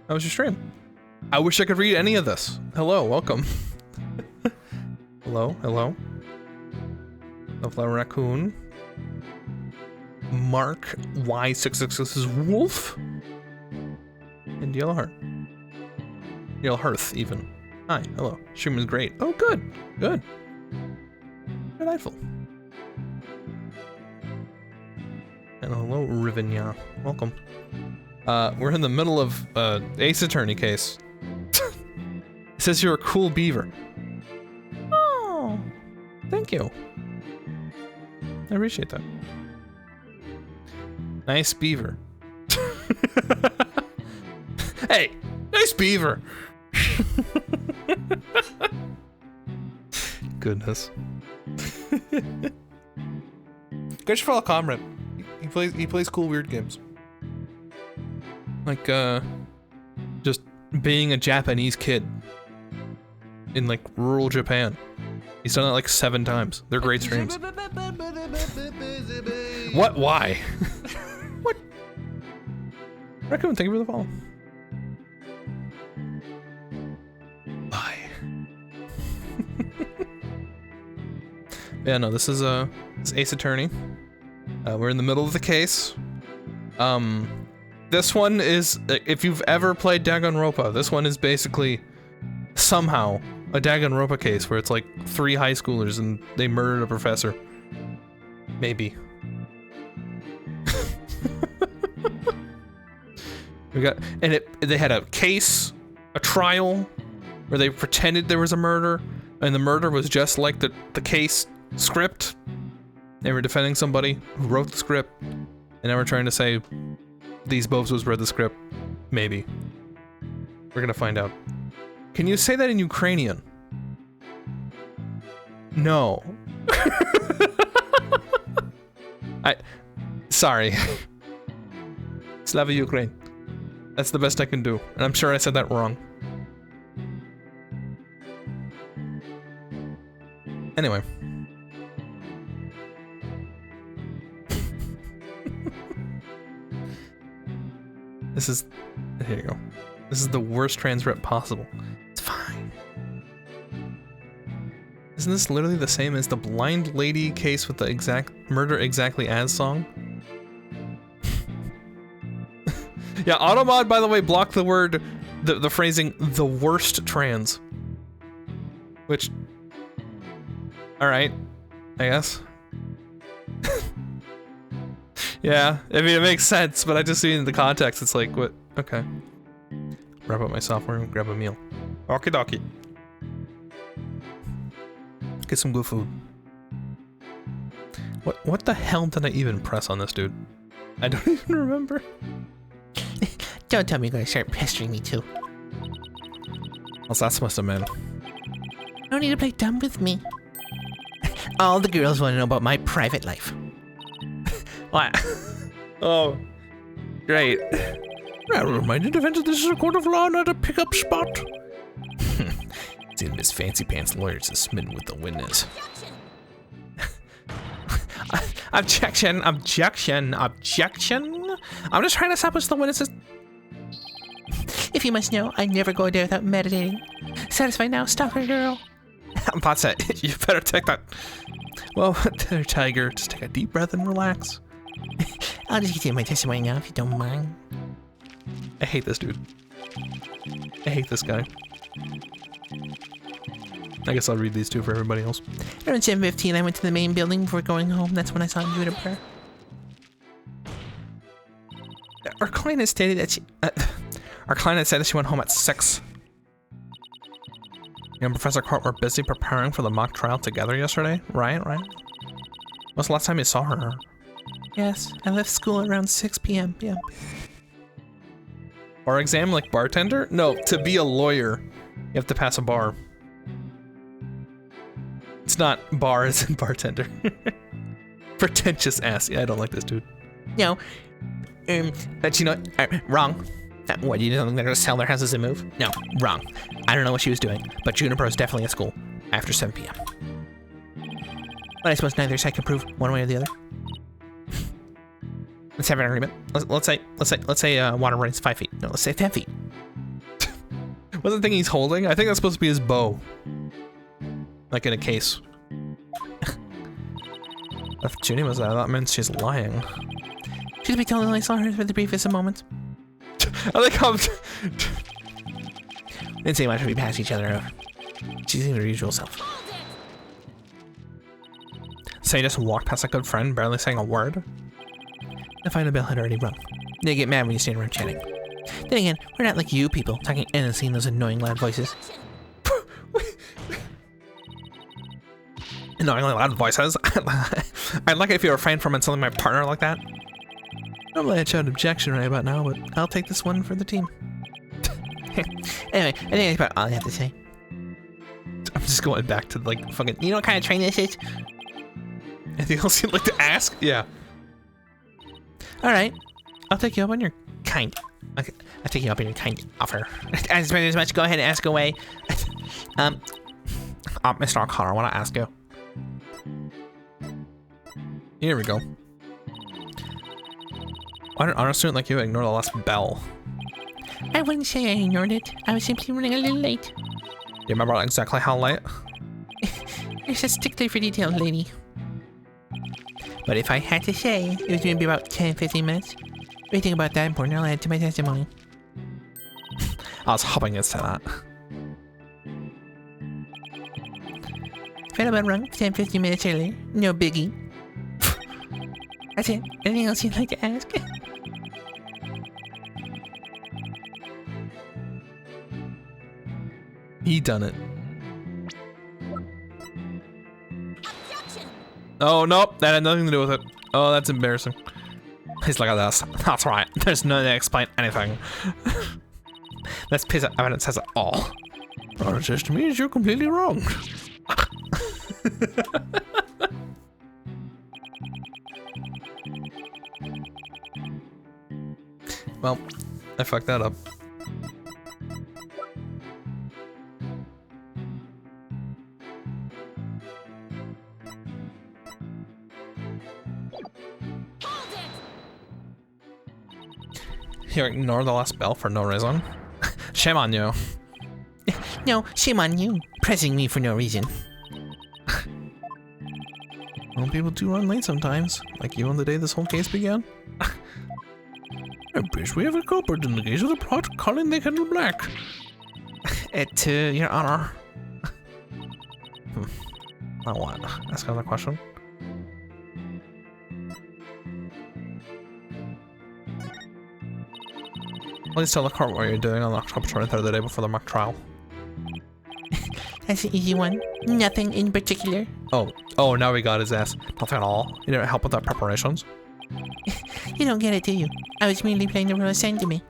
How was your stream? I wish I could read any of this. Hello, welcome. Hello, hello. Lovely Raccoon. Mark Y666 is Wolf. And Yellow Heart. Yellow Hearth, even. Hi, hello. Stream is great. Oh, good. Good. Delightful. And hello, Rivenya. Welcome. We're in the middle of Ace Attorney case. It says you're a cool beaver. Oh, thank you. I appreciate that. Nice beaver. Hey, nice beaver. Goodness. Guys should follow Comrade. He plays cool weird games. Like just being a Japanese kid in like rural Japan. He's done it like 7 times. They're great streams. What? Why? What? Recommend, thank you for the follow. Bye. Yeah, no, this is Ace Attorney. We're in the middle of the case. This one is, if you've ever played Danganronpa, this one is basically somehow a Danganronpa case where it's like 3 high schoolers and they murdered a professor. Maybe. They had a case, a trial, where they pretended there was a murder, and the murder was just like the case script. They were defending somebody who wrote the script, and now we're trying to say these bozos read the script. Maybe. We're gonna find out. Can you say that in Ukrainian? No. Sorry. Slava Ukraine. That's the best I can do, and I'm sure I said that wrong. Anyway. Here you go. This is the worst transcript possible. It's fine. Isn't this literally the same as the blind lady case with the exact murder exactly as song? Yeah, Automod, by the way, blocked the word, the phrasing, the worst trans. Which, alright, I guess. Yeah, I mean, it makes sense, but I just see in the context, it's like, what? Okay. Wrap up my software and grab a meal. Okie dokie. Get some good food. What the hell did I even press on this dude? I don't even remember. Don't tell me you're gonna start pestering me too. Well, that's must have been. No need to play dumb with me. All the girls want to know about my private life. What? Oh, great. I will remind you, defense, this is a court of law, not a pickup spot. Seeing Miss Fancy Pants lawyers is smitten with the witness. Objection, objection, objection. I'm just trying to establish the witnesses. If you must know, I never go there without meditating. Satisfied now, stalker girl. That's it. You better take that. Well, there, Tiger. Just take a deep breath and relax. I'll just continue my testimony now if you don't mind. I hate this dude. I hate this guy. I guess I'll read these two for everybody else. Around 7:15, I went to the main building before going home. That's when I saw Juniper. Our client has stated that our client had said that she went home at 6. You and Professor Court were busy preparing for the mock trial together yesterday, right? When's the last time you saw her? Yes, I left school around 6 p.m. Yeah. Bar exam like bartender? No, to be a lawyer, you have to pass a bar. It's not bar as in bartender. Pretentious ass. Yeah, I don't like this dude. No. But you know, wrong. What, you don't think they're gonna sell their houses and move? No, wrong. I don't know what she was doing, but Juniper is definitely at school after 7 p.m. But I suppose neither side can prove one way or the other. Let's have an agreement. Let's say water runs 5 feet. No, let's say 10 feet. What's the thing he's holding? I think that's supposed to be his bow. Like in a case. If Junie was that means she's lying. She'd be telling I saw her for the briefest of moments. I like how Didn't say much if we passed each other over. She's her usual self. So you just walked past a good friend, barely saying a word? I find the bell had already rung. They get mad when you stand around chatting. Then again, we're not like you people, talking endlessly in those annoying loud voices. Annoyingly loud voices? I'd like it if you refrained from insulting my partner like that. Normally I'd shout objection right about now, but I'll take this one for the team. Anyway, I think that's about all I have to say. I'm just going back to like fucking. You know what kind of train this is? Anything else you'd like to ask? Yeah. Alright. I'll take you up on your. Kind. Okay. I'll take you up on your kind offer. As much, go ahead and ask away. Mr. O'Connor, I want to ask you. Here we go. Why did an honor student like you ignore the last bell? I wouldn't say I ignored it. I was simply running a little late. Do you remember exactly how late? You're such a stickler for details, lady. But if I had to say, it was maybe about 10-15 minutes. Anything about that important, I'll add to my testimony. I was hoping you'd say that. Felt about wrong 10-15 minutes earlier. No biggie. That's it. Anything else you'd like to ask? He done it. Oh, nope. That had nothing to do with it. Oh, that's embarrassing. He's like, this. That's right. There's no way to explain anything. This piece of evidence says it all. All it says to me is you're completely wrong. Well, I fucked that up. You ignore the last bell for no reason. Shame on you. No, shame on you. Pressing me for no reason. Well, people do run late sometimes, like you on the day this whole case began. I wish we have a culprit in the case of the plot calling the kettle black. Your honor. Now what? Ask another question. Please tell the court what you're doing on October 23rd, the day before the mock trial. That's an easy one. Nothing in particular. Oh, now we got his ass. Nothing at all. You didn't help with our preparations. You don't get it, do you? I was merely playing the role assigned to me.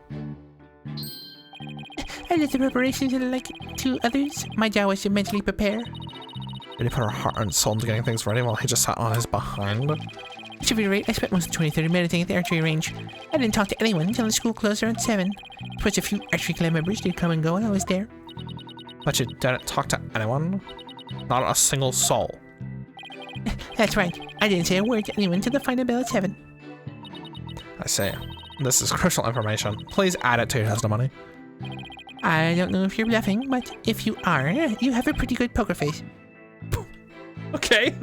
I did the preparations like two others. My job was to mentally prepare. Did he put her heart and soul into getting things ready while he just sat on his behind? To be right, I spent most of 20-30 meditating at the archery range. I didn't talk to anyone until the school closed around 7. Plus a few archery club members did come and go while I was there. But you didn't talk to anyone? Not a single soul? That's right. I didn't say a word to anyone until the final bell at 7. I see. This is crucial information. Please add it to your testimony. I don't know if you're bluffing, but if you are, you have a pretty good poker face. Okay.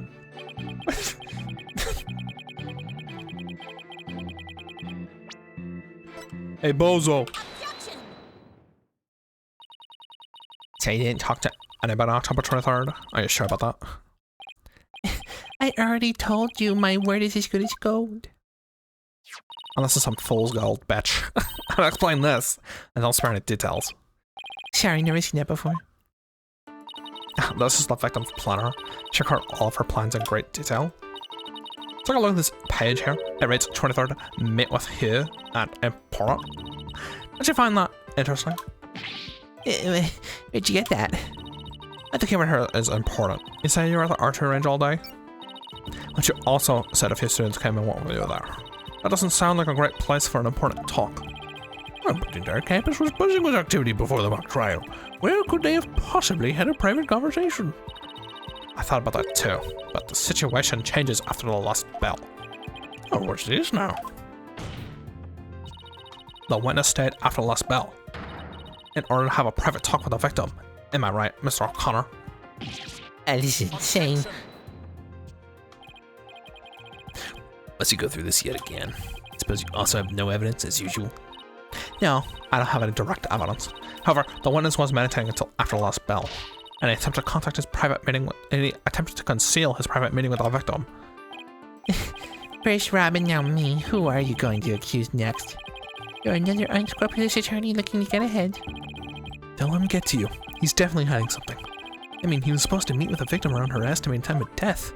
Hey, Bozo. So you didn't talk to anybody on October 23rd? Are you sure about that? I already told you my word is as good as gold. Unless it's some fool's gold, bitch. I'll explain this, and don't spare any details. Sorry, never seen that before. This is the victim's planner. Check out all of her plans in great detail. Take a look at this page here. It reads 23rd, meet with Hugh at important. Did you find that interesting? Where'd you get that? I think hearing her is important. You say you were at the archery range all day? But you also said a few students came and went with you there. That doesn't sound like a great place for an important talk. Well, but the entire campus was buzzing with activity before the mock trial. Where could they have possibly had a private conversation? I thought about that too, but the situation changes after the last bell. Oh, what's this now? The witness stayed after the last bell in order to have a private talk with the victim. Am I right, Mr. O'Connor? That is insane. Must you go through this yet again? I suppose you also have no evidence as usual? No, I don't have any direct evidence. However, the witness was meditating until after the last bell, and he attempted to contact his private meeting and he attempted to conceal his private meeting with the victim. First Robin, now me. Who are you going to accuse next? You're another unscrupulous attorney looking to get ahead. Don't let him get to you. He's definitely hiding something. I mean, he was supposed to meet with the victim around her estimated time of death.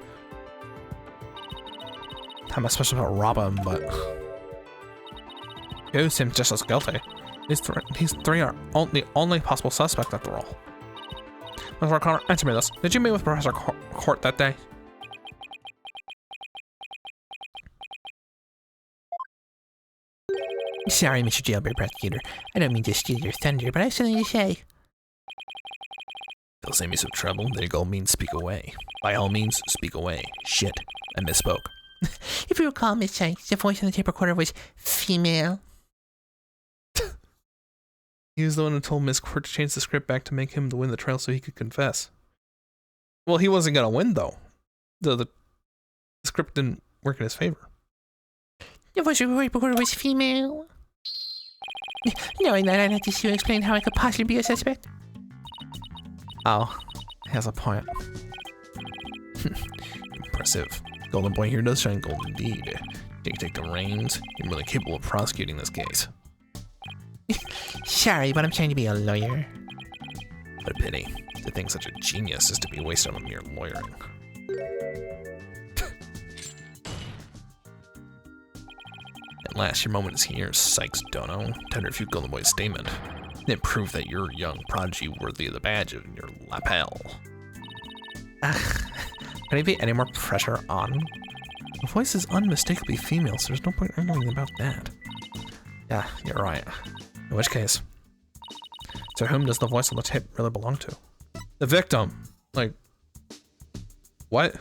I'm especially about rob him, but Who seems just as guilty? These three are the only possible suspect after all. Mr. O'Connor, answer me this. Did you meet with Professor Court that day? Sorry, Mr. Jailbird Prosecutor. I don't mean to steal your thunder, but I have something to say. They'll save me some trouble. There you go, means speak away. By all means, speak away. Shit, I misspoke. If you recall, Miss Sykes, the voice on the tape recorder was female. He was the one who told Miss Court to change the script back to make him to win the trial so he could confess. Well, he wasn't gonna win though. The script didn't work in his favor. The voice on the tape recorder was female. Knowing that, I'd like to see you explain how I could possibly be a suspect. Oh, he has a point. Impressive. Golden Boy here does shine gold indeed. Take the reins. You're really capable of prosecuting this case. Sorry, but I'm trying to be a lawyer. What a pity. To think such a genius is to be wasted on mere lawyering. At last, your moment is here, Sykes Dono. Time to refute Golden Boy's statement. And prove that you're a young prodigy worthy of the badge of your lapel. Can I be any more pressure on? The voice is unmistakably female, so there's no point arguing about that. Yeah, you're right. In which case, to whom does the voice on the tape really belong to? The victim. Like, what?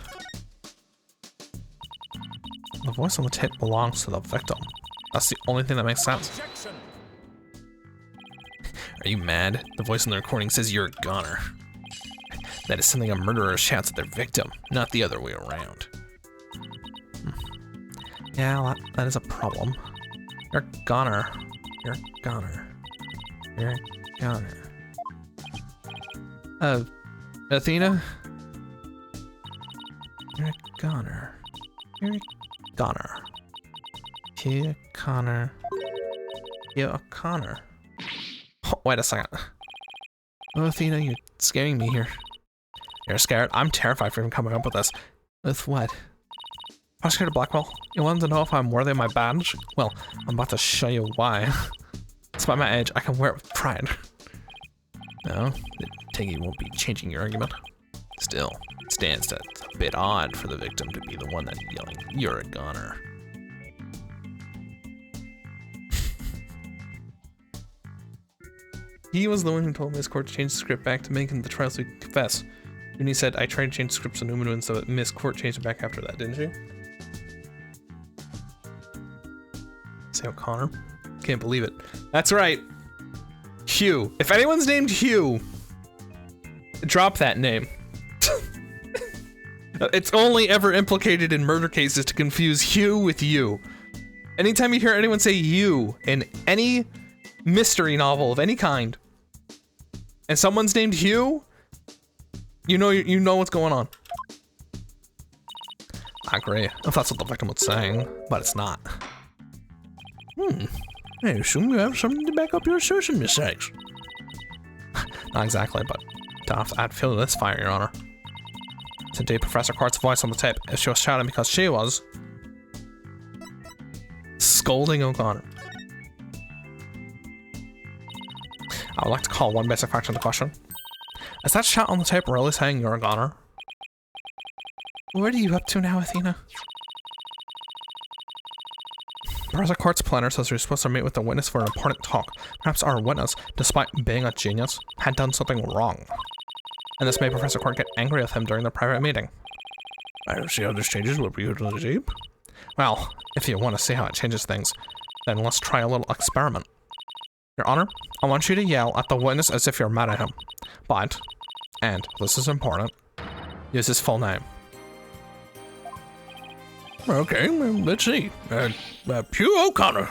The voice on the tape belongs to the victim. That's the only thing that makes sense. Are you mad? The voice in the recording says you're a goner. That is something a murderer shouts at their victim, not the other way around. Yeah, that is a problem. You're a goner. You're a goner. You're a goner. Athena? You're a goner. You're a goner. You're a Connor. You're a Connor. Oh, wait a second. Oh, Athena, you're scaring me here. You're scared? I'm terrified for even coming up with this. With what? Prosecutor Blackwell, you wanted to know if I'm worthy of my badge? Well, I'm about to show you why. Despite my age, I can wear it with pride. No, I take it you won't be changing your argument. Still, it stands that it's a bit odd for the victim to be the one that's yelling, "You're a goner." He was the one who told Miss Court to change the script back to make him the trial so he could confess. And he said, I tried to change the script so Newman wouldn't, so Miss Court changed it back after that, didn't she? Say O'Connor? Can't believe it. That's right. Hugh. If anyone's named Hugh, drop that name. It's only ever implicated in murder cases to confuse Hugh with you. Anytime you hear anyone say you in any mystery novel of any kind, and someone's named Hugh, you know what's going on. I agree, if that's what the victim was saying, but it's not. I assume you have something to back up your assertion, Miss Sykes. Not exactly, but I'd feel this fire, Your Honor. It's indeed Professor Court's voice on the tape. If she was shouting because she was scolding O'Connor. I would like to call one basic fact into question. Is that shout on the tape really saying you're a goner? What are you up to now, Athena? Professor Court's planner says you're supposed to meet with the witness for an important talk. Perhaps our witness, despite being a genius, had done something wrong. And this made Professor Court get angry with him during the private meeting. I don't see how this changes what we heard on the tape. Well, if you want to see how it changes things, then let's try a little experiment. Your Honor, I want you to yell at the witness as if you're mad at him. But, and this is important, use his full name. Okay, let's see. Hugh O'Connor.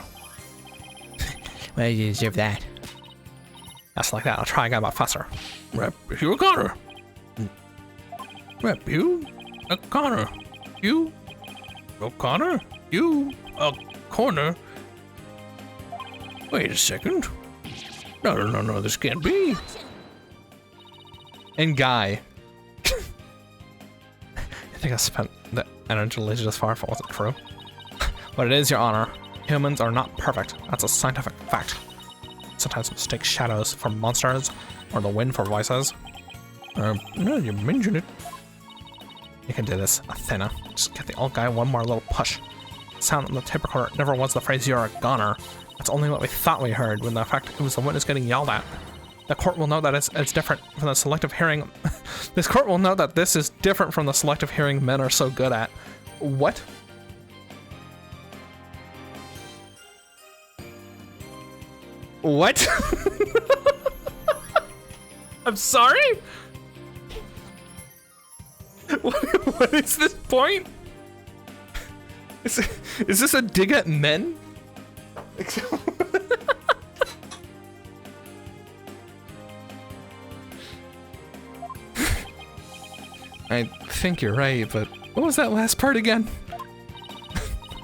Well, you deserve that. Just like that, I'll try again, but faster. Hugh O'Connor. Hugh O'Connor. Hugh O'Connor. Hugh O'Connor. Wait a second. No, this can't be. And Guy. I think I spent the energy laser this far if it wasn't true. But it is, Your Honor. Humans are not perfect. That's a scientific fact. Sometimes mistake shadows for monsters or the wind for voices. No, you mentioned it. You can do this, Athena. Just get the old guy one more little push. The sound on the tape recorder never was the phrase "you're a goner." That's only what we thought we heard, when in fact it was the witness getting yelled at. The court will know that it's different from the selective hearing. This court will know that this is different from the selective hearing men are so good at. What? What? I'm sorry? What is this point? Is this a dig at men? I think you're right, but what was that last part again?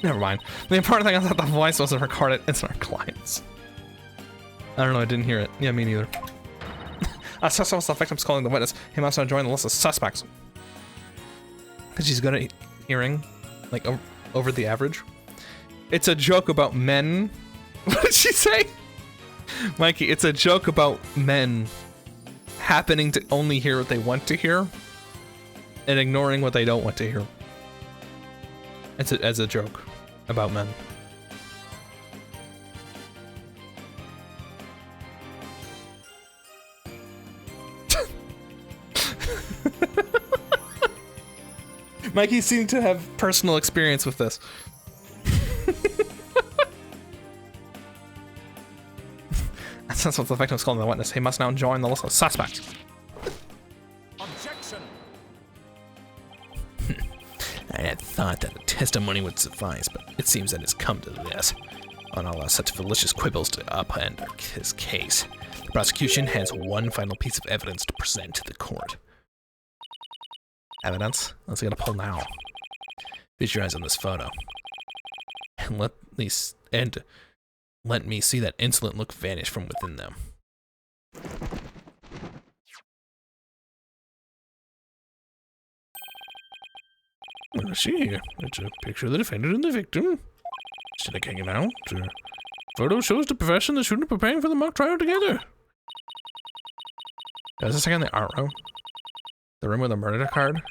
Never mind. The important thing is that the voice wasn't recorded. It's our clients. I don't know, I didn't hear it. Yeah, me neither. Suspect was the victim's calling the witness. He must not join the list of suspects. Because she's good at hearing, like, over the average. It's a joke about men. What did she say? Mikey, it's a joke about men happening to only hear what they want to hear and ignoring what they don't want to hear. It's as a joke about men. Mikey seemed to have personal experience with this. That's what the victim was calling the witness. He must now join the list of suspects. Objection. I had thought that a testimony would suffice, but it seems that it's come to this. I'll not allow such malicious quibbles to upend his case. The prosecution has one final piece of evidence to present to the court. Evidence? Let's get a poll now. Fix your eyes on this photo. And let me see that insolent look vanish from within them. Well, let's see here. It's a picture of the defendant and the victim. Sitting hanging out. Photo shows the professor and the student preparing for the mock trial together. Was this like in the art room? The room with the murder card?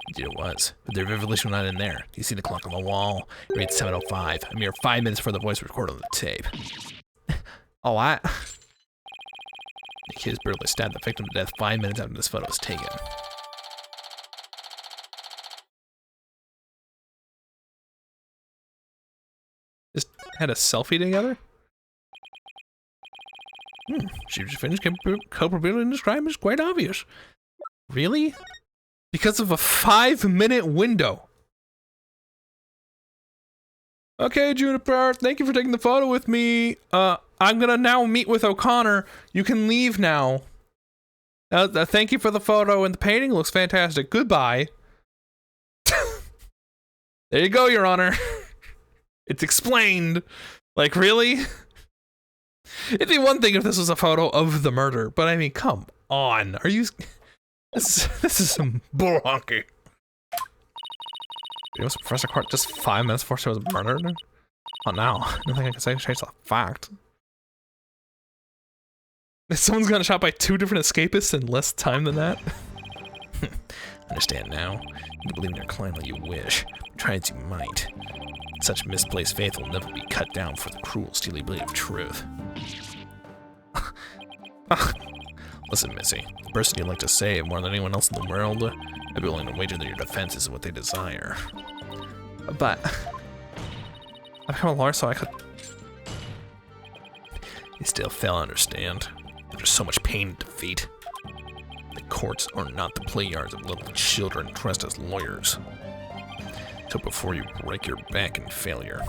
Indeed it was, but the revelation was not in there. Do you see the clock on the wall? It reads 7:05, a mere 5 minutes before the voice recorded on the tape. Oh, what? The accused brutally stabbed the victim to death 5 minutes after this photo was taken. Just had a selfie together? Chief defendant's culpability in this crime is quite obvious. Really? Because of a 5-minute window. Okay, Juniper, thank you for taking the photo with me. I'm gonna now meet with O'Connor. You can leave now. Thank you for the photo, and the painting looks fantastic. Goodbye. There you go, Your Honor. It's explained. Like, really? It'd be one thing if this was a photo of the murder, but I mean, come on. Are you... This is some bull honky. It was Professor Court just 5 minutes before she was murdered? Oh, now. I don't think I can say change the fact. If someone's gotten shot by 2 different escapists in less time than that? Understand now? You can believe in your client all you wish. Try as you might. Such misplaced faith will never be cut down for the cruel, steely blade of truth. Listen, Missy, the person you'd like to save more than anyone else in the world, I'd be willing to wager that your defense isn't what they desire. But I've become a lawyer so I could... You still fail to understand. There's so much pain and defeat. The courts are not the play yards of little children dressed as lawyers. So before you break your back in failure,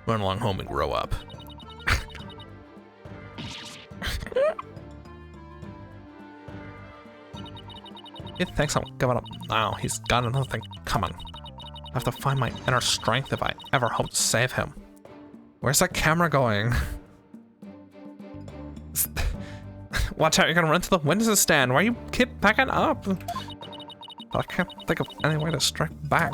run along home and grow up. He thinks I'm giving up now. He's got another thing coming. I have to find my inner strength if I ever hope to save him. Where's that camera going? Watch out, you're gonna run to the witnesses stand. Why you keep backing up? But I can't think of any way to strike back.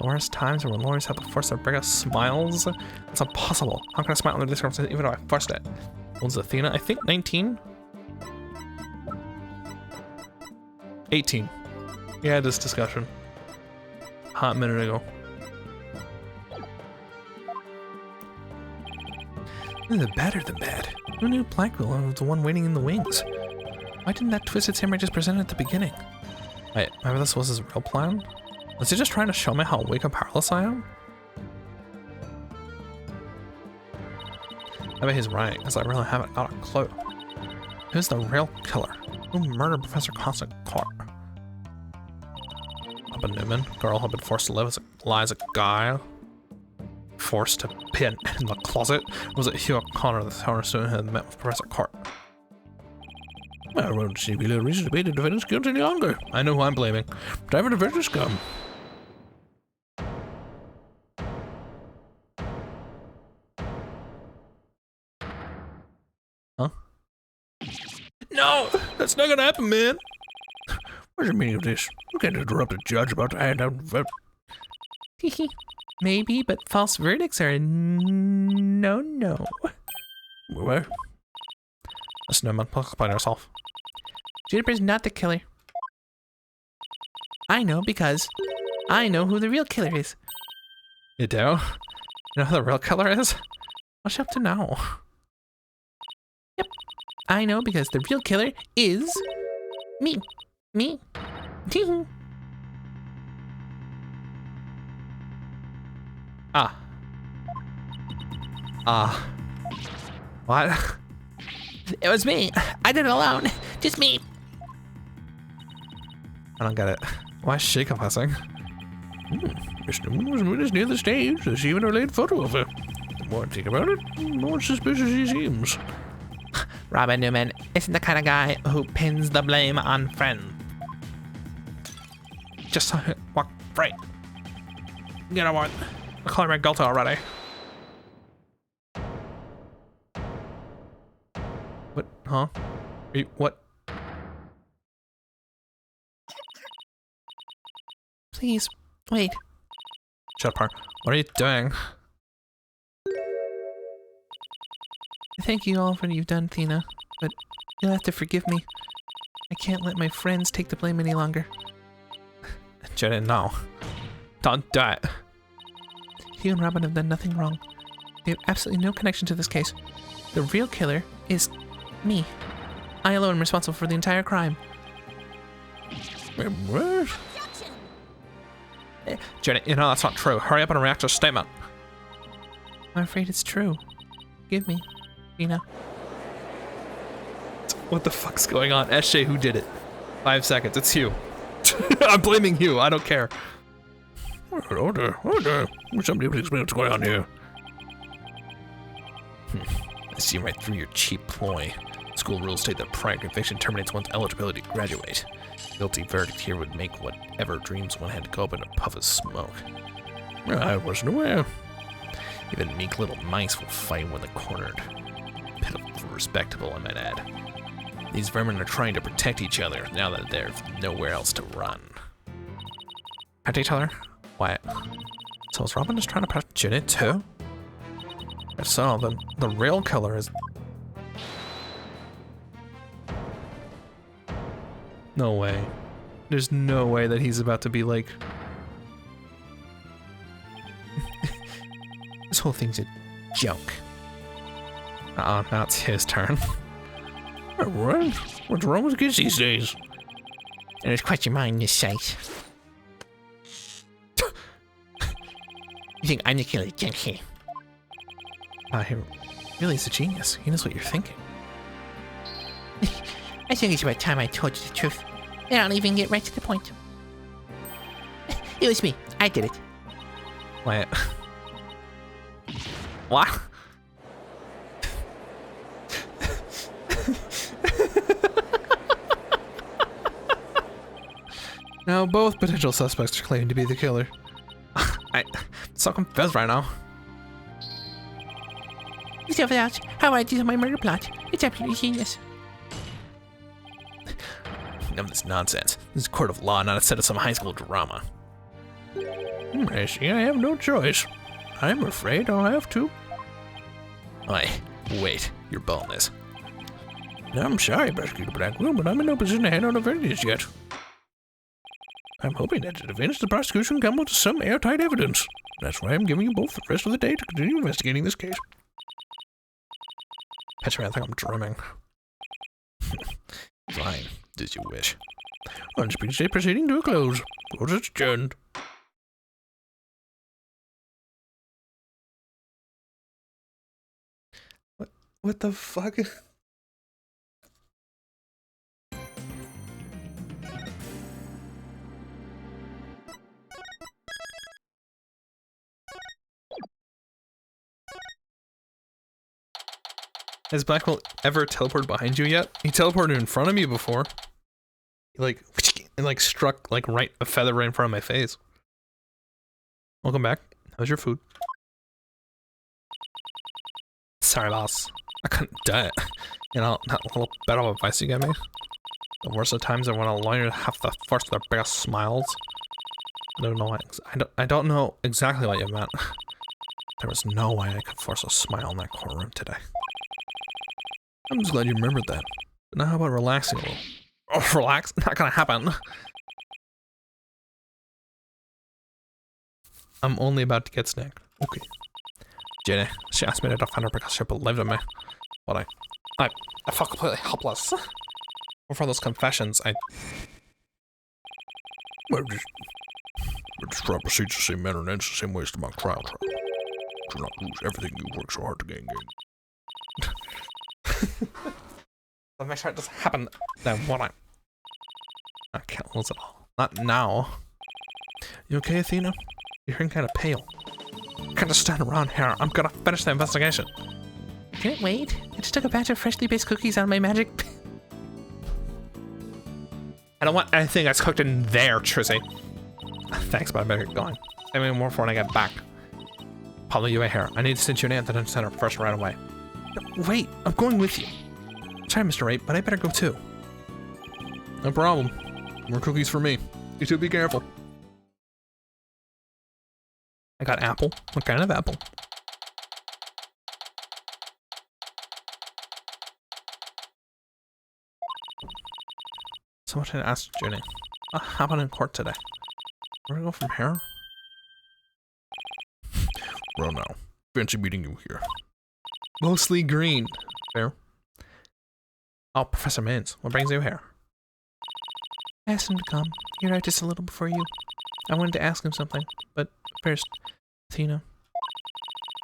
The worst times are when lawyers have to force their biggest smiles. It's impossible. How can I smile under this circumstance even though I forced it? When's Athena? I think 19? 18. We had this discussion a hot minute ago. This is better than bad. Who knew Blackwill was the one waiting in the wings? Why didn't that twisted samurai just present it at the beginning? Wait, maybe this was his real plan? Was he just trying to show me how weak and powerless I am? I bet he's right, because I really haven't got a clue. Who's the real killer? Who murdered Professor Constant Court? Robin Newman, girl who had been forced to lie as a guy. Forced to pin in the closet? Or was it Hugh O'Connor, the Tower student who had met with Professor Court? I don't see no reason to be the defendant's guilt any longer. I know who I'm blaming. Time for the vengeance come. Huh? No! That's not gonna happen, man! What's the meaning of this? You can't interrupt a judge about to hand out Maybe, but false verdicts are a no. What? Listen, I'm unplugging yourself. Juniper's not the killer. I know because I know who the real killer is. You do? You know who the real killer is? What's you up to now? Yep. I know because the real killer is me. Me. What? It was me. I did it alone. Just me. I don't get it. Why is she confessing? Miss Newman was witness near the stage. There's even a late photo of her. The more I think about it, the more suspicious he seems. Robin Newman isn't the kind of guy who pins the blame on friends. Just walk right. You know what? I'll call her Galta already. What? Huh? Are you, what? Please, wait. Shut up, Par. What are you doing? Thank you all for what you've done, Athena, but you'll have to forgive me. I can't let my friends take the blame any longer. Jenny, no. Don't do it. Hugh and Robin have done nothing wrong. They have absolutely no connection to this case. The real killer is me. I alone am responsible for the entire crime. What? Jenny, you know that's not true. Hurry up and react to a statement. I'm afraid it's true. Forgive me, Tina. What the fuck's going on? SJ, who did it? 5 seconds. It's you. I'm blaming you. I don't care. Order. Somebody please explain what's going on here. I see right through your cheap ploy. School rules state that prior conviction terminates one's eligibility to graduate. Guilty verdict here would make whatever dreams one had go up in a puff of smoke. I wasn't aware. Even meek little mice will fight when they're cornered. Pitiful for respectable, I might add. These vermin are trying to protect each other now that there's nowhere else to run. Protect each other? What? So is Robin just trying to protect Jenny too? If so, then the real killer is... No way. There's no way that he's about to be like... This whole thing's a joke. Uh-oh, now it's his turn. What? What's wrong with kids these days? And it's quite your mind, this sight. You think I'm the killer, don't you? He really is a genius. He knows what you're thinking. I think it's about time I told you the truth. And I'll even get right to the point. It was me. I did it. Wait. What? Now both potential suspects are claiming to be the killer. I'm so confused right now. You self out how I did my murder plot. It's absolutely genius. None of this nonsense. This is a court of law, not a set of some high school drama. I see I have no choice. I'm afraid I'll have to. Wait, your boldness. I'm sorry, Prosecutor Blackwell, but I'm in no position to hand out evidence yet. I'm hoping that to advance the prosecution come up with some airtight evidence. That's why I'm giving you both the rest of the day to continue investigating this case. Petri, I think I'm drumming. Fine, as you wish. Unspeakable state proceeding to a close. Court is adjourned. What the fuck? Has Blackwell ever teleported behind you yet? He teleported in front of me before. He like struck like a feather right in front of my face. Welcome back. How's your food? Sorry, boss. I couldn't do it. You know, that little bit of advice you gave me? The worst of times are when a lawyer have to force their biggest smiles. I don't know why. I don't know exactly what you meant. There was no way I could force a smile in that courtroom today. I'm just glad you remembered that. But now how about relaxing a little? Oh, relax? Not gonna happen. I'm only about to get snagged. Okay. Jenny, she asked me to defend her because she believed in me. But I felt completely helpless. Before those confessions, We're just trying to proceed the same manner and ends the same way as the mock trial. Do not lose everything you work so hard to gain. I'll make sure it doesn't happen then when I can't lose it all. Not now. You okay, Athena? You're looking kind of pale. I can't just stand around here. I'm gonna finish the investigation. Can't wait. I just took a batch of freshly baked cookies out of my magic. I don't want anything that's cooked in there, Trizzy. Thanks, but I better get going. I mean, more for when I get back. Probably you right here. I need to send you an antidote center first right away. No, wait, I'm going with you. Sorry, Mr. Wright, but I better go too. No problem. More cookies for me. You two be careful. I got apple. What kind of apple? So much to ask Jenny. What happened in court today? Where do we go from here? Well now, fancy meeting you here. Mostly green. Fair. Oh, Professor Mins, what brings you here? I asked him to come. He arrived just a little before you. I wanted to ask him something, but first, Athena.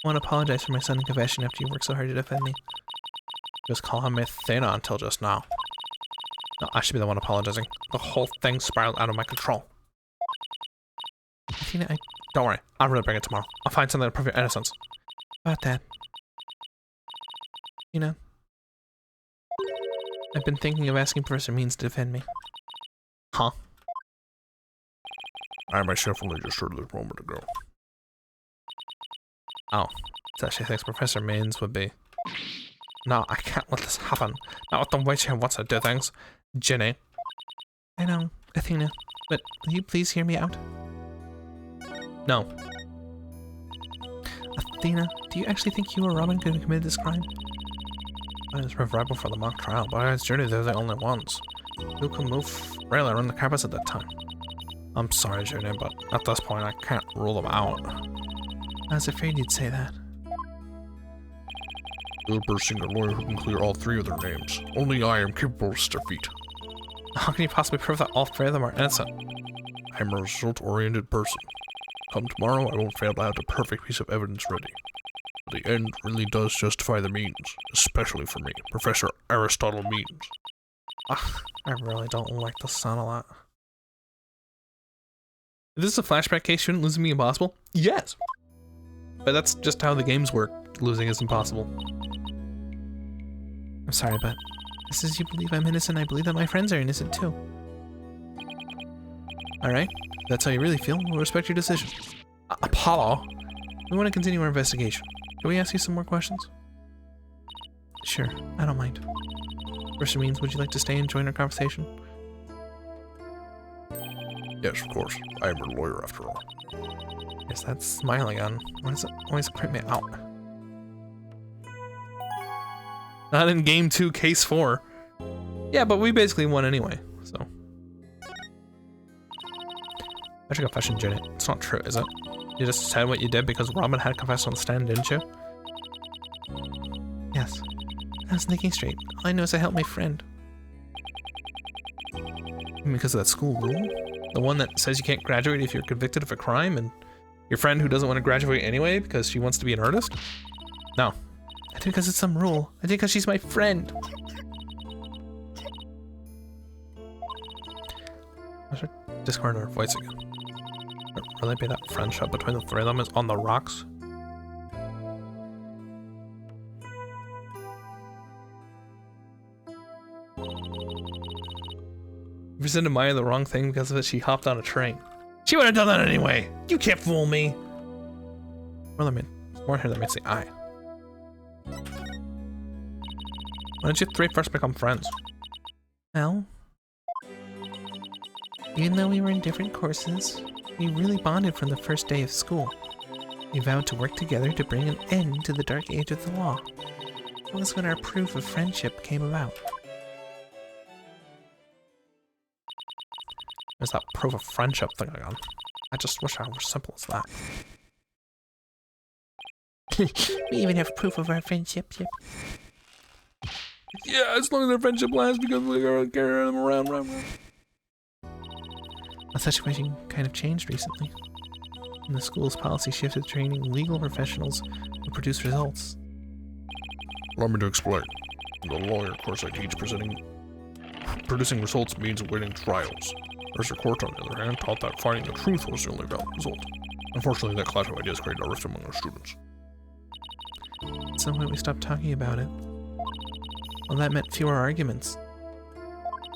I want to apologize for my sudden confession after you worked so hard to defend me. Just call him Athena until just now. No, I should be the one apologizing. The whole thing spiraled out of my control. Athena, Don't worry, I'll really bring it tomorrow. I'll find something to prove your innocence. about that. Athena. I've been thinking of asking Professor Means to defend me. Huh? I myself only just heard this moment ago. Oh, so she thinks Professor Means would be... No, I can't let this happen. Not with the way she wants to do things. Jenny. I know, Athena, but will you please hear me out? No. Athena, do you actually think you or Robin could have committed this crime? I was right before the mock trial, but it's Judy, they're the only ones. Who can move really around the carpets at that time? I'm sorry, Judy, but at this point I can't rule them out. I was afraid you'd say that. The person, a lawyer who can clear all three of their names. Only I am capable of this defeat. How can you possibly prove that all three of them are innocent? I'm a result-oriented person. Come tomorrow, I won't fail to have the perfect piece of evidence ready. The end really does justify the means, especially for me, Professor Aristotle Means. I really don't like the sound of that. If this is a flashback case, shouldn't losing be impossible? Yes! But that's just how the games work. Losing is impossible. I'm sorry, but just as you believe I'm innocent, I believe that my friends are innocent too. Alright, if that's how you really feel, we'll respect your decision. Apollo? We want to continue our investigation. Can we ask you some more questions? Sure, I don't mind. Professor Means, would you like to stay and join our conversation? Yes, of course. I am your lawyer after all. There's that smile again. Why does it always creep me out? Not in game 2, case 4. Yeah, but we basically won anyway, so. That's a confession, Jenny. It's not true, is it? You just said what you did because Robin had confessed on the stand, didn't you? Yes. I was thinking straight. All I know is I helped my friend. Because of that school rule? The one that says you can't graduate if you're convicted of a crime, and your friend who doesn't want to graduate anyway because she wants to be an artist? No. I did because it's some rule. I did because she's my friend. I should discord our voice again. Really be that friendship between the three of them is on the rocks? You sent Maya the wrong thing because of it, she hopped on a train. She would have done that anyway! You can't fool me! Well, I mean, more here that makes the eye. Why did you three first become friends? Well, even though we were in different courses, we really bonded from the first day of school. We vowed to work together to bring an end to the dark age of the law. That was when our proof of friendship came about. There's that proof of friendship thing again. I just wish I were simple as that. We even have proof of our friendship. Yep. Yeah, as long as our friendship lasts because we gotta carry them around. The situation kind of changed recently. And the school's policy shifted to training legal professionals who produce results. Allow me to explain. In the lawyer course I teach, producing results means winning trials. Professor Court, on the other hand, taught that finding the truth was the only valid result. Unfortunately, that clash of ideas created a rift among our students. At some point we stopped talking about it. Well, that meant fewer arguments.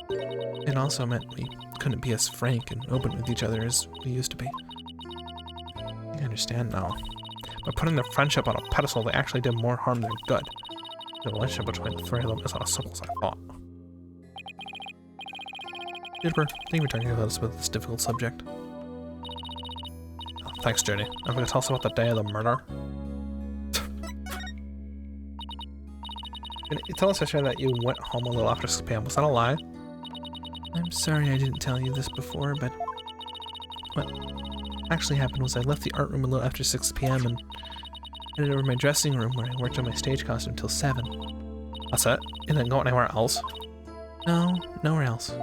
It also meant we couldn't be as frank and open with each other as we used to be. I understand now. By putting their friendship on a pedestal, they actually did more harm than good. The relationship between the three of them is not as simple as I thought. Juniper, thank you for talking about us about this difficult subject. Oh, thanks, Jenny. I'm going to tell us about the day of the murder. You tell us yesterday that you went home a little after 6 p.m. Was that a lie? I'm sorry I didn't tell you this before, but what actually happened was I left the art room a little after 6 p.m. and headed over to my dressing room where I worked on my stage costume until 7. That's it? You didn't go anywhere else? No, nowhere else.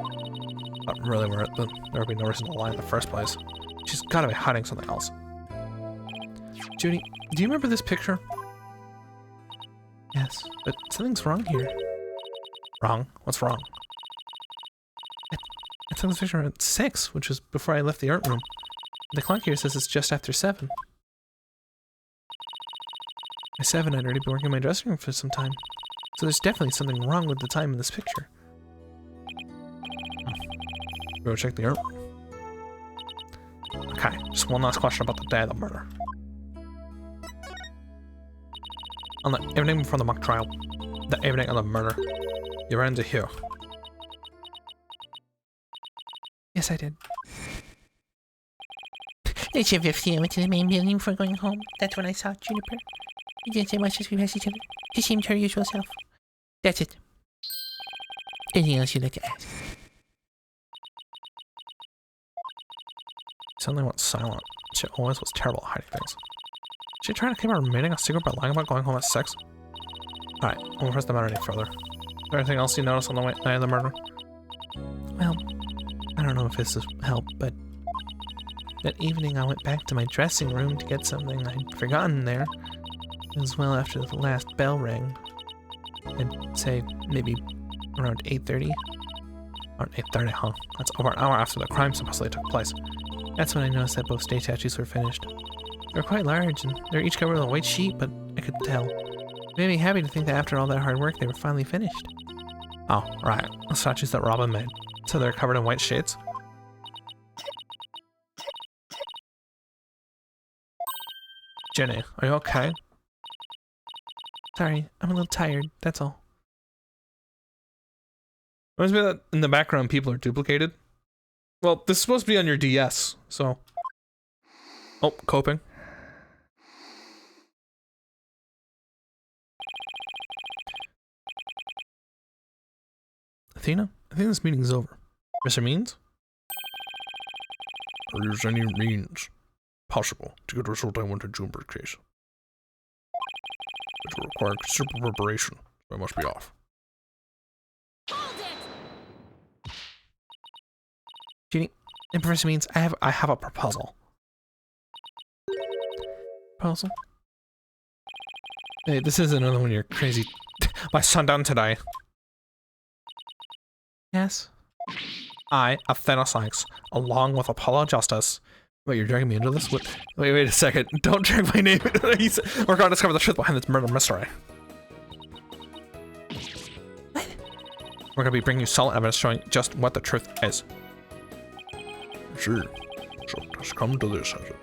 Not really where there would be no reason to lie in the first place. She's gotta be hiding something else. Judy, do you remember this picture? Yes, but something's wrong here. Wrong? What's wrong? I took this picture at 6, which was before I left the art room. The clock here says it's just after 7. By 7, I'd already been working in my dressing room for some time. So there's definitely something wrong with the time in this picture. Go check the art room. Okay, just one last question about the day of the murder. On the evening before the mock trial, the evening of the murder, you ran into Hugh. Yes, I did. Did you ever see I went to the main building before going home? That's when I saw Juniper. We didn't say much as we passed each other. She seemed her usual self. That's it. Anything else you'd like to ask? Suddenly went silent. She always was terrible at hiding things. She trying to keep her remaining a secret by lying about going home at 6? Alright, I won't press the matter any further. Is there anything else you noticed on the night of the murder? Well, I don't know if this will help, but that evening I went back to my dressing room to get something I'd forgotten there. It was well after the last bell rang. I'd say maybe around 8:30. Around 8:30, huh? That's over an hour after the crime supposedly took place. That's when I noticed that both stage statues were finished. They were quite large, and they were each covered with a white sheet, but I could tell. It made me happy to think that after all that hard work, they were finally finished. Oh, right. The statues that Robin made. So they're covered in white sheets? Jenny, are you okay? Sorry, I'm a little tired, that's all. Reminds me that in the background people are duplicated. Well, this is supposed to be on your DS, so. Oh, coping. Athena, I think this meeting's over. Mr. Means? Are there any means possible to get the result I want in Junebird's case? It will require considerable preparation, so I must be off. Jeannie, and Professor Means, I have a proposal. Proposal? Hey, this is another one of your crazy by sundown today. Yes. I, Athena Sykes, along with Apollo Justice. Wait, you're dragging me into this? What? Wait a second. Don't drag my name. We're going to discover the truth behind this murder mystery. What? We're going to be bringing you solid evidence showing just what the truth is. Sure. So it has come to this, has it?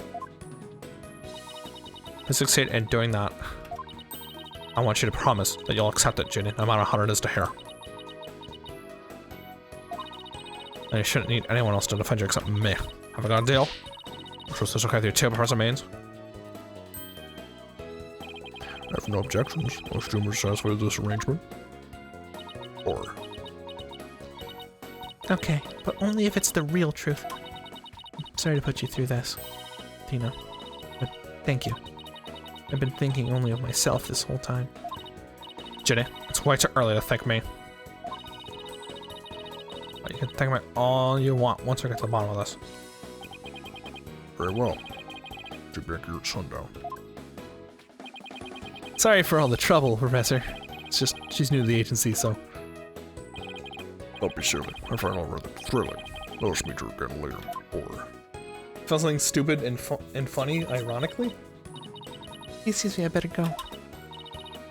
To succeed in doing that, I want you to promise that you'll accept it, Ginny, no matter how hard it is to hear. And you shouldn't need anyone else to defend you except me. Have I got a deal? I trust this okay with you too, Professor Means? I have no objections. Most Junebird's satisfied with this arrangement. Or... Okay, but only if it's the real truth. I'm sorry to put you through this, Tina, but thank you. I've been thinking only of myself this whole time. Ginny, it's way too early to thank me. But you can thank me all you want once we get to the bottom of this. Very well. To back here at sundown. Sorry for all the trouble, Professor. It's just, she's new to the agency, so... Don't be silly. I find all rather thrilling. Let us meet you again later. Or... Felt something stupid and funny, ironically? Excuse me, I better go.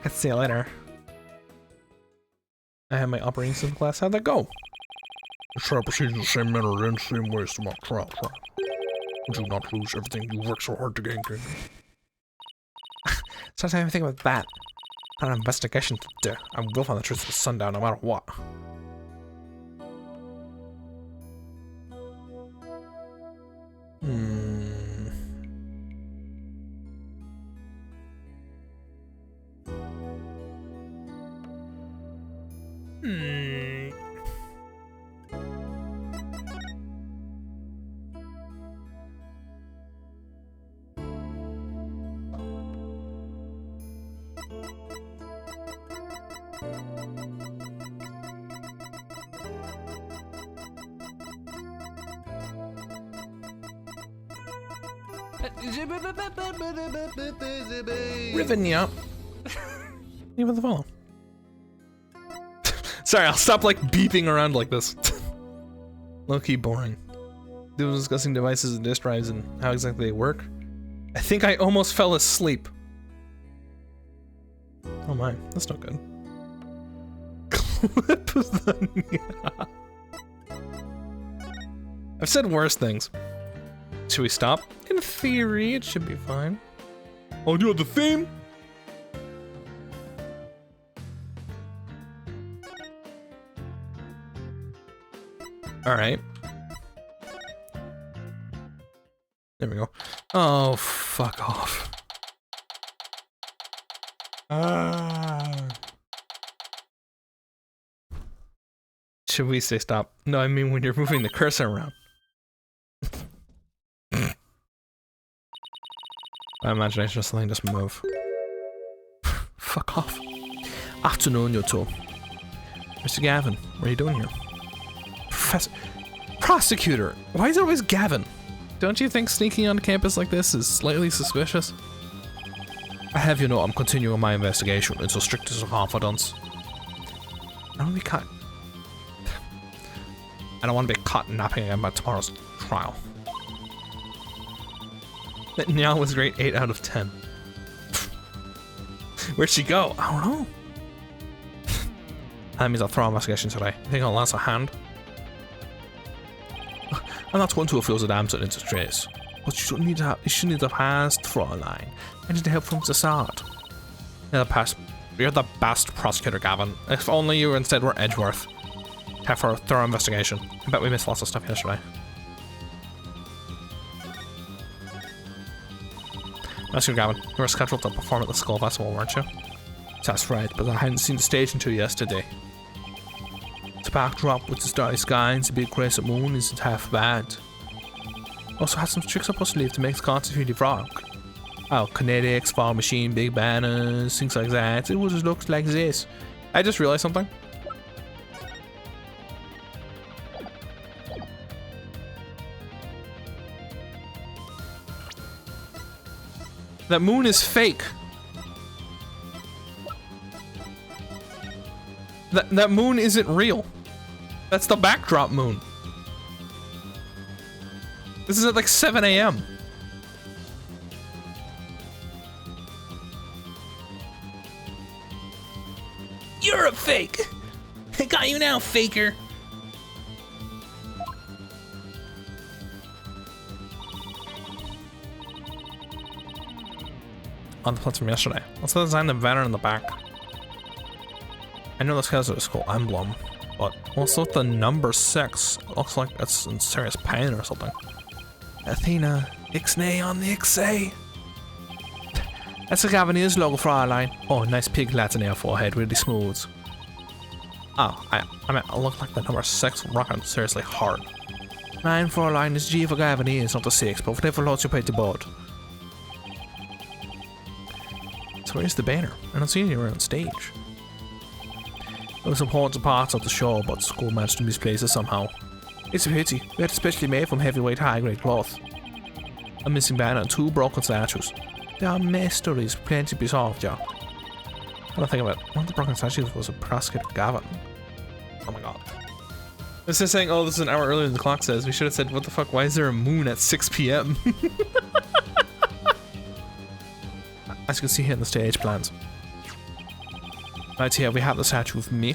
I'll see you later. I have my operating system class. How'd that go? The trial proceeds in the same manner and same way as the mock trial. Would you not lose everything you worked so hard to gain, King? Sometimes I think about that. I have an investigation to do. I will find the truth at sundown, no matter what. Riven, yeah. Leave with the phone. Sorry, I'll stop like beeping around like this. Low-key boring. They were discussing devices and disk drives and how exactly they work. I think I almost fell asleep. Oh my, that's not good. Clip of the... I've said worse things. Should we stop? In theory, it should be fine. Oh, do you have the theme? Alright. There we go. Oh, fuck off. Should we say stop? No, I mean when you're moving the cursor around. My imagination is letting just move. Fuck off. Afternoon, you two. Mr. Gavin, what are you doing here? Professor... Prosecutor! Why is it always Gavin? Don't you think sneaking on campus like this is slightly suspicious? I have you know I'm continuing my investigation into strictest of confidence. I don't want to be caught... I don't want to be caught napping about tomorrow's trial. That Niall was great 8 out of 10. Where'd she go? I don't know. That means I'll throw investigation today. You think I'll lend a hand? I'm not going to refuse a damsel in distress. But you shouldn't need to pass through a line. I need help from the start. You're the best prosecutor, Gavin. If only you instead were Edgeworth. Time for a thorough investigation. I bet we missed lots of stuff yesterday. Mr. Gavin, you were scheduled to perform at the Skull Festival, weren't you? That's right, but I hadn't seen the stage until yesterday. The backdrop with the starry sky and the big crescent moon isn't half bad. Also had some tricks up our sleeve to make the concert really rock. Oh, kinetics, fog machine, big banners, things like that. It just looks like this. I just realized something. That moon is fake. That moon isn't real. That's the backdrop moon. This is at like 7 a.m. You're a fake! I got you now, faker! On the plans from yesterday. Let's design the banner in the back. I know this has a school emblem, but what's with the number 6? It looks like it's in serious pain or something. Athena, Ixnay on the Ixay. That's the Gavineer's logo, Fraulein. Oh, nice pig Latin air forehead, really smooth. Oh, I mean, I look like the number 6 rocking seriously hard. 9, Fraulein, is G for Gavineers, not the 6, but whatever loads you pay to board. So where's the banner? I don't see any around stage. It was important parts of the show, but the school managed to misplace it somehow. It's a pity. We had it specially made from heavyweight high-grade cloth. A missing banner and 2 broken statues. There are mysteries plenty to be solved, yeah. I don't think about it. One of the broken statues was a prosecutor Gavin. Oh my god. This is saying, oh, this is an hour earlier than the clock says. We should have said, what the fuck, why is there a moon at 6 p.m.? As you can see here in the stage plans. Right here we have the statue of me.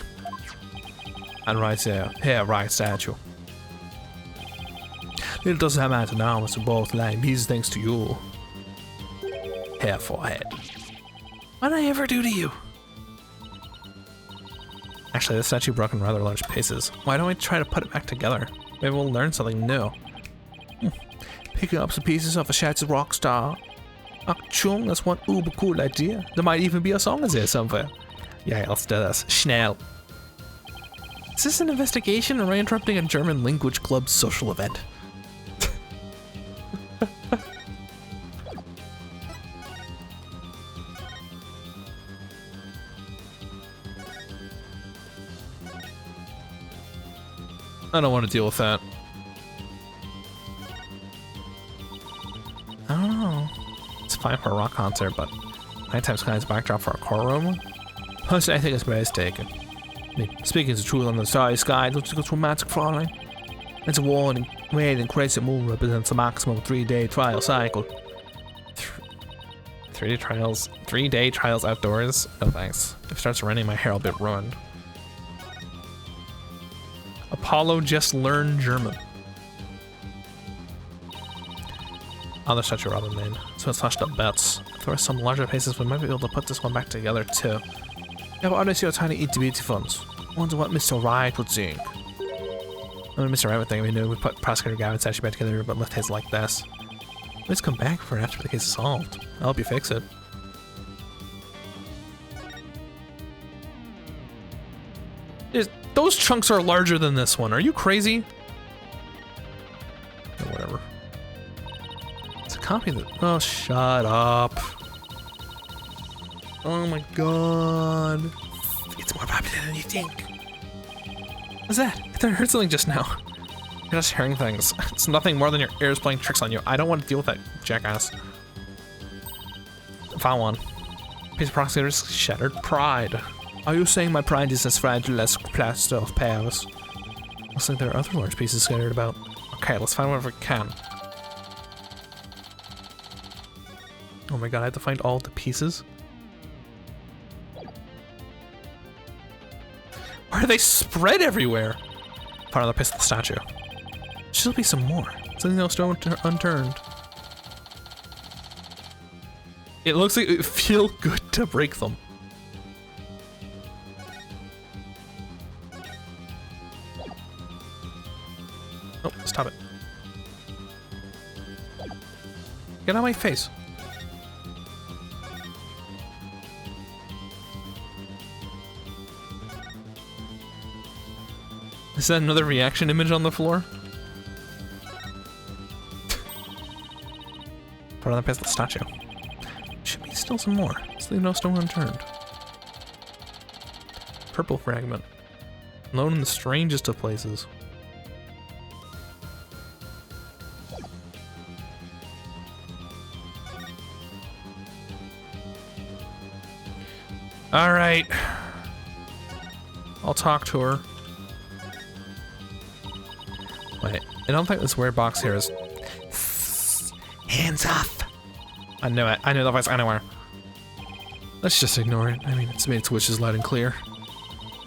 And right there, here, right statue. It doesn't matter now, as we both laying these things to you. Hair forehead. What did I ever do to you? Actually, this statue broke in rather large pieces. Why don't we try to put it back together? Maybe we'll learn something new. Picking up some pieces of a shattered rock star. Achtung, that's one uber cool idea. There might even be a song in there somewhere. Yeah, let's do this. Schnell. Is this an investigation or am I interrupting a German language club social event? I don't want to deal with that. I don't know. It's fine for a rock concert, but nighttime sky's backdrop for a courtroom? Personally, I think it's mistaken. I mean, speaking the truth on the starry sky, don't you think it's romantic, Fraulein? It's a warning. Red and crescent moon represents a maximum 3-day trial cycle. 3-day trials? 3-day trials outdoors? No thanks. If it starts raining, my hair will be ruined. Apollo just learned German. Other statue rather than so it's slashed up bets. If there are some larger pieces, we might be able to put this one back together too. Yeah, but I see your tiny itty-bitty ones. Wonder what Mr. Wright would think. I mean, Mr. Wright would think we knew we put Prosecutor Gavin's statue back together, but left his like this. Let's come back for it after the case is solved. I'll help you fix it. Those chunks are larger than this one. Are you crazy? Or whatever. It's a copy of the. Oh, shut up. Oh my god. It's more popular than you think. What's that? I thought I heard something just now. You're just hearing things. It's nothing more than your ears playing tricks on you. I don't want to deal with that, jackass. Found one. Piece of prosecutor's shattered pride. Are you saying my pride is as fragile as plaster of Paris? Looks like there are other large pieces scattered about. Okay, let's find whatever we can. Oh my god, I have to find all the pieces? Why are they spread everywhere? Found another piece of the statue. Should be some more. Something else still unturned. It looks like it would feel good to break them. Oh, stop it. Get out of my face. Is that another reaction image on the floor? Put on the past the statue. Should be still some more. Let's leave no stone unturned. Purple fragment. Alone in the strangest of places. Alright. I'll talk to her. Wait, I don't think this weird box here is... Hands off. I knew it. I knew the voice anywhere. Let's just ignore it. I mean, it's made its wishes loud and clear.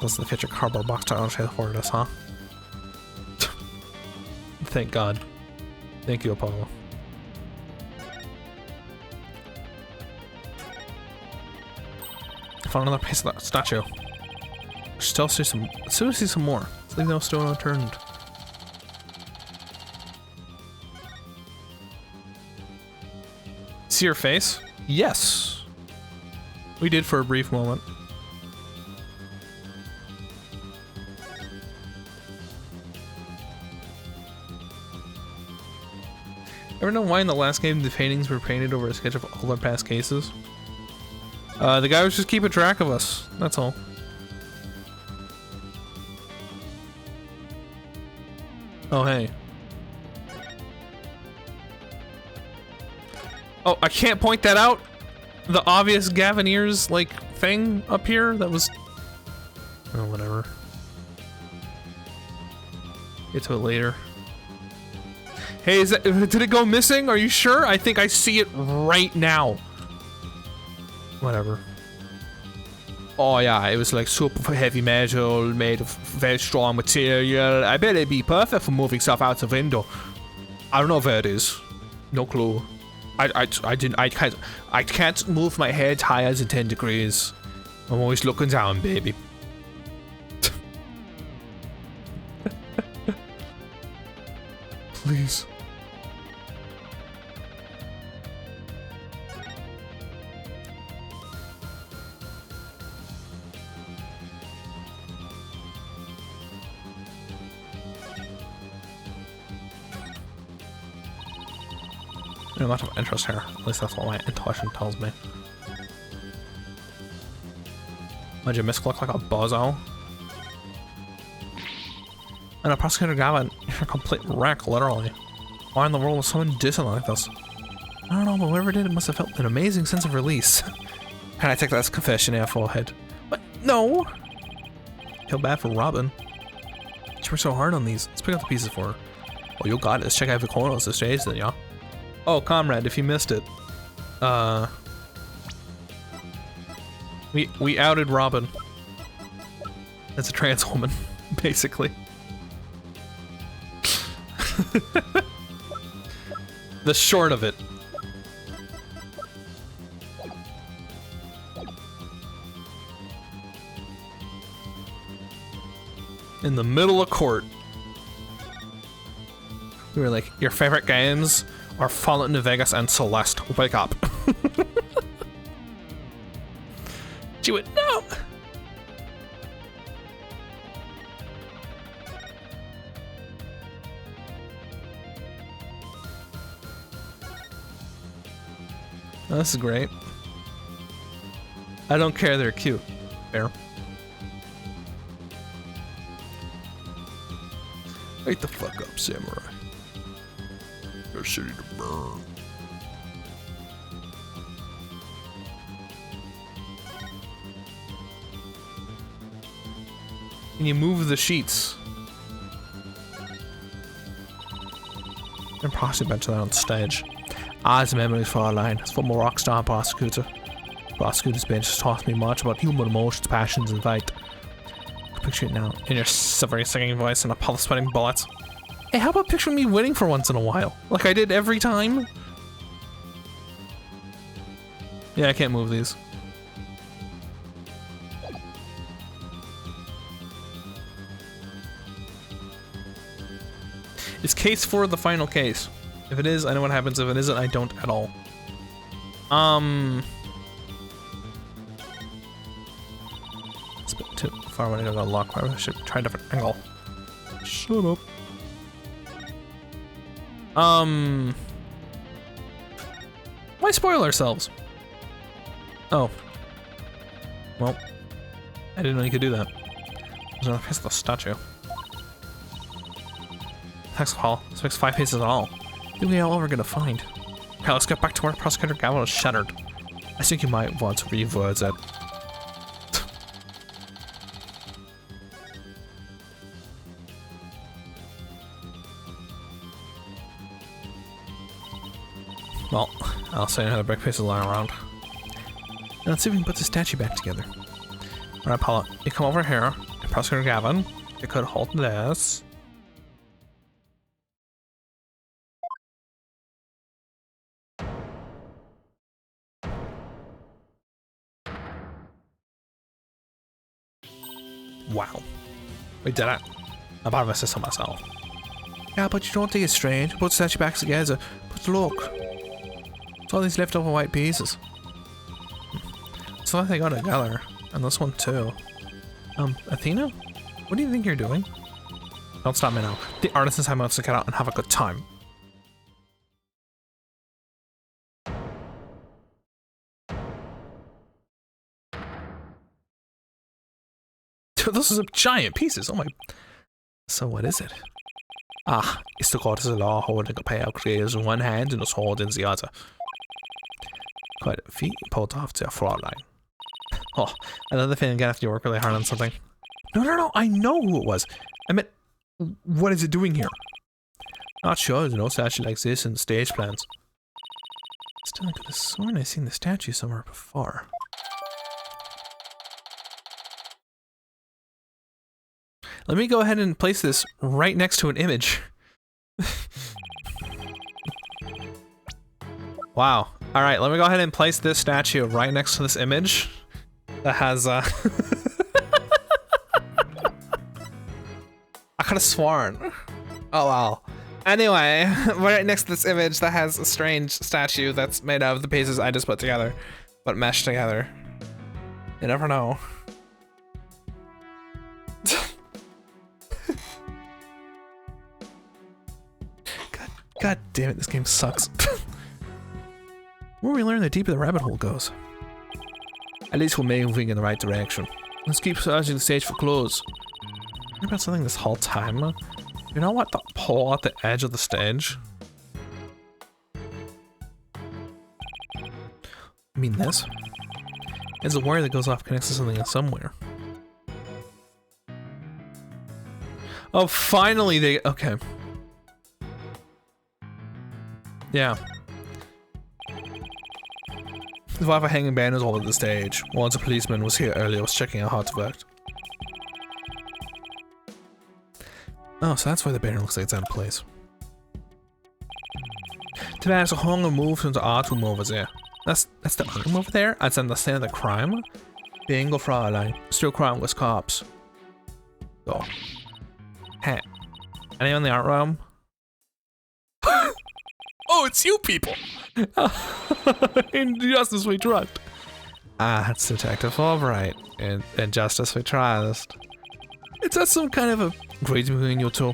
Doesn't fit your cardboard box to transport us, huh? Thank God. Thank you, Apollo. I found another piece of that statue. Still see some more. Let's leave no stone unturned. See your face? Yes. We did for a brief moment. Ever know why in the last game the paintings were painted over a sketch of all our past cases? The guy was just keeping track of us. That's all. Oh, hey. Oh, I can't point that out? The obvious Gavineers, like, thing up here that was... Oh, whatever. Get to it later. Hey, is that... Did it go missing? Are you sure? I think I see it right now. Whatever. Oh, yeah, it was like super heavy metal, made of very strong material. I bet it'd be perfect for moving stuff out the window. I don't know where it is. No clue. I can't move my head higher than 10 degrees. I'm always looking down, baby. Please. A lot of interest here. At least that's what my intuition tells me. Why'd you look like a bozo? And a prosecutor Gavin, you're a complete wreck, literally. Why in the world was someone decent like this? I don't know, but whoever did it must have felt an amazing sense of release. Can I take that as confession? Yeah, full head. But no! Feel bad for Robin. She worked so hard on these. Let's pick up the pieces for her. Oh, you got it. Let's check out the corners this days then, yeah? Oh, comrade, if you missed it. We outed Robin. As a trans woman, basically. The short of it. In the middle of court. We were like, your favorite games are Fallout New Vegas and Celeste. Wake up. She went, no! Oh, this is great. I don't care, they're cute. Fair. Wake the fuck up, samurai. Your city to burn. Can you move the sheets? Impossible to that on stage. As memories for our line, as former rock star prosecutor. Prosecutor's bench has taught me much about human emotions, passions, and fate. I can picture it now, in your silvery singing voice and a puff of sweating bullets. Hey, how about picturing me winning for once in a while? Like I did every time? Yeah, I can't move these. Is case 4 the final case? If it is, I know what happens. If it isn't, I don't at all. It's a bit too far away to go lock. I should try a different angle. Shut up. Why spoil ourselves? Oh. Well, I didn't know you could do that. There's another piece of the statue. Thanks, Hall. This makes 5 pieces in all. Think we all we're gonna find. Okay, let's get back to where Prosecutor Gavel is shattered. I think you might want to reword that. Well, I'll say another brick pieces lying around. Now let's see if we can put the statue back together. Alright, Paula, you come over here, and Prosecutor Gavin, you could hold this. Wow. We did it. I'm proud of my system myself. Yeah, but you don't think it's strange? Put the statue back together. But look. It's all these leftover white pieces. It's like they got together. And this one too. Athena? What do you think you're doing? Don't stop me now. The artisan's time wants to get out and have a good time. Those are giant pieces. Oh my. So what is it? Ah, it's the court of the law holding a pair of creators in one hand and a sword in the other. Quite a feat pulled off to a fraud line. Oh, another thing again after you work really hard on something. No, I know who it was. I meant, what is it doing here? Not sure, there's no statue like this in the stage plans. Still, I could have sworn I've seen the statue somewhere before. Let me go ahead and place this right next to an image. Wow. Alright, let me go ahead and place this statue right next to this image that has I could have sworn. Oh wow. Anyway, right next to this image that has a strange statue that's made out of the pieces I just put together, but meshed together. You never know. God damn it, this game sucks. The more we learn, the deeper the rabbit hole goes. At least we're moving in the right direction. Let's keep searching the stage for clues. Think about something this whole time. You know what? The pole at the edge of the stage? I mean this? It's a wire that goes off, connects to something somewhere. Oh, finally they... Okay. Yeah. There's a hanging banners all over the stage. Once a policeman was here earlier, was checking out how it worked. Oh, so that's why the banner looks like it's out of place. Today there's a hunger move from the art room over there. That's the art room over there? I'd send the scene of the crime? Bingo Fraulein. Still crime with cops. Go. Hey. Anyone in the art room? Oh, it's you people! In Justice We Trust. Ah, it's Detective Fulbright. In Justice We Trust. Is that some kind of a grade between you two?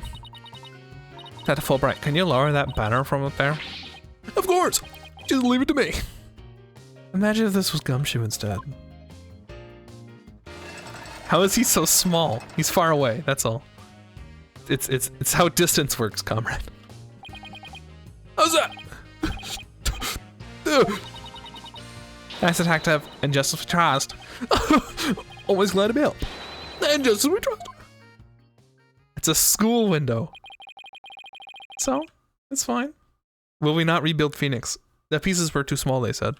Detective Fulbright, can you lower that banner from up there? Of course! Just leave it to me. Imagine if this was Gumshoe instead. How is he so small? He's far away, that's all. It's how distance works, comrade. How's that? Nice detective, and Justice We Trust. Always glad to be help. And Justice We Trust. It's a school window. So, it's fine. Will we not rebuild Phoenix? The pieces were too small, they said.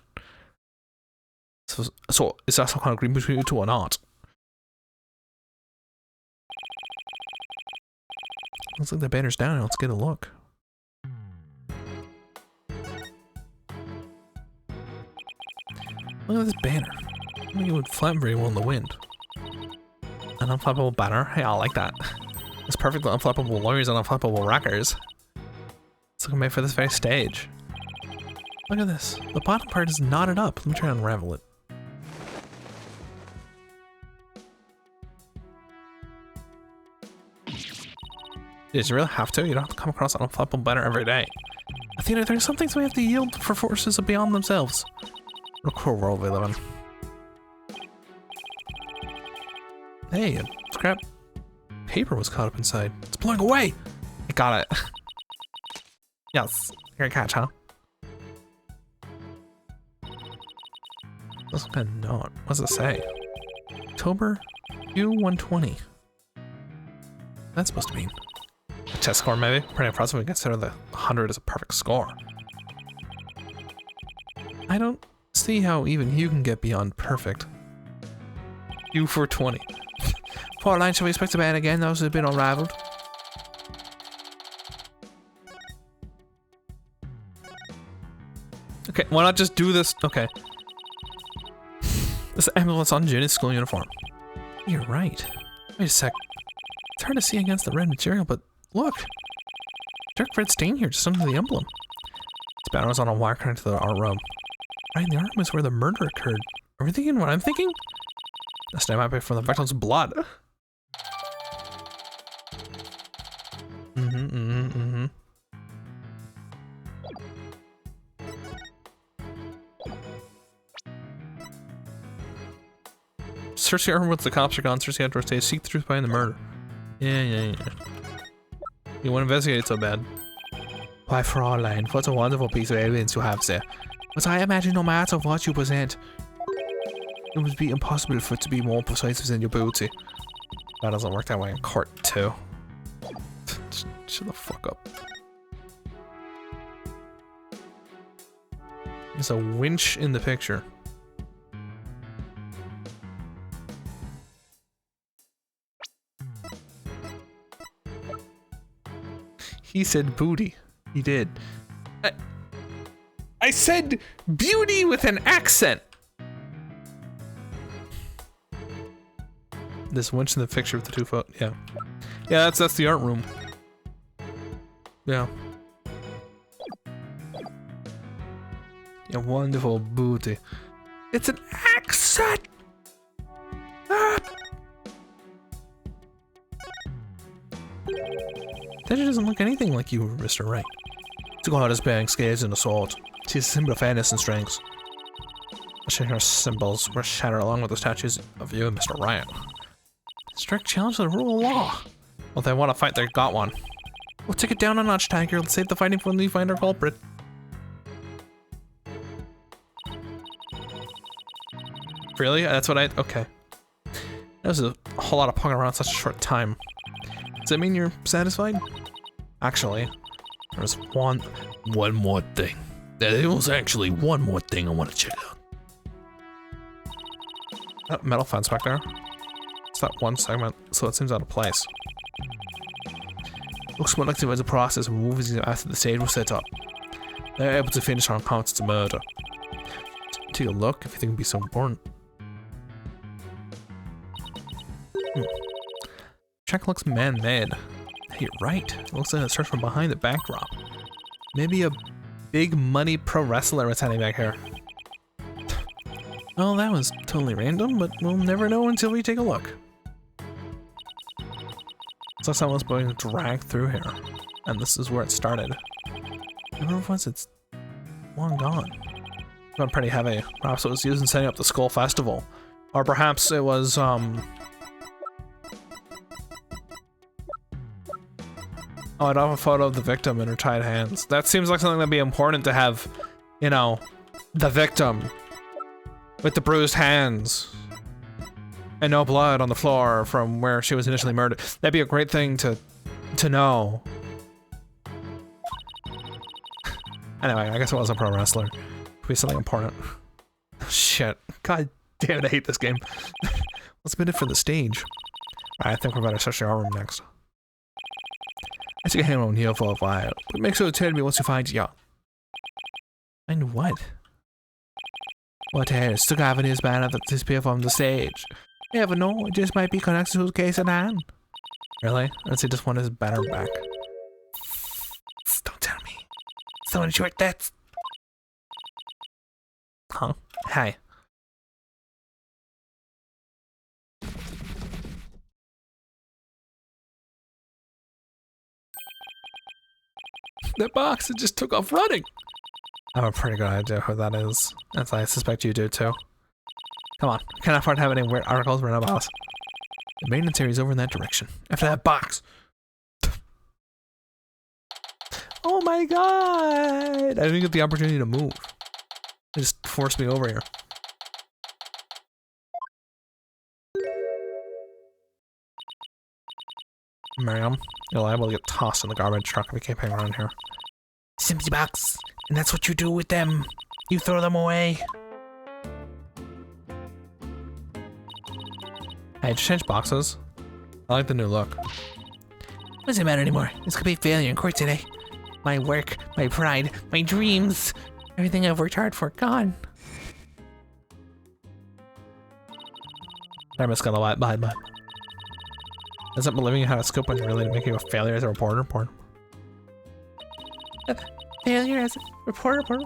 So is that some kind of agreement between you two or not? Looks like the banner's down. Let's get a look. Look at this banner. I think it would flap very well in the wind. An unflappable banner? Hey, I like that. It's perfectly unflappable lawyers and unflappable rockers. It's looking made for this very stage. Look at this. The bottom part is knotted up. Let me try to unravel it. Did you really have to? You don't have to come across an unflappable banner every day. Athena, there's some things we have to yield for forces beyond themselves. What a cruel world we live in. Hey, scrap paper was caught up inside. It's blowing away! I got it. Yes, you're a catch, huh? That's kind of not. What does it say? October Q120. That's supposed to mean a test score, maybe? Pretty impressive when you consider the 100 is a perfect score. I don't see how even you can get beyond perfect. Q420. Poor line, shall we expect to ban again? Those have been unraveled. Okay, why not just do this? Okay. This ambulance on June is school uniform. You're right. Wait a sec. It's hard to see against the red material, but look. Dark red stain here just under the emblem. This banner was on a wire connected to the art room. Right in the art room is where the murder occurred. Are we thinking what I'm thinking? This stain might be from the victim's blood. Search the art room once the cops are gone. Search the outdoor stage. Seek the truth behind the murder. Yeah. You want to investigate so bad. Why, Fraulein, what a wonderful piece of evidence you have there. But I imagine no matter what you present, it would be impossible for it to be more precise than your booty. That doesn't work that way in court, too. Shut the fuck up. There's a winch in the picture. He said booty. He did. I said beauty with an accent. This winch in the picture with the 2 foot. Yeah. Yeah, that's the art room. Yeah. Yeah, wonderful booty. It's an accent. Ah. That doesn't look anything like you, Mr. Wright. To God is bearing scales and a sword. It is a symbol of fairness and strength. The shadow symbols were shattered along with the statues of you and Mr. Ryan. Strict challenge to the rule of law. Well, if they want to fight, they got one. We'll take it down a notch, Tiger. Let's save the fighting for when we find our culprit. Really? That's what I... Okay. That was a whole lot of pugging around in such a short time. Does that mean you're satisfied? Actually, there's one more thing. There was actually one more thing I want to check out. That metal fence back there. It's that one segment, so it seems out of place. Looks more like there was a process of moving after the stage was set up. They're able to finish on counts to murder. Take a look if you think it'd be so important. Track looks man-made. Hey, you're right. It looks like it's starts from behind the backdrop. Maybe a big money pro wrestler was heading back here. Well, that was totally random, but we'll never know until we take a look. Looks like someone's being dragged through here, and this is where it started. Whoever it was, it's long gone. It's gone pretty heavy. Perhaps it was used in setting up the Skull Festival, or perhaps it was Oh, I'd have a photo of the victim in her tied hands. That seems like something that'd be important to have, you know, the victim with the bruised hands and no blood on the floor from where she was initially murdered. That'd be a great thing to know. Anyway, I guess it was a pro wrestler. Could be something important. Shit. God damn it, I hate this game. Let's bid it for the stage. Alright, I think we're about to search the art room next. I took a hand on here for a while, but make sure to tell me once you find ya. Find what? What else? Took Avenue's banner that disappeared from the stage. You never know, it just might be connected to the case at hand. Really? Let's see, just want his banner back. Don't tell me. Someone short that. Huh? Hi. that box. It just took off running. I have a pretty good idea who that is, as I suspect you do too. Come on, I can't afford to have any weird articles written about us. The maintenance area is over in that direction. After that box. Oh my god! I didn't get the opportunity to move. They just forced me over here. Miriam, you're liable to get tossed in the garbage truck if you keep hanging around here. It's empty box, and that's what you do with them. You throw them away. Hey, just change boxes. I like the new look. What does it matter anymore? This could be a failure in court today. My work, my pride, my dreams, everything I've worked hard for, gone. I'm just gonna bye. Isn't believing you how to scoop when you're really making you a failure as a reporter? Failure as a reporter.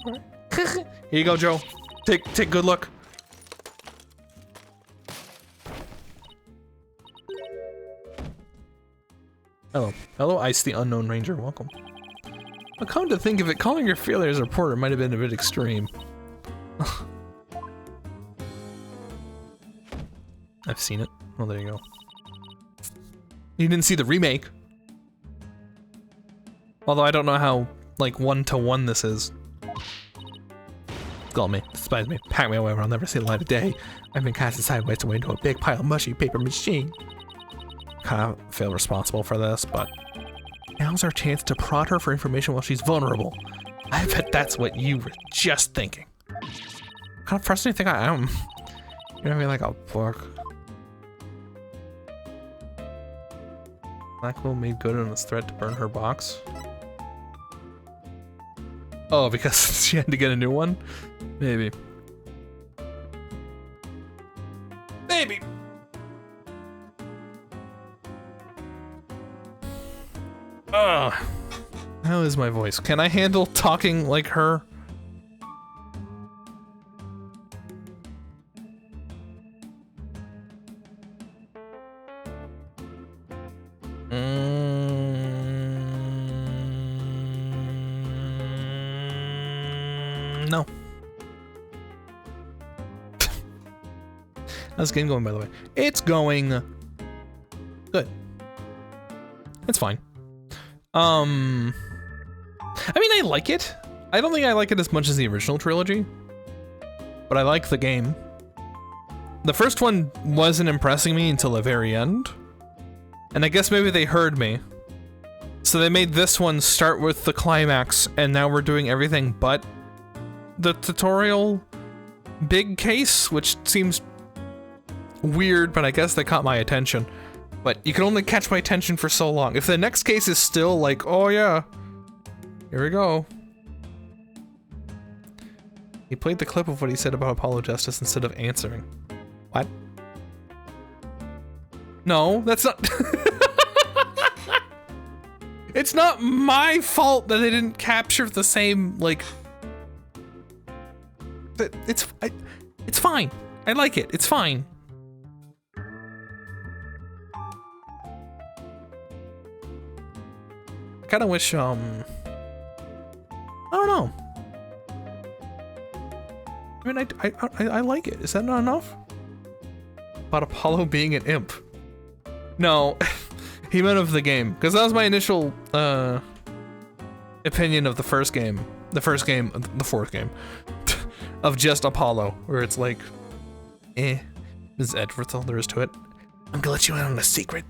Here you go, Joe. Take good look. Hello, Ice the Unknown Ranger. Welcome. But come to think of it, calling your failure as a reporter might have been a bit extreme. I've seen it. Oh, there you go. You didn't see the remake. Although I don't know how, like, 1-to-1 this is. Call me, despise me, pack me away where I'll never see the light of day. I've been casted sideways away into a big pile of mushy paper machine. Kind of feel responsible for this, but now's our chance to prod her for information while she's vulnerable. I bet that's what you were just thinking. What kind of person do you think I am? You're gonna be like a book. Blackwell made good on his threat to burn her box. Oh, because she had to get a new one? Maybe. Maybe. Ugh. How is my voice? Can I handle talking like her? No. How's the game going, by the way? It's going good. It's fine. I mean, I like it. I don't think I like it as much as the original trilogy, but I like the game. The first one wasn't impressing me until the very end, and I guess maybe they heard me. So they made this one start with the climax, and now we're doing everything but the tutorial big case, which seems weird, but I guess they caught my attention. But you can only catch my attention for so long. If the next case is still like, oh yeah, here we go. He played the clip of what he said about Apollo Justice instead of answering. What? No, that's not... It's not my fault that they didn't capture the same, like... It's fine. I like it. It's fine. I kind of wish, I don't know. I mean, I like it. Is that not enough? About Apollo being an imp. No, he meant of the game, because that was my initial opinion of the first game. The fourth game, of just Apollo, where it's like, Ms. Edgeworth, all there is to it. I'm gonna let you in on a secret.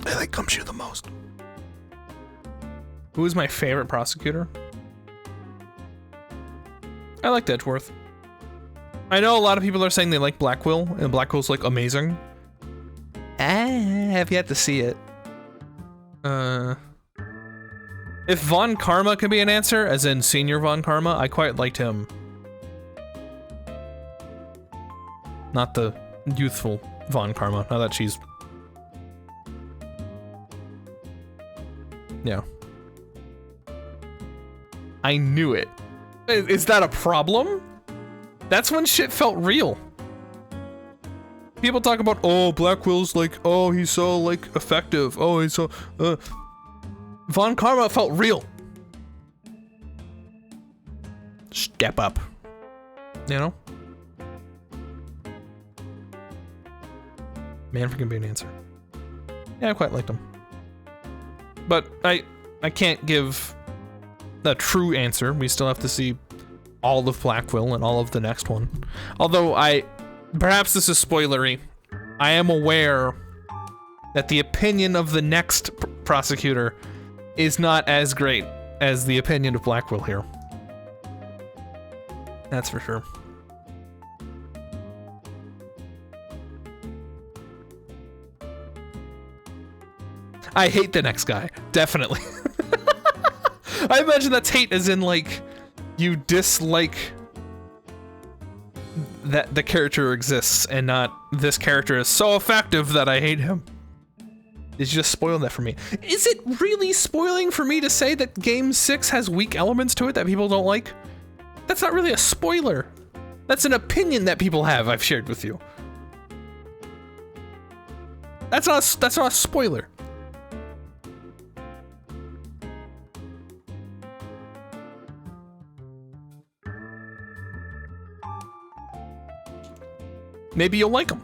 I like Gumshoe the most. Who is my favorite prosecutor? I liked Edgeworth. I know a lot of people are saying they like Blackwell, and Blackwell's like amazing. I have yet to see it. If Von Karma can be an answer, as in Senior Von Karma, I quite liked him. Not the youthful Von Karma, now that she's... Yeah. I knew it. Is that a problem? That's when shit felt real. People talk about, oh, Black Will's like, oh, he's so like effective. Oh, he's so. Von Karma felt real. Step up. You know? Man for Convenient Answer. Yeah, I quite liked him. But I can't give a true answer. We still have to see all of Black Will and all of the next one. Although perhaps this is spoilery. I am aware that the opinion of the next prosecutor is not as great as the opinion of Black Will here. That's for sure. I hate the next guy, definitely. I imagine that's hate as in like, you dislike that the character exists and not this character is so effective that I hate him. Did you just spoil that for me? Is it really spoiling for me to say that Game 6 has weak elements to it that people don't like? That's not really a spoiler. That's an opinion that people have I've shared with you. That's not a spoiler. Maybe you'll like him.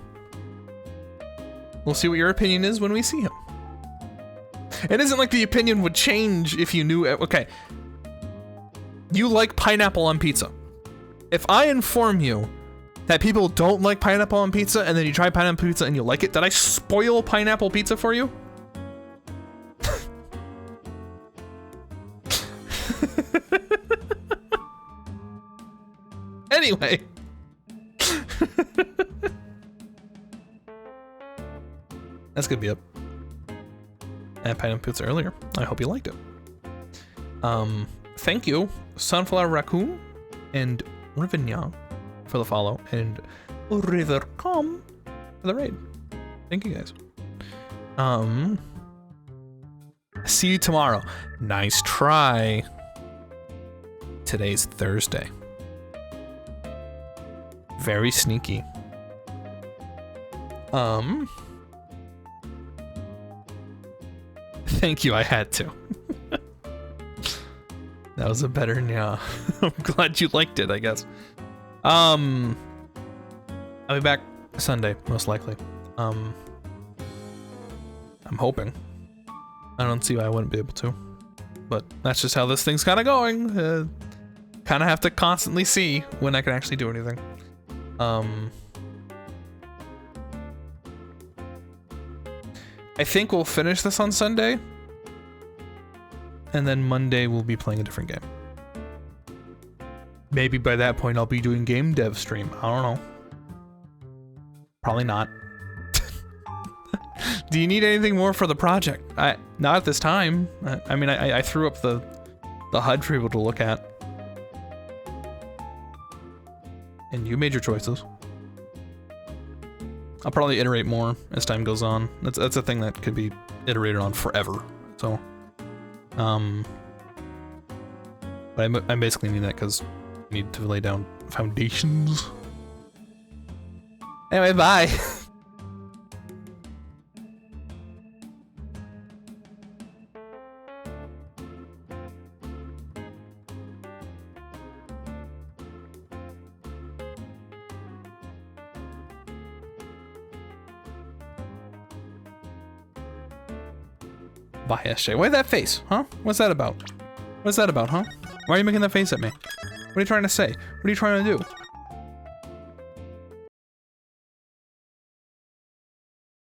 We'll see what your opinion is when we see him. It isn't like the opinion would change if you knew. Okay. You like pineapple on pizza. If I inform you that people don't like pineapple on pizza and then you try pineapple pizza and you like it, did I spoil pineapple pizza for you? Anyway. That's gonna be up. I had pineapple pizza earlier. I hope you liked it. Thank you, Sunflower Raccoon and Rivignon for the follow, and Rivercom for the raid. Thank you guys. See you tomorrow. Nice try. Today's Thursday. Very sneaky. Thank you, I had to. That was a better yeah. I'm glad you liked it, I guess. I'll be back Sunday, most likely. I'm hoping. I don't see why I wouldn't be able to. But that's just how this thing's kind of going. Kind of have to constantly see when I can actually do anything. I think we'll finish this on Sunday. And then Monday we'll be playing a different game. Maybe by that point I'll be doing game dev stream. I don't know. Probably not. Do you need anything more for the project? Not at this time. I mean, I threw up the HUD for people to look at. And you made your choices. I'll probably iterate more as time goes on. That's a thing that could be iterated on forever. So, but I basically need that because I need to lay down foundations. Anyway, bye. Bye, SJ. Why that face, huh? What's that about? What's that about, huh? Why are you making that face at me? What are you trying to say? What are you trying to do?